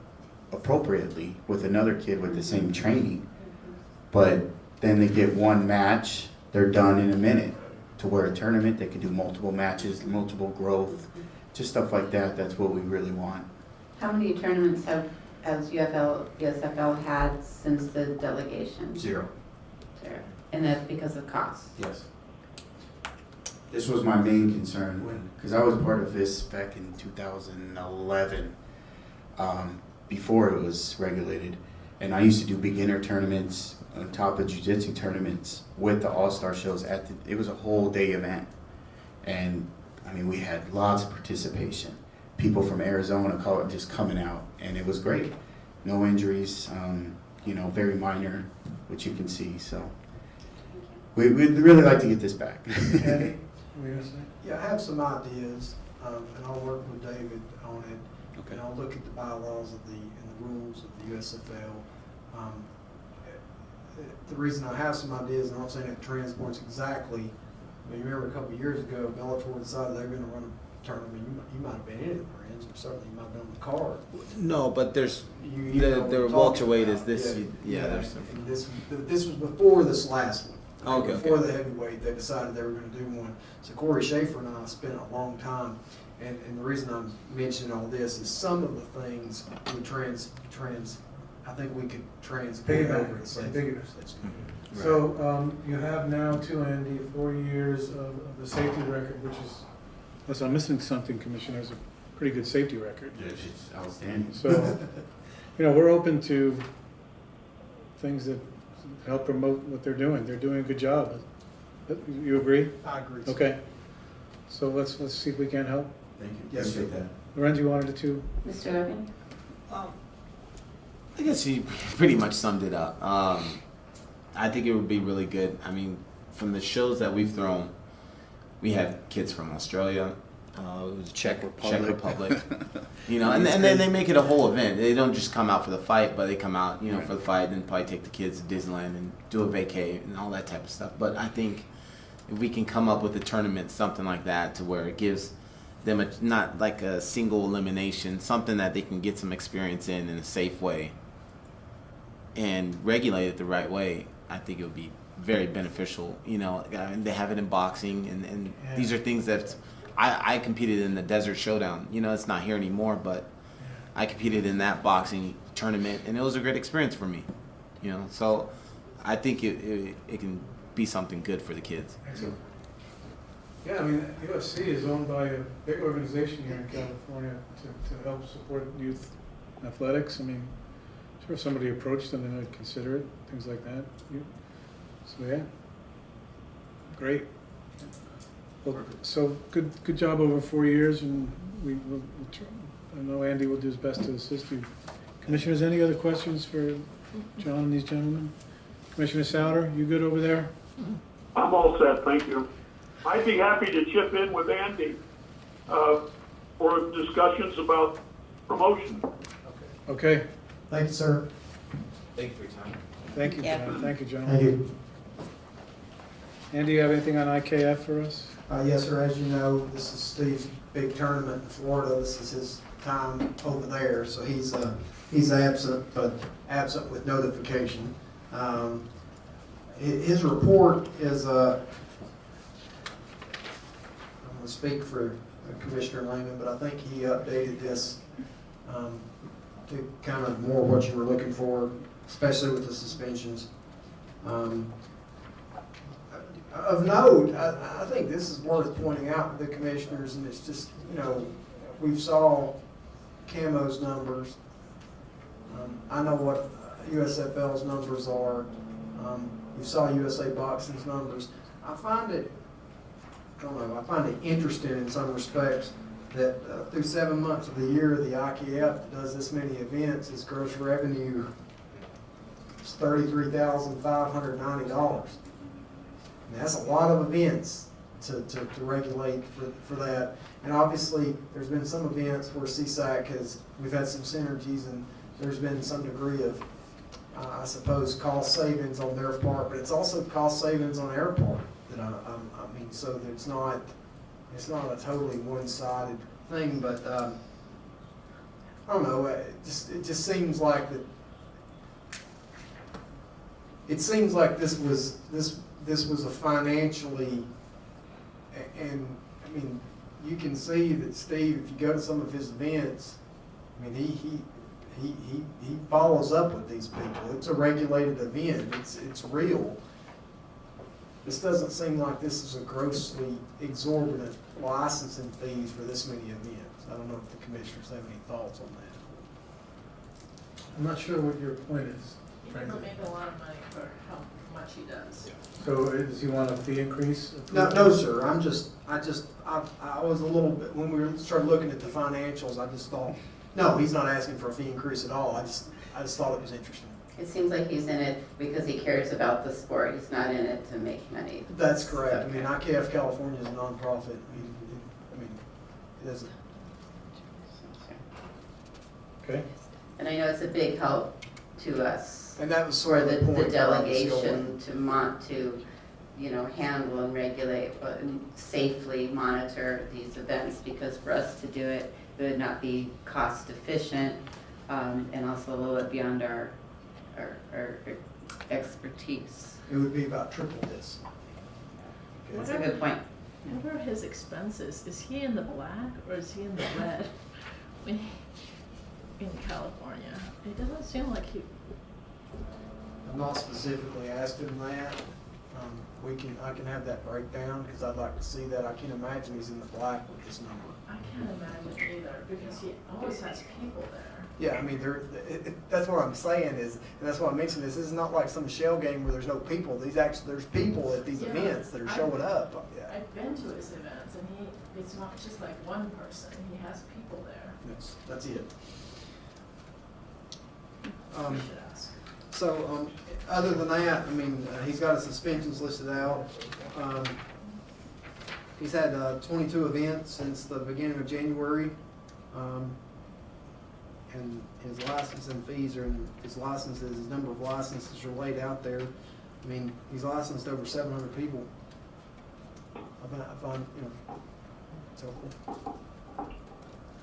appropriately with another kid with the same training. But then they get one match, they're done in a minute. To where a tournament, they can do multiple matches, multiple growth, just stuff like that. That's what we really want. How many tournaments has USFL had since the delegation? 0. Zero. And that's because of cost? Yes. This was my main concern because I was part of this back in 2011, before it was regulated. And I used to do beginner tournaments on top of jiu-jitsu tournaments with the all-star shows it was a whole day event. And I mean, we had lots of participation. People from Arizona just coming out, and it was great. No injuries, very minor, which you can see, so. We'd really like to get this back. Andy, were you gonna say? Yeah, I have some ideas, and I'll work with David on it. Okay. And I'll look at the bylaws and the rules of the USFL. The reason I have some ideas, and I'm not saying it transports exactly, but you remember a couple of years ago, Bellator decided they were gonna run a tournament. You might have been in it, friends, or certainly you might have been on the card. No, but there's You know what the I'm talking welterweight about. is this. Yeah, There's some. and this was before this last one. Okay, Before okay. the heavyweight, they decided they were gonna do one. So Corey Schaefer and I spent a long time, and the reason I'm mentioning all this is some of the things we I think we could transport Piggyback, over to safety. piggyback. So, you have now too, Andy, 4 years of the safety record, which is, unless I'm missing something, Commissioner, is a pretty good safety record. It's outstanding. So, we're open to things that help promote what they're doing. They're doing a good job. You agree? I agree. Okay. So let's see if we can help. Thank you. Yes, Appreciate that. Lorenzo, you wanted to? Mr. Logan? I guess you pretty much summed it up. I think it would be really good. I mean, from the shows that we've thrown, we have kids from Australia, Czech Republic, and then they make it a whole event. They don't just come out for the fight, but they come out, for the fight and probably take the kids to Disneyland and do a vacay and all that type of stuff. But I think if we can come up with a tournament, something like that, to where it gives them not like a single elimination, something that they can get some experience in a safe way and regulate it the right way, I think it would be very beneficial. They have it in boxing, and these are things that I competed in the Desert Showdown. It's not here anymore, but I competed in that boxing tournament, and it was a great experience for me. So I think it can be something good for the kids. Excellent. Yeah, UFC is owned by a big organization here in California to help support youth athletics. Sure, if somebody approached them, they might consider it, things like that. So yeah, great. Well, so good job over 4 years, and we'll try, I know Andy will do his best to assist you. Commissioners, any other questions for John and these gentlemen? Commissioner Souter, you good over there? I'm all set, thank you. I'd be happy to chip in with Andy for discussions about promotion. Okay. Thank you, sir. Thank you for your time. Thank you, Yeah. John. Thank you, John. Thank you. Andy, you have anything on IKF for us? Yes, sir. As you know, this is Steve's big tournament in Florida. This is his time over there, so he's absent, but absent with notification. His report is, I'm going to speak for Commissioner Lehman, but I think he updated this to kind of more what you were looking for, especially with the suspensions. Of note, I think this is worth pointing out to the commissioners, and it's just, we saw Camo's numbers. I know what USFL's numbers are. You saw USA Boxing's numbers. I find it interesting in some respects that through 7 months of the year, the IKF does this many events. Its gross revenue is $33,590. That's a lot of events to regulate for that. And obviously, there's been some events where CSAC we've had some synergies, and there's been some degree of, I suppose, cost savings on their part, but it's also cost savings on our part. So that it's not a totally one-sided thing, but I don't know. It just seems like that. It seems like this was a financially, and you can see that Steve, if you go to some of his events, he follows up with these people. It's a regulated event. It's real. this doesn't seem like this is a grossly exorbitant licensing fees for this many events. I don't know if the commissioners have any thoughts on that. I'm not sure what your point is, He frankly. doesn't make a lot of money for how much he does. So does he want a fee increase? No, sir, I was a little bit, when we started looking at the financials, I just thought, no, he's not asking for a fee increase at all. I just thought it was interesting. It seems like he's in it because he cares about the sport. He's not in it to make money. That's correct. I mean, IKF California is a nonprofit. I mean, it doesn't. Okay. And I know it's a big help to us. And that was for sort of the point the where I was delegation to handle and regulate and safely monitor these events, because for us to do it, it would not be cost efficient, and also a little bit beyond our expertise. It would be about triple this. That's a good point. What are his expenses? Is he in the black or is he in the red in California? It doesn't seem like he. I'm not specifically asked him that. I can have that breakdown, because I'd like to see that. I can imagine he's in the black with this number. I can't imagine either, because he always has people there. Yeah, I mean, that's what I'm saying is, and that's why I mentioned this is not like some shell game where there's no people. There's people at these Yeah, events that are showing up. Yeah. I've been to his events, and it's not just like one person. He has people there. That's it. We should ask. So, other than that, I mean, he's got his suspensions listed out. He's had 22 events since the beginning of January. And his license and fees his number of licenses are laid out there. I mean, he's licensed over 700 people. I find, it's helpful.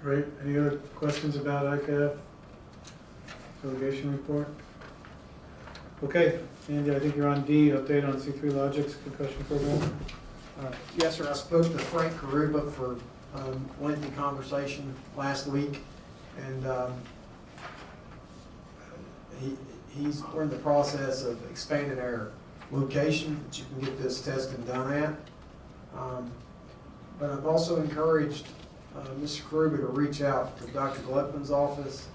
Great. Any other questions about ICAF delegation report? Okay, Andy, I think you're on D, update on C3 Logic's concussion program. Yes, sir. I spoke to Frank Karuba for lengthy conversation last week, and we're in the process of expanding our location that you can get this testing done at. But I've also encouraged Mr. Karuba to reach out to Dr. Glepman's office,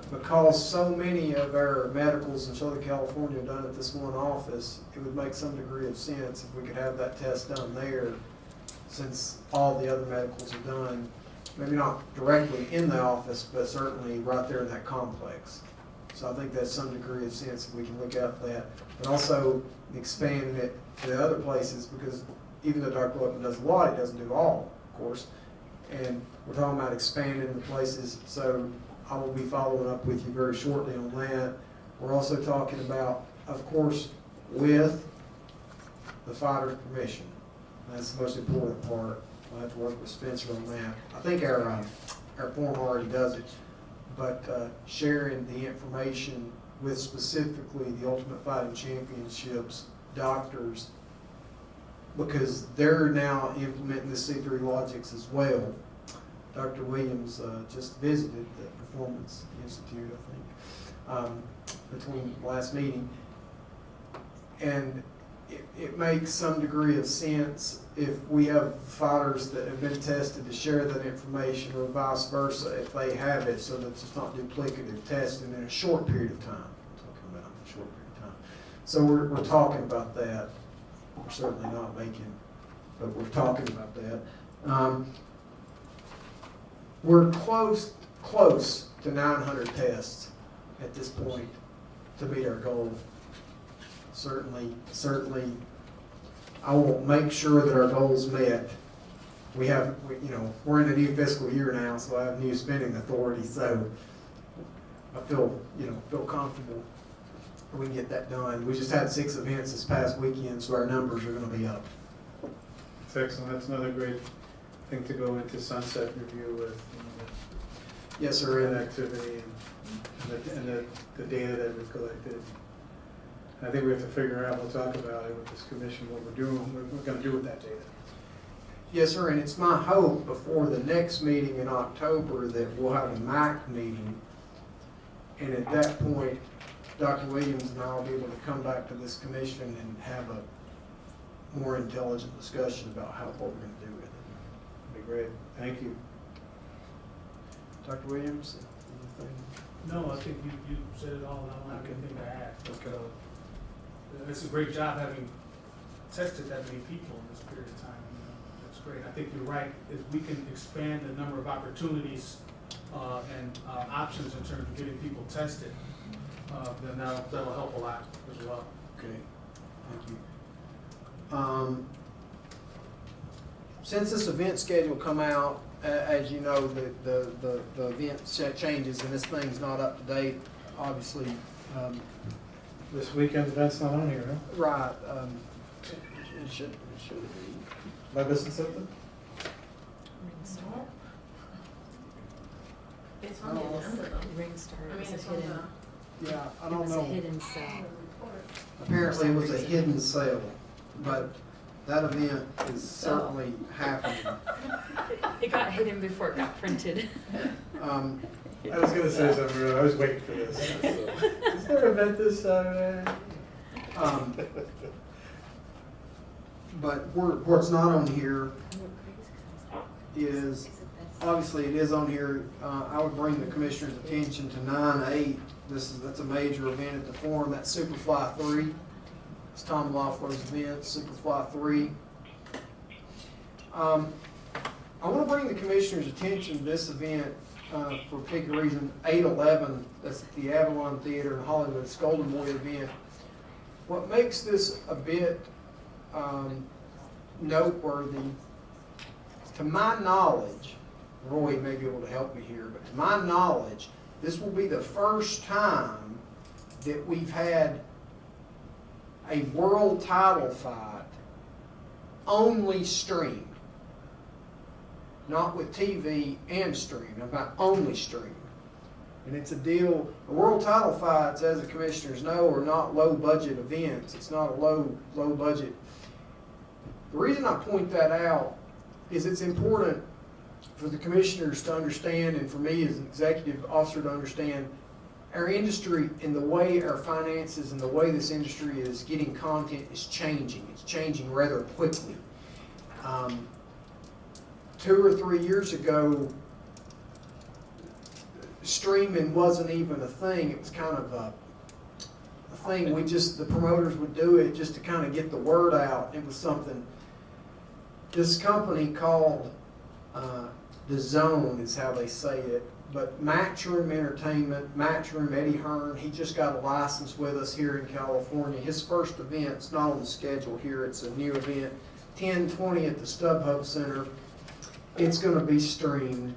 because so many of our medicals in Southern California are done at this one office. It would make some degree of sense if we could have that test done there, since all the other medicals are done, maybe not directly in the office, but certainly right there in that complex. So I think that's some degree of sense if we can look out for that, but also expanding it to the other places, because even though Dr. Glepman does a lot, he doesn't do all, of course. And we're talking about expanding the places, so I will be following up with you very shortly on that. We're also talking about, of course, with the fighter's permission. That's the most important part. I'll have to work with Spencer on that. I think our form already does it, but sharing the information with specifically the Ultimate Fighting Championships doctors, because they're now implementing the C3 Logics as well. Dr. Williams just visited the Performance Institute, I think, between the last meeting. And it makes some degree of sense if we have fighters that have been tested to share that information, or vice versa if they have it, so that it's not duplicative testing in a short period of time. I'm talking about a short period of time. So we're talking about that. We're certainly not making, but we're talking about that. We're close to 900 tests at this point to meet our goal. Certainly, I will make sure that our goal's met. We're in a new fiscal year now, so I have new spending authority, so I feel comfortable we can get that done. We just had 6 events this past weekend, so our numbers are going to be up. That's excellent. That's another great thing to go into sunset review with. Yes, sir. And activity and the data that we've collected. I think we have to figure out, we'll talk about it with this commission, what we're going to do with that data. Yes, sir, and it's my hope before the next meeting in October that we'll have a MAC meeting, and at that point, Dr. Williams and I will be able to come back to this commission and have a more intelligent discussion about what we're gonna do with it. Be great. Thank you. Dr. Williams, anything? No, I think you said it all, and I don't have anything to add. Okay. It's a great job having tested that many people in this period of time. You know, that's great. I think you're right. If we can expand the number of opportunities and options in terms of getting people tested, then that'll help a lot as well. Okay, thank you. Since this event schedule come out, as you know, the event changes and this thing's not up to date, obviously. This weekend's event's not on here, huh? Right, it should be. Am I missing something? It's on the agenda though. Ring Star I mean, is a it's on hidden, the. Yeah, I it don't was a know. hidden sale. Apparently it was a hidden sale, but that event is certainly happening. It got hidden before it got printed. I was gonna say something, I was waiting for this. Is there an event this Saturday? But what's not on here is, obviously it is on here, I would bring the commissioner's attention to 9/8. That's a major event at the Forum, that's Superfly 3. It's Tom Loeffler's event, Superfly 3. I want to bring the commissioner's attention to this event for a particular reason. 8/11, that's at the Avalon Theater in Hollywood, it's Golden Boy event. What makes this a bit noteworthy, to my knowledge, Roy may be able to help me here, but to my knowledge, this will be the first time that we've had a world title fight only streamed. Not with TV and streamed, about only streamed. And it's a deal, the world title fights, as the commissioners know, are not low budget events. It's not a low budget. The reason I point that out is it's important for the commissioners to understand, and for me as an executive officer to understand, our industry and the way our finances and the way this industry is getting content is changing. It's changing rather quickly. 2 or 3 years ago, streaming wasn't even a thing. It was kind of a thing. The promoters would do it just to kind of get the word out. It was something. This company called The Zone is how they say it, but Matchroom Entertainment, Matchroom Eddie Hearn, he just got a license with us here in California. His first event's not on the schedule here. It's a new event, 10/20 at the StubHub Center. It's going to be streamed.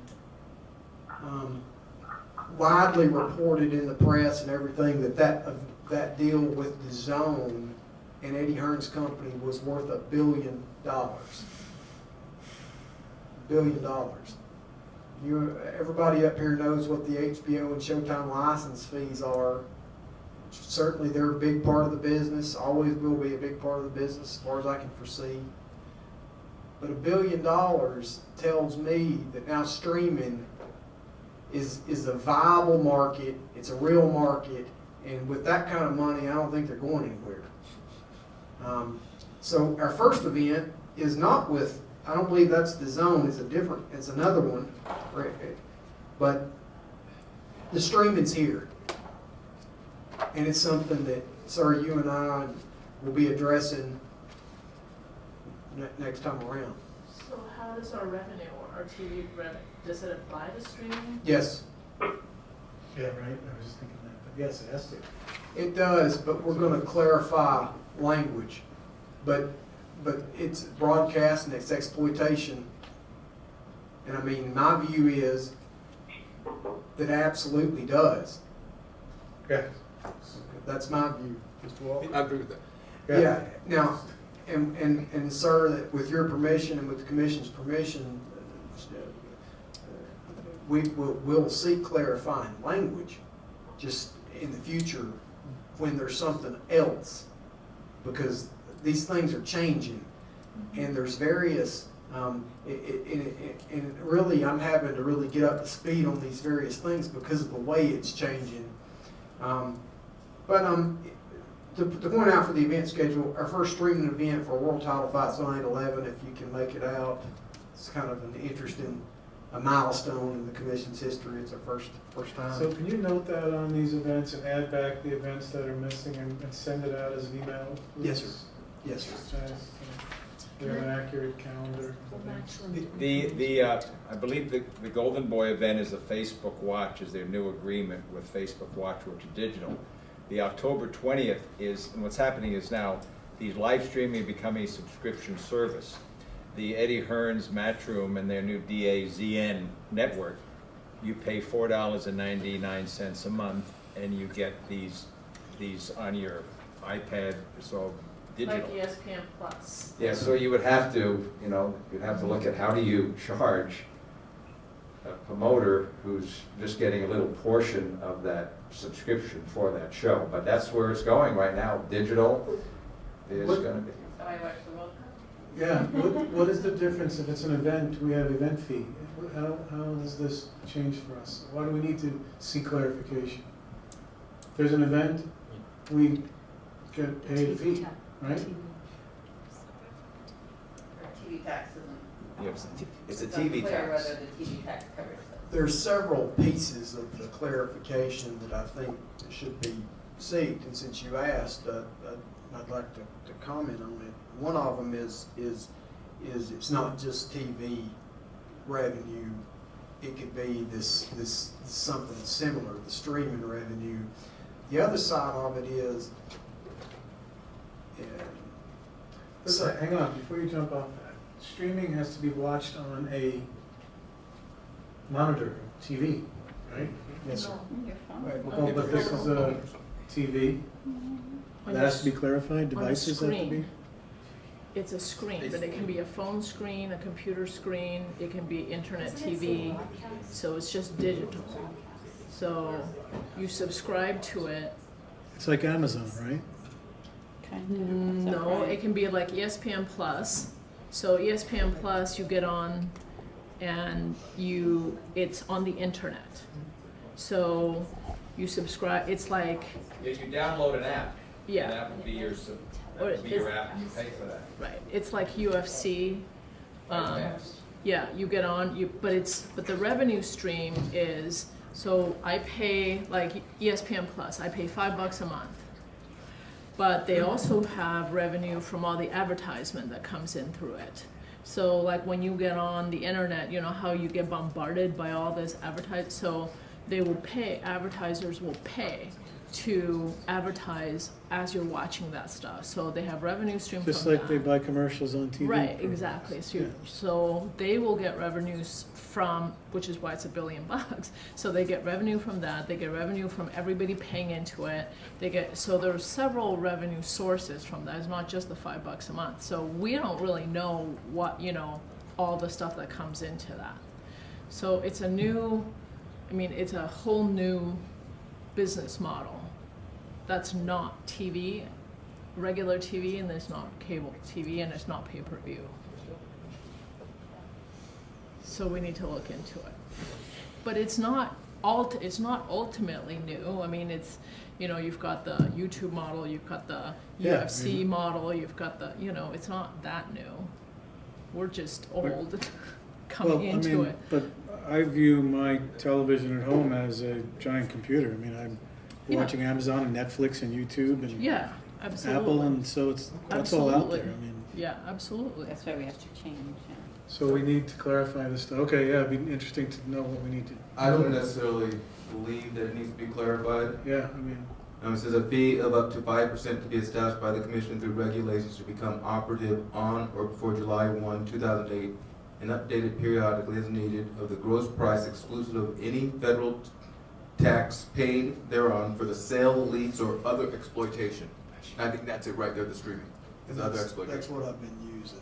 Widely reported in the press and everything that deal with The Zone and Eddie Hearn's company was worth $1 billion. $1 billion. Everybody up here knows what the HBO and Showtime license fees are. Certainly they're a big part of the business, always will be a big part of the business as far as I can foresee. But $1 billion tells me that now streaming is a viable market, it's a real market, and with that kind of money, I don't think they're going anywhere. So our first event is not with, I don't believe that's The Zone, it's another one, but the streaming's here. And it's something that, sir, you and I will be addressing next time around. So how does our revenue, our TV revenue, does it apply to streaming? Yes, Yeah, right, I was just thinking that, but yes, it has to. it does, but we're gonna clarify language. But it's broadcast and it's exploitation. And I mean, my view is that it absolutely does. Yeah. That's my view, Mr. Walker. I agree with that. Yeah, now, and sir, that with your permission and with the commission's permission, we'll seek clarifying language just in the future when there's something else, because these things are changing and there's various, and really I'm having to really get up to speed on these various things because of the way it's changing. But to point out for the event schedule, our first streaming event for World Title Fights on 8/11, if you can make it out, it's kind of an interesting milestone in the commission's history. It's our first time. So can you note that on these events and add back the events that are missing and send it out as an email? Yes, sir. Yes, sir. We have an accurate calendar. I believe the Golden Boy event is a Facebook Watch, is their new agreement with Facebook Watch, which is digital. The October 20th is, and what's happening is now, these live streaming become a subscription service. The Eddie Hearns Matchroom and their new DAZN network, you pay $4.99 a month, and you get these on your iPad, it's all digital. Like ESPN Plus. Yeah, so you would have to, you'd have to look at how do you charge a promoter who's just getting a little portion of that subscription for that show. But that's where it's going right now. Digital is going to be. So I watch the World Cup. Yeah, what is the difference if it's an event, we have event fee? How does this change for us? Why do we need to see clarification? If there's an event, we get paid a fee, right? TV tax isn't. Yeah, it's a TV unclear tax. whether the TV tax covers it. There's several pieces of the clarification that I think should be seeked, and since you asked, I'd like to comment on it. One of them is it's not just TV revenue. It could be this something similar, the streaming revenue. The other side of it is, Hang on, before you jump off that, streaming has to be watched on a monitor, TV, right? Yes, sir. Oh, but this is a TV? On That your has to be clarified, on a devices have to be? screen. It's a screen, but it can be a phone screen, a computer screen, it can be internet TV, so it's just digital. So you subscribe to it. It's like Amazon, right? No, it can be like ESPN Plus. So ESPN Plus, you get on and it's on the internet. So you subscribe, it's like, You download an app. Yeah. And that would be your, Or app, you it's- pay for that. right, it's like UFC. Yes. Yeah, you get on, but the revenue stream is, so I pay, like ESPN Plus, I pay $5 a month. But they also have revenue from all the advertisement that comes in through it. So like when you get on the internet, you know how you get bombarded by all this so they will pay, advertisers will pay to advertise as you're watching that stuff. So they have revenue stream from that. Just like they buy commercials on TV. Right, exactly. So they will get revenues from, which is why it's $1 billion. So they get revenue from that. They get revenue from everybody paying into it. So there are several revenue sources from that. It's not just the $5 a month. So we don't really know what, all the stuff that comes into that. So it's it's a whole new business model. That's not TV, regular TV, and it's not cable TV, and it's not pay-per-view. So we need to look into it. But it's not ultimately new. I mean, it's, you've got the YouTube model, you've got the UFC model, you've got the, it's not that new. We're just old coming into it. But I view my television at home as a giant computer. I mean, I'm watching Amazon and Netflix and YouTube and Yeah, absolutely. Apple, and so that's all out there. Absolutely. I mean, Yeah, absolutely. That's why we have to change. so we need to clarify this stuff. Okay, yeah, it'd be interesting to know what we need to. I don't necessarily believe that it needs to be clarified. Yeah, I mean, It says a fee of up to 5% to be established by the commission through regulations to become operative on or before July 1, 2008, and updated periodically as needed of the gross price exclusive of any federal tax paid thereon for the sale, lease, or other exploitation. I think that's it right there, the streaming, is other exploitation. That's what I've been using.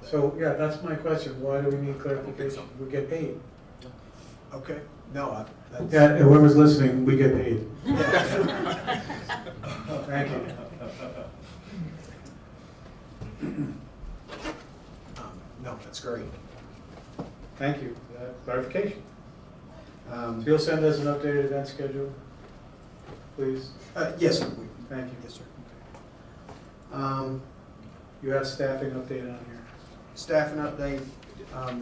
so yeah, that's my question. Why do we need clarification? We get paid. Okay, no, that's. Yeah, whoever's listening, we get paid. Thank you. No, that's great. Thank you for that clarification. So you'll send us an updated event schedule, please? Yes, sir. Thank you. Yes, sir. You have staffing update on here. Staffing update, I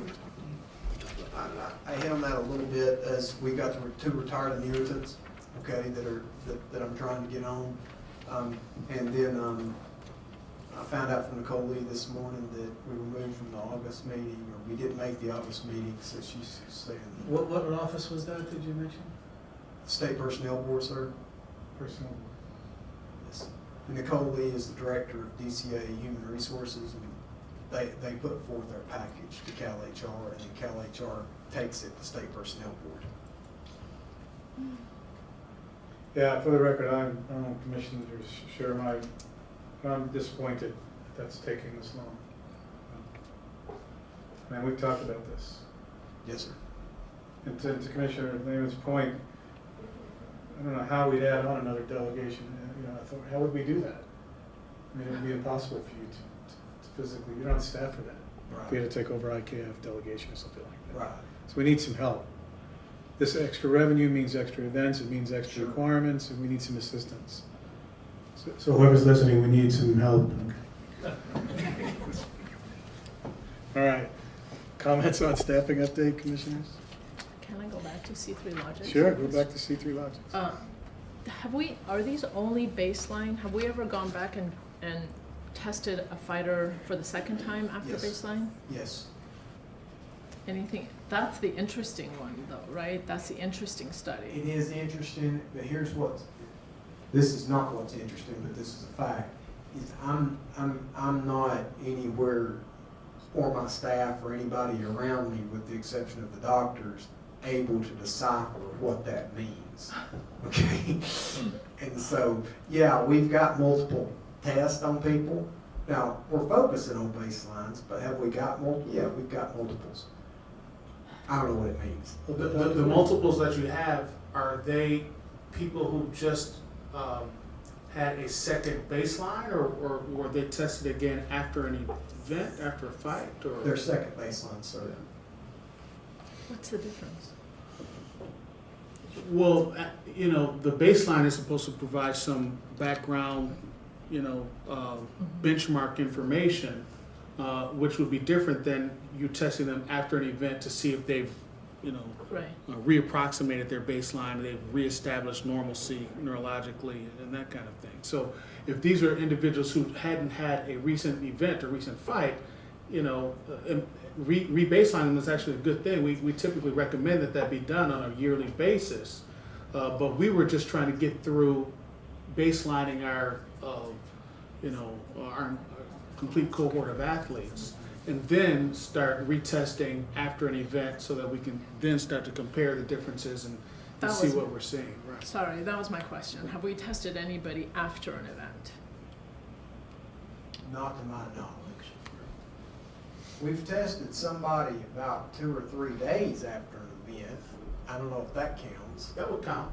hit on that a little bit as we got the 2 retired annuitants, okay, that I'm trying to get on. And then I found out from Nicole Lee this morning that we were moved from the August meeting, or we didn't make the August meeting, so she's saying. What office was that, did you mention? State Personnel Board, sir. Personnel. Yes. And Nicole Lee is the director of DCA Human Resources, and they put forth their package to Cal HR, and then Cal HR takes it to State Personnel Board. Yeah, for the record, I'm Commissioner Sherman. I'm disappointed that's taking this long. Man, we've talked about this. Yes, sir. And to Commissioner Lehman's point, I don't know how we'd add on another delegation. You know, I thought, how would we do that? I mean, it would be impossible for you to physically, you don't have staff for that. Right. If we had to take over IKF delegation or something like that. Right. So we need some help. This extra revenue means extra events, it means extra requirements, and we need some assistance. So whoever's listening, we need some help. All right. Comments on staffing update, commissioners? Can I go back to C3 Logic? Sure, go back to C3 Logics. Are these only baseline? Have we ever gone back and tested a fighter for the second time after Yes. baseline? Yes. Anything, that's the interesting one though, right? That's the interesting study. It is interesting, but here's what, this is not what's interesting, but this is a fact, is I'm not anywhere, or my staff or anybody around me, with the exception of the doctors, able to decipher what that means, okay? And so, yeah, we've got multiple tests on people. Now, we're focusing on baselines, but have we got multiple? Yeah, we've got multiples. I don't know what it means. The multiples that you have, are they people who just had a second baseline, or were they tested again after an event, after a fight, or? Their second baseline, sir. What's the difference? Well, you know, the baseline is supposed to provide some background, you know, benchmark information, which would be different than you testing them after an event to see if they've, you know, Right. reapproximated their baseline, they've reestablished normalcy neurologically and that kind of thing. So if these are individuals who hadn't had a recent event or recent fight, you know, re-baselining is actually a good thing. We typically recommend that be done on a yearly basis, but we were just trying to get through baselining our, you know, our complete cohort of athletes, and then start retesting after an event so that we can then start to compare the differences and That see was- what we're seeing. Right. Sorry, that was my question. Have we tested anybody after an event? Not to my knowledge. We've tested somebody about 2 or 3 days after an event. I don't know if that counts. That would count.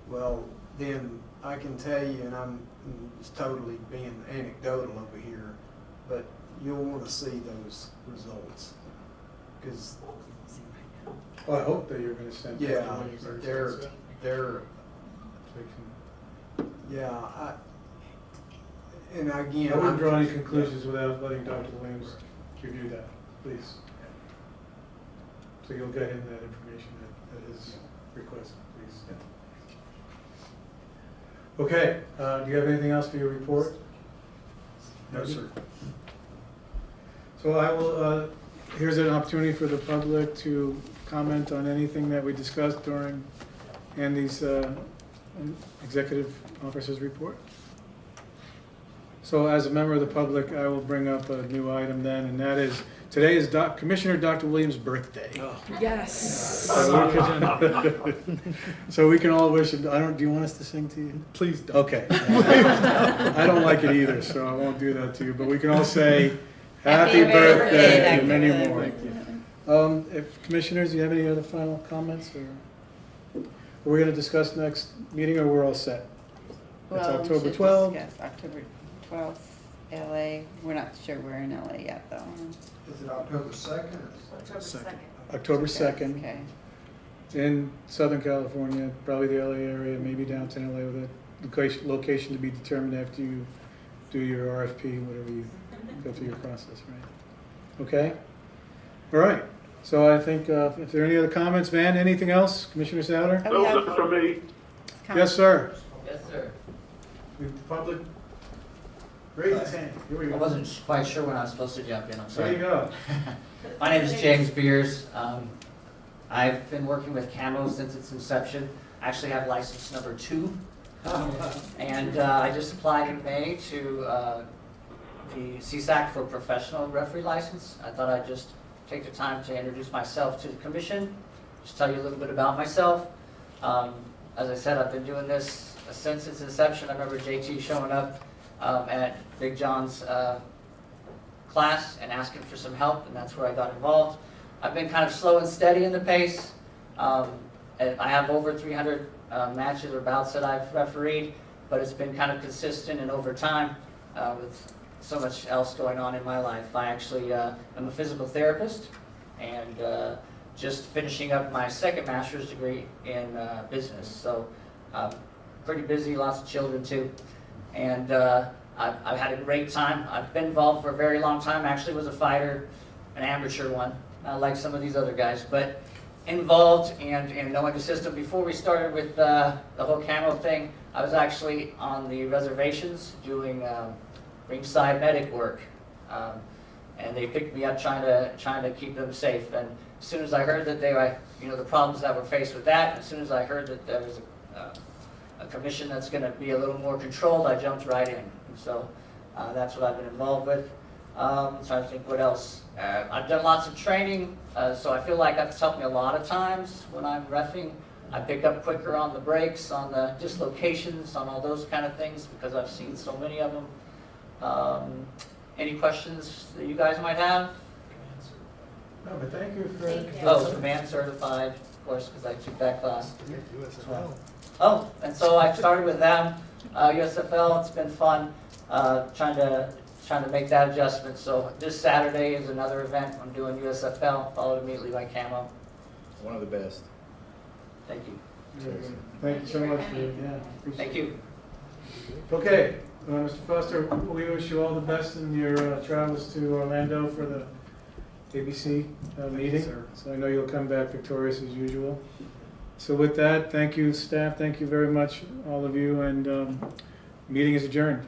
Well, then I can tell you, and I'm just totally being anecdotal over here, but you'll want to see those results. Because, Well, I hope that you're gonna send. yeah, testimonies. they're, So we yeah, and again. I wouldn't I'm draw any just- conclusions without letting Dr. Williams review that, please. So you'll get him that information at his request, please. Yeah. Okay, do you have anything else for your report? No, sir. So I will, here's an opportunity for the public to comment on anything that we discussed during Andy's executive officer's report. So as a member of the public, I will bring up a new item then, and that is, today is Commissioner Dr. Williams' birthday. Yes. So we can all wish him, do you want us to sing to you? Please don't. Okay. I don't like it either, so I won't do that to you, but we can all say, happy birthday and many more. If commissioners, do you have any other final comments, or are we gonna discuss next meeting, or we're all set? It's Well, we October should 12th. discuss October 12th, LA. We're not sure we're in LA yet, though. Is it October 2nd? Second. October 2nd. Okay. in Southern California, probably the LA area, maybe downtown LA, with a location to be determined after you do your RFP, whatever you go through your process, right? Okay? All right. So I think, if there are any other comments, Van, anything else? Commissioner Souter? Oh, we have- Those are for me. Yes, sir. Yes, sir. Public, raise his hand. Here we I go. wasn't quite sure when I was supposed to jump in, I'm sorry. There you go. My name is James Beers. I've been working with Camo since its inception. I actually have license number 2. And I just applied in May to the CSAC for a professional referee license. I thought I'd just take the time to introduce myself to the commission, just tell you a little bit about myself. As I said, I've been doing this since its inception. I remember JT showing up at Big John's class and asking for some help, and that's where I got involved. I've been kind of slow and steady in the pace. And I have over 300 matches or bouts that I've refereed, but it's been kind of consistent and over time with so much else going on in my life. I actually am a physical therapist and just finishing up my second master's degree in business. So pretty busy, lots of children too. And I've had a great time. I've been involved for a very long time. Actually was a fighter, an amateur one, not like some of these other guys, but involved and knowing the system. Before we started with the whole Camo thing, I was actually on the reservations doing ringside medic work. And they picked me up trying to keep them safe. And as soon as I heard that they were, the problems that were faced with that, as soon as I heard that there was a commission that's going to be a little more controlled, I jumped right in. And so that's what I've been involved with. I'm trying to think what else. I've done lots of training, so I feel like that's helped me a lot of times when I'm reffing. I pick up quicker on the brakes, on the dislocations, on all those kind of things because I've seen so many of them. Any questions that you guys might have? No, but thank you for. Oh, command certified, of course, because I took that class. Oh, and so I started with them, USFL. It's been fun trying to make that adjustment. So this Saturday is another event. I'm doing USFL, followed immediately by Camo. One of the best. Thank you. Thank you so much for, appreciate Thank you. it. Okay, Mr. Foster, we wish you all the best in your travels to Orlando for the ABC meeting. So I know you'll come back victorious as usual. So with that, thank you, staff. Thank you very much, all of you, and meeting is adjourned.